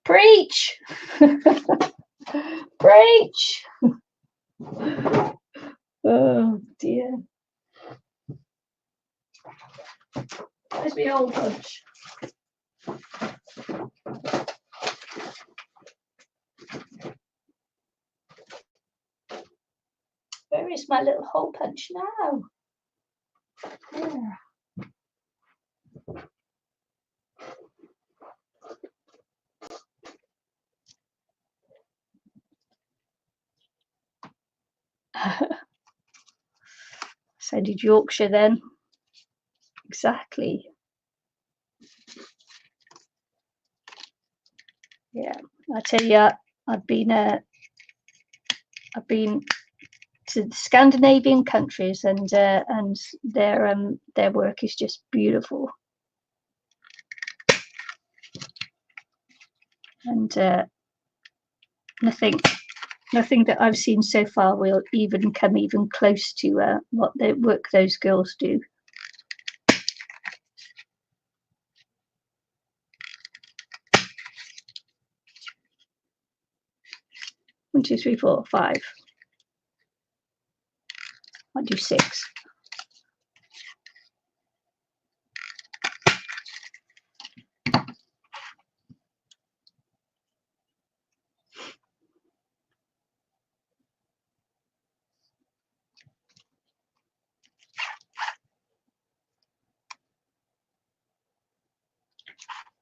Preach! Preach! Oh dear. Where's my old punch? Where is my little hole punch now? There. So did Yorkshire then? Exactly. Yeah, I tell you, I've been to the Scandinavian countries, and their work is just beautiful. And nothing that I've seen so far will even come even close to what the work those girls do. 1, 2, 3, 4, 5. I'll do 6.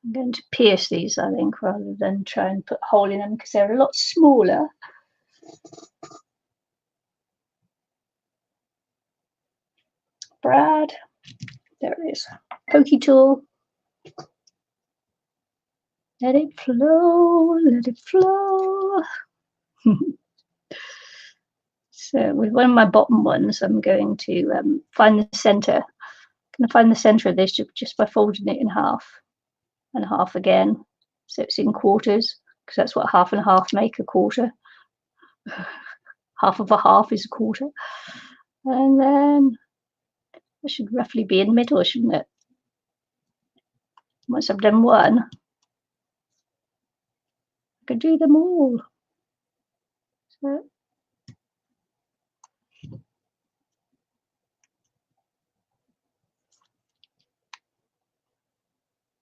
I'm going to pierce these, I think, rather than try and put a hole in them because they're a lot smaller. Brad, there it is. Pokey tool. Let it flow, let it flow. So with one of my bottom ones, I'm going to find the center. I'm going to find the center of this just by folding it in half and half again. So it's in quarters, because that's what half and half make, a quarter. Half of a half is a quarter. And then it should roughly be in the middle, shouldn't it? Once I've done one, I can do them all. So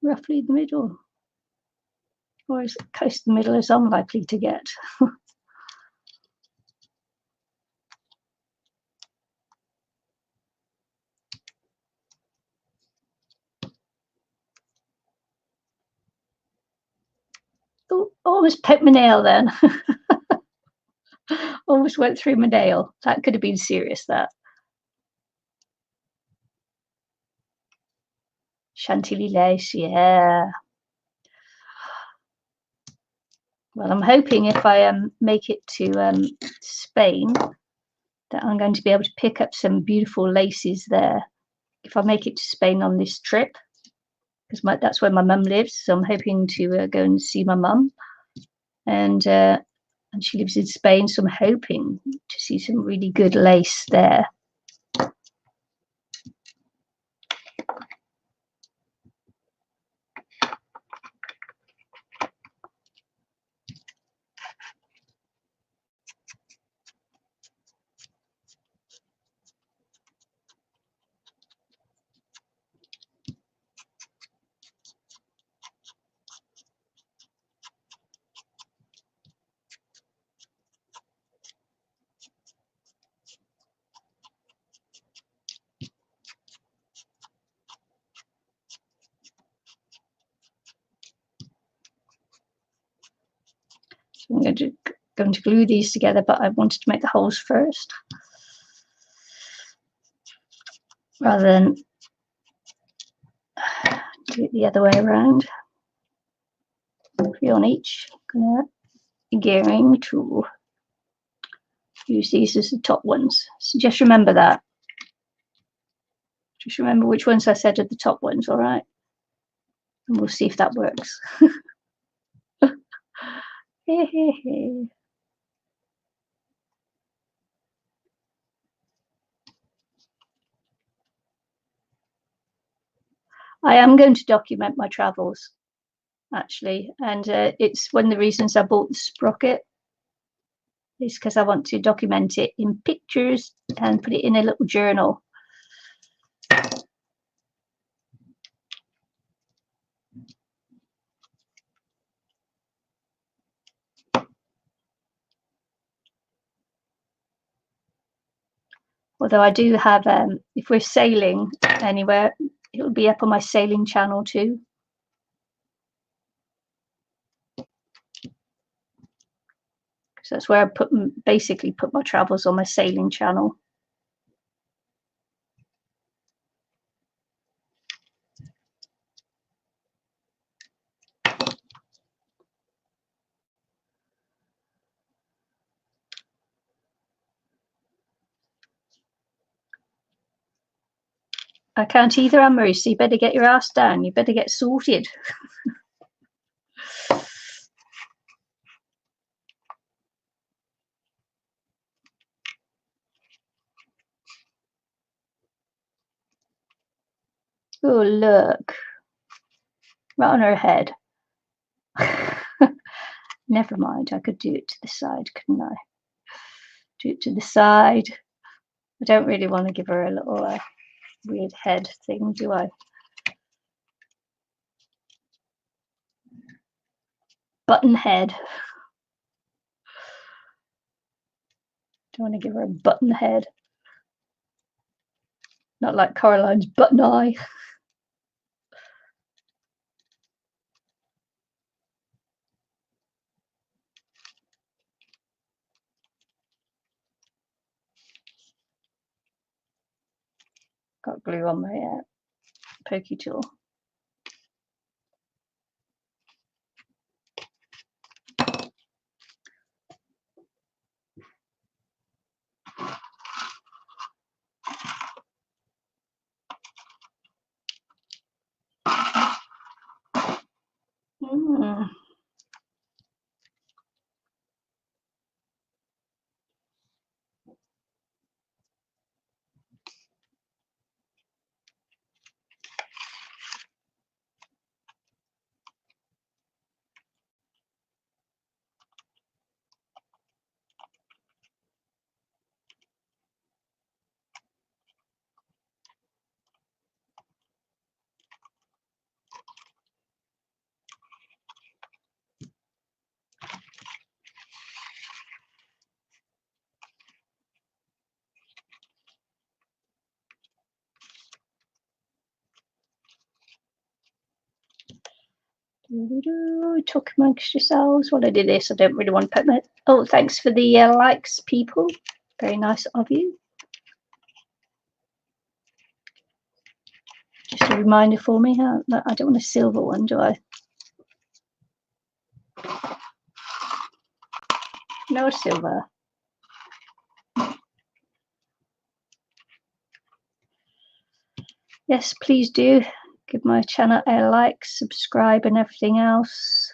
roughly the middle, or as close to the middle as I'm likely to get. Oh, almost poked my nail then. Almost went through my nail. That could have been serious, that. Chantilly lace, yeah. Well, I'm hoping if I make it to Spain, that I'm going to be able to pick up some beautiful laces there. If I make it to Spain on this trip, because that's where my mum lives, so I'm hoping to go and see my mum, and she lives in Spain, so I'm hoping to see some really good lace there. I'm going to glue these together, but I wanted to make the holes first, rather than do it the other way around. 3 on each. I'm going to use these as the top ones. So just remember that. Just remember which ones I said are the top ones, all right? And we'll see if that works. I am going to document my travels, actually, and it's one of the reasons I bought the sprocket, is because I want to document it in pictures and put it in a little journal. Although I do have, if we're sailing anywhere, it'll be up on my sailing channel too. So that's where I basically put my travels, on my sailing channel. I can't either, Anne-Marie, so you better get your ass down. You better get sorted. Oh, look. Right on her head. Never mind, I could do it to the side, couldn't I? Do it to the side. I don't really want to give her a little weird head thing, do I? Button head. Don't want to give her a button head. Not like Coraline's button eye. Got glue on my pokey tool. Talk amongst yourselves while I do this. I don't really want to put my... Oh, thanks for the likes, people. Very nice of you. Just a reminder for me. I don't want a silver one, do I? No silver. Yes, please do. Give my channel a like, subscribe and everything else.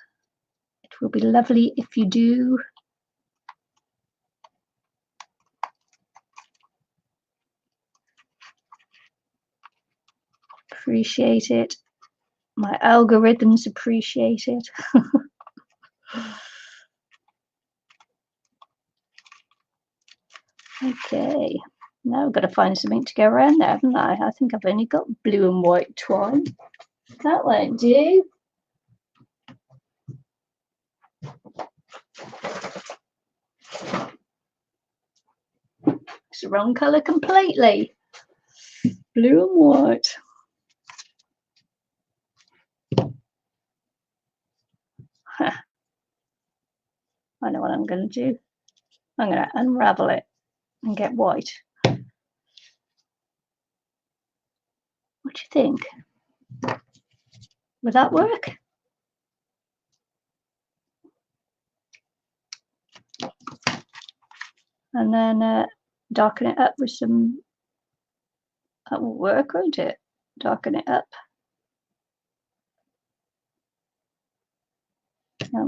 It will be lovely if you do. Appreciate it. My algorithms appreciate it. Okay, now I've got to find something to go around there, haven't I? I think I've only got blue and white twine. That won't do. It's the wrong colour completely. Blue and white. Huh. I know what I'm going to do. I'm going to unravel it and get white. What do you think? Would that work? And then darken it up with some... That will work, won't it? Darken it up. Yeah.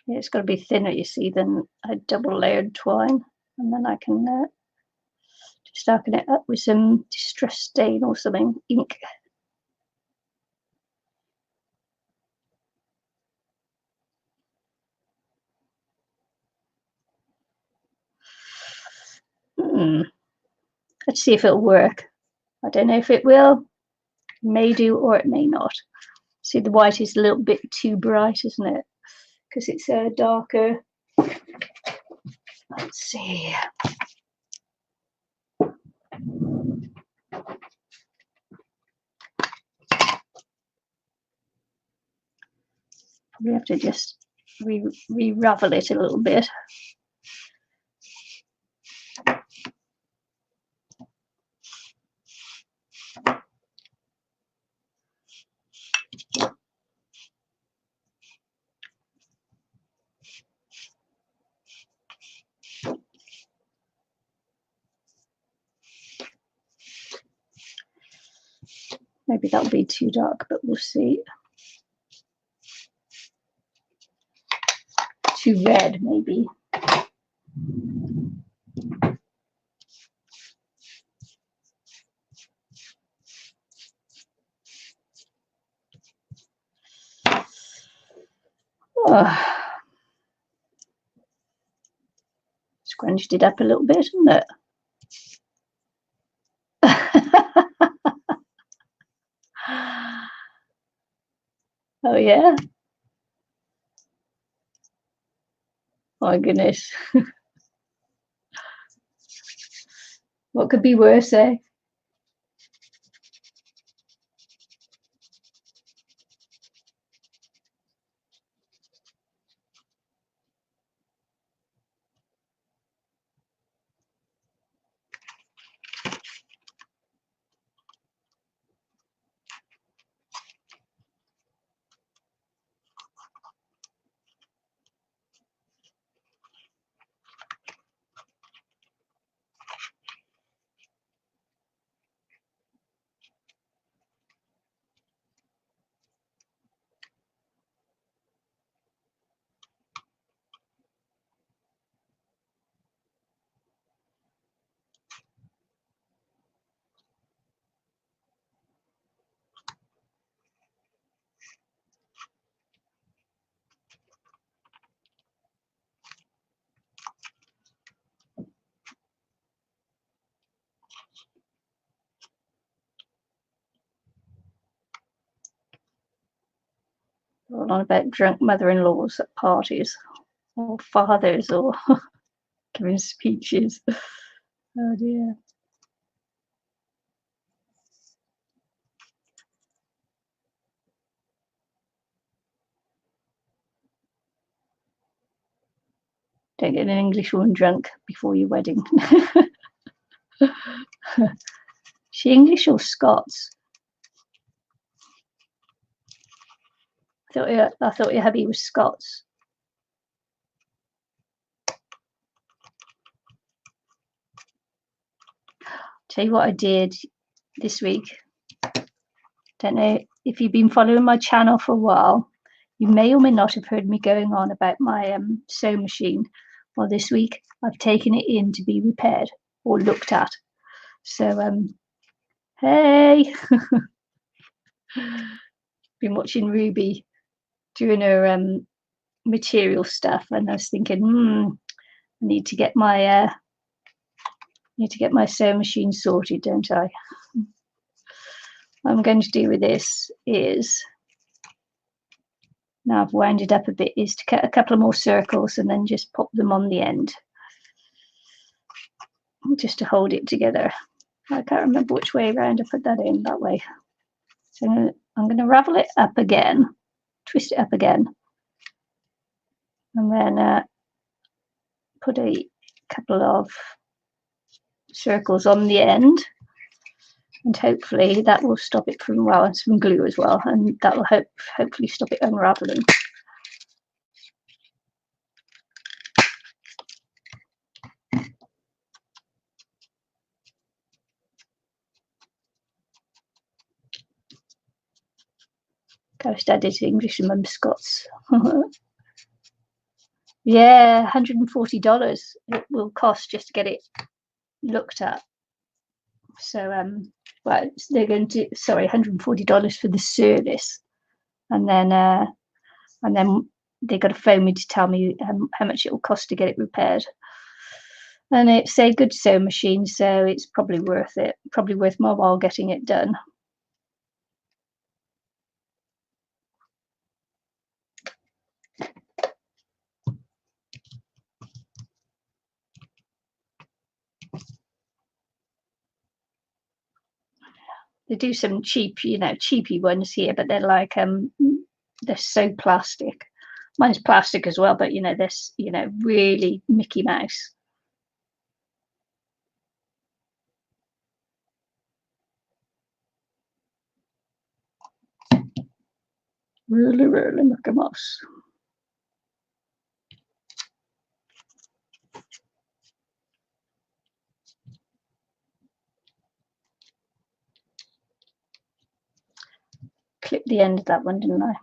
It's got to be thinner, you see, than a double layered twine. And then I can just darken it up with some distress stain or something, ink. Let's see if it'll work. I don't know if it will. It may do or it may not. See, the white is a little bit too bright, isn't it? Because it's darker. Let's see. Probably have to just re-ravel it a little bit. Maybe that'll be too dark, but we'll see. Too red, maybe. Oh, scrunched it up a little bit, isn't it? Oh yeah. Oh my goodness. What could be worse, eh? All on about drunk mother-in-laws at parties, or fathers, or giving speeches. Oh dear. Don't get an English woman drunk before your wedding. She English or Scots? I thought your hubby was Scots. Tell you what I did this week. Don't know if you've been following my channel for a while. You may or may not have heard me going on about my sewing machine. Well, this week I've taken it in to be repaired or looked at. So, hey, been watching Ruby doing her material stuff, and I was thinking, I need to get my sewing machine sorted, don't I? What I'm going to do with this is, now I've wound it up a bit, is to cut a couple of more circles and then just pop them on the end, just to hold it together. I can't remember which way around I put that in, that way. So I'm going to ravel it up again, twist it up again, and then put a couple of circles on the end, and hopefully that will stop it from, well, and some glue as well, and that will hopefully stop it unraveling. Ghost added English and Mum Scots. Yeah, $140 it will cost just to get it looked at. So well, they're going to, sorry, $140 for the service, and then they got to phone me to tell me how much it will cost to get it repaired. And it's a good sewing machine, so it's probably worth it. Probably worth my while getting it done. They do some cheap, cheapy ones here, but they're like they're so plastic. Mine's plastic as well, but they're really Mickey Mouse. Really, really Mickey Mouse. clip the end of that one, didn't I?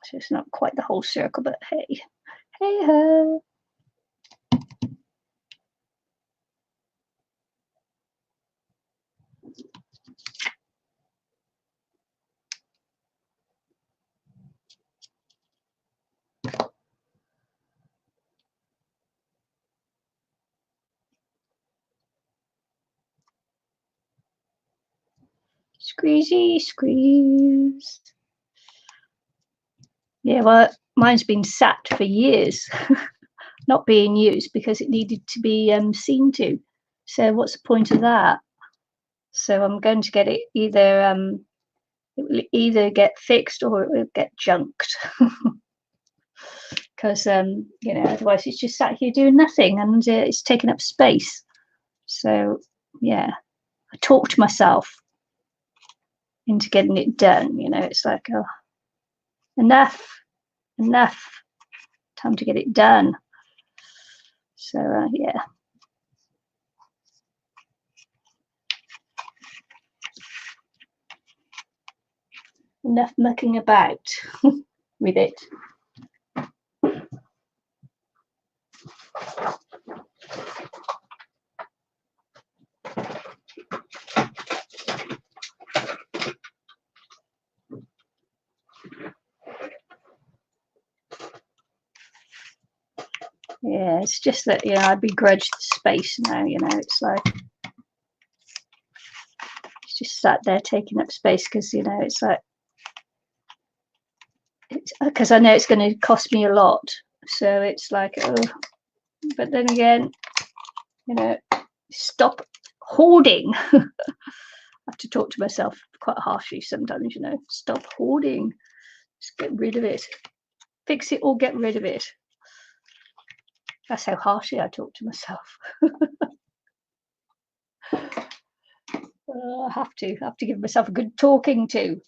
So it's not quite the whole circle, but hey, hey ho. Squeezy, squeeze. Yeah, well, mine's been sat for years, not being used because it needed to be seen to. So what's the point of that? So I'm going to get it either it will either get fixed or it will get junked. Because you know, otherwise it's just sat here doing nothing and it's taking up space. So yeah, I talked myself into getting it done. You know, it's like, oh, enough, time to get it done. So yeah. Enough mucking about with it. Yeah, it's just that, you know, I begrudge the space now, you know, it's like, it's just sat there taking up space because, you know, it's like, because I know it's going to cost me a lot. So it's like, oh, but then again, you know, stop hoarding. I have to talk to myself quite harshly sometimes, you know, stop hoarding. Just get rid of it. Fix it or get rid of it. That's how harshly I talk to myself. I have to give myself a good talking to.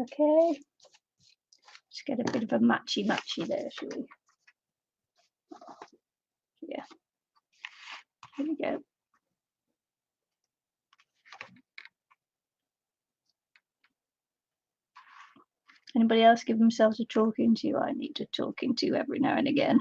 Okay. Let's get a bit of a matchy there, shall we? Yeah. Here we go. Anybody else give themselves a talking to? I need a talking to every now and again.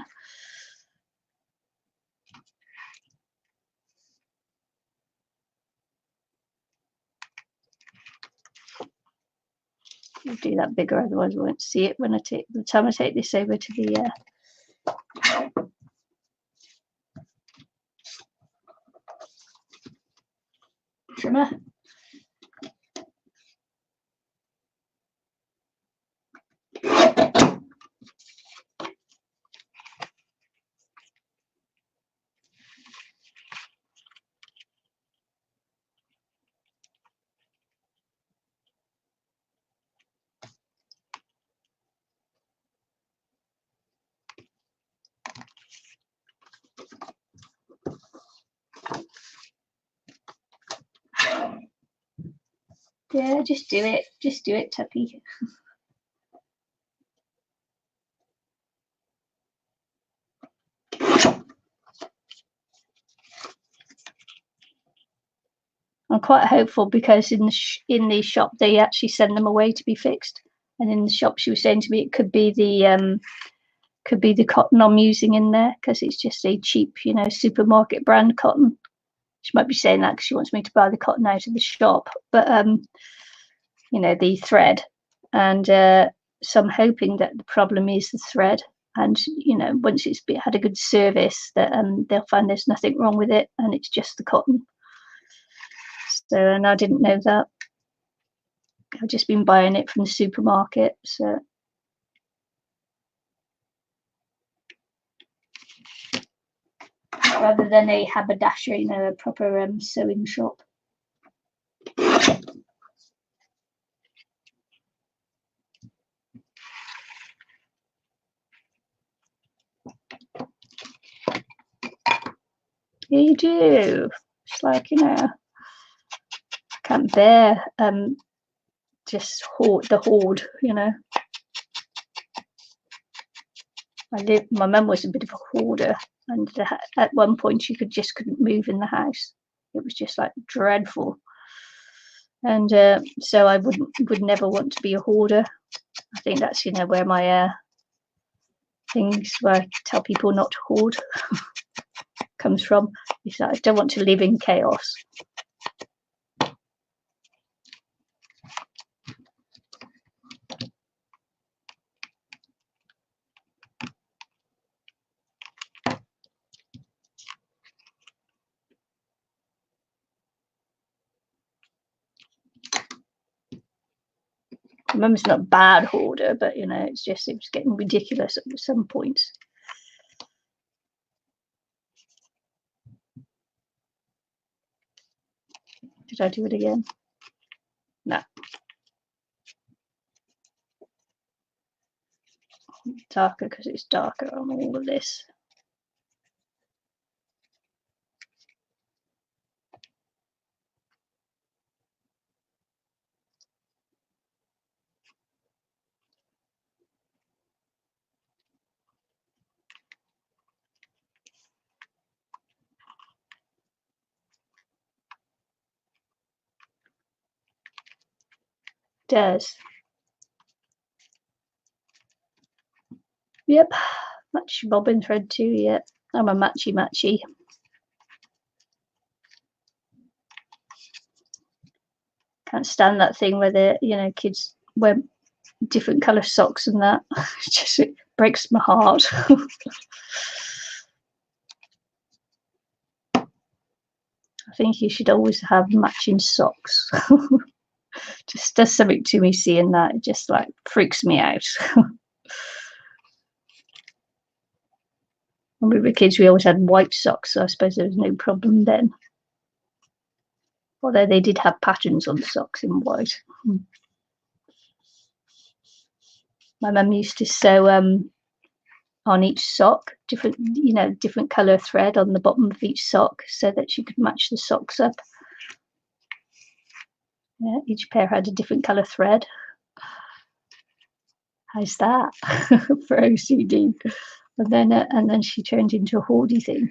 I'll do that bigger, otherwise I won't see it when I take the time I take this over to the trimmer. Yeah, just do it, Tuppy. I'm quite hopeful because in the shop they actually send them away to be fixed, and in the shop she was saying to me it could be the cotton I'm using in there because it's just a cheap, you know, supermarket brand cotton. She might be saying that because she wants me to buy the cotton out of the shop, but you know, the thread, and so I'm hoping that the problem is the thread, and you know, once it's had a good service, that they'll find there's nothing wrong with it, and it's just the cotton. So, and I didn't know that. I've just been buying it from the supermarket, so. Rather than a haberdasher, you know, a proper sewing shop. You do. It's like, you know, I can't bear just the hoard, you know. My mum was a bit of a hoarder, and at one point she just couldn't move in the house. It was just like dreadful. And so I would never want to be a hoarder. I think that's, you know, where my things where I tell people not to hoard comes from. Is that I don't want to live in chaos. My mum's not a bad hoarder, but you know, it was getting ridiculous at some points. Did I do it again? No. Darker because it's darker on all of this. Does. Yep, match bobbin thread too. Yep, I'm a matchy. Can't stand that thing where the, you know, kids wear different colour socks and that. It breaks my heart. I think you should always have matching socks. Just does something to me seeing that. It just like freaks me out. When we were kids, we always had white socks, so I suppose there was no problem then. Although they did have patterns on the socks in white. My mum used to sew on each sock different colour thread on the bottom of each sock so that she could match the socks up. Yeah, each pair had a different colour thread. How's that for OCD? And then she turned into a hoardy thing.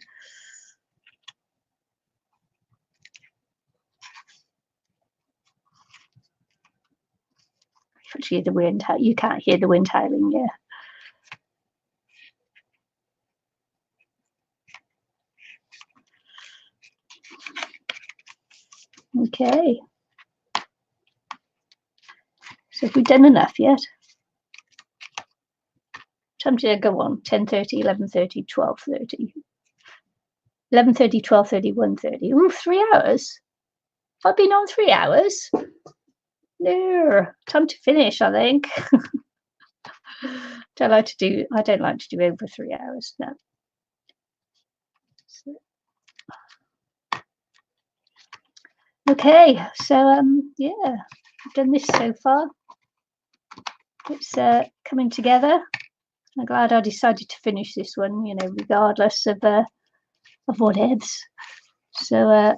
You hear the wind. You can't hear the wind howling, yeah. Okay. So have we done enough yet? Time to go on. 10:30, 11:30, 12:30. 11:30, 12:30, 1:30. Oh, 3 hours. Have I been on 3 hours? No. Time to finish, I think. I don't like to do over 3 hours. No. Okay, so yeah, I've done this so far. It's coming together. I'm glad I decided to finish this one, you know, regardless of whatevs. So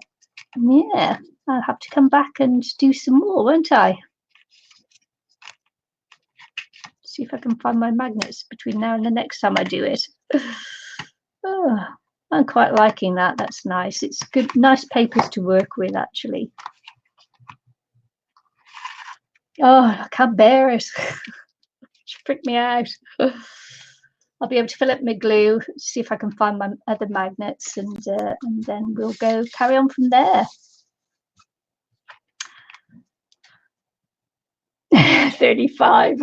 yeah, I'll have to come back and do some more, won't I? See if I can find my magnets between now and the next time I do it. Oh, I'm quite liking that. That's nice. It's good, nice papers to work with, actually. Oh, I can't bear it. She freaked me out. I'll be able to fill up my glue, see if I can find my other magnets, and then we'll go carry on from there. 35.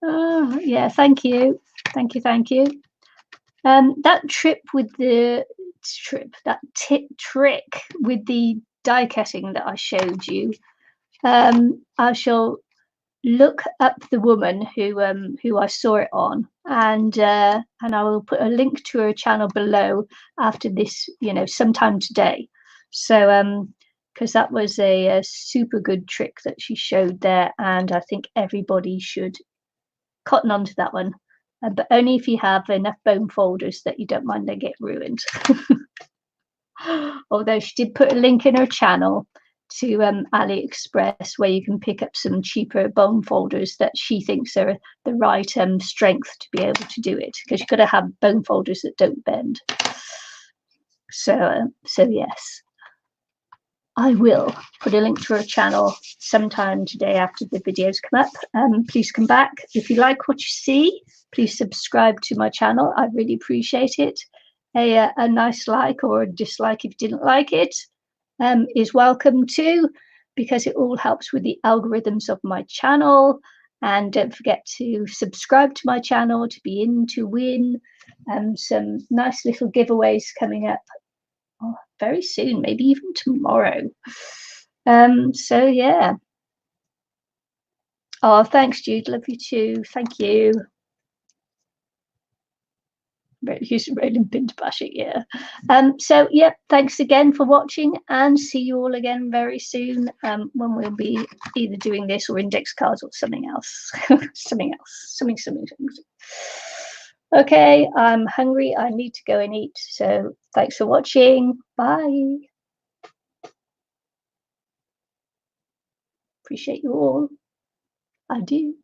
Oh, yeah, thank you. That trick with the die cutting that I showed you, I shall look up the woman who I saw it on, and I will put a link to her channel below after this, you know, sometime today. So because that was a super good trick that she showed there, and I think everybody should cotton onto that one. but only if you have enough bone folders that you don't mind they get ruined. Although she did put a link in her channel to AliExpress where you can pick up some cheaper bone folders that she thinks are the right strength to be able to do it, because you've got to have bone folders that don't bend. So yes, I will put a link to her channel sometime today after the videos come up. Please come back. If you like what you see, please subscribe to my channel. I really appreciate it. A nice like or a dislike if you didn't like it is welcome too, because it all helps with the algorithms of my channel. And don't forget to subscribe to my channel to be in to win some nice little giveaways coming up very soon, maybe even tomorrow. So yeah. Oh, thanks, Jude. Love you too. Thank you. Using rolling pin to bash it, yeah. So yeah, thanks again for watching, and see you all again very soon, when we'll be either doing this or index cards or something else. something. Okay, I'm hungry. I need to go and eat. So thanks for watching. Bye. Appreciate you all. I do.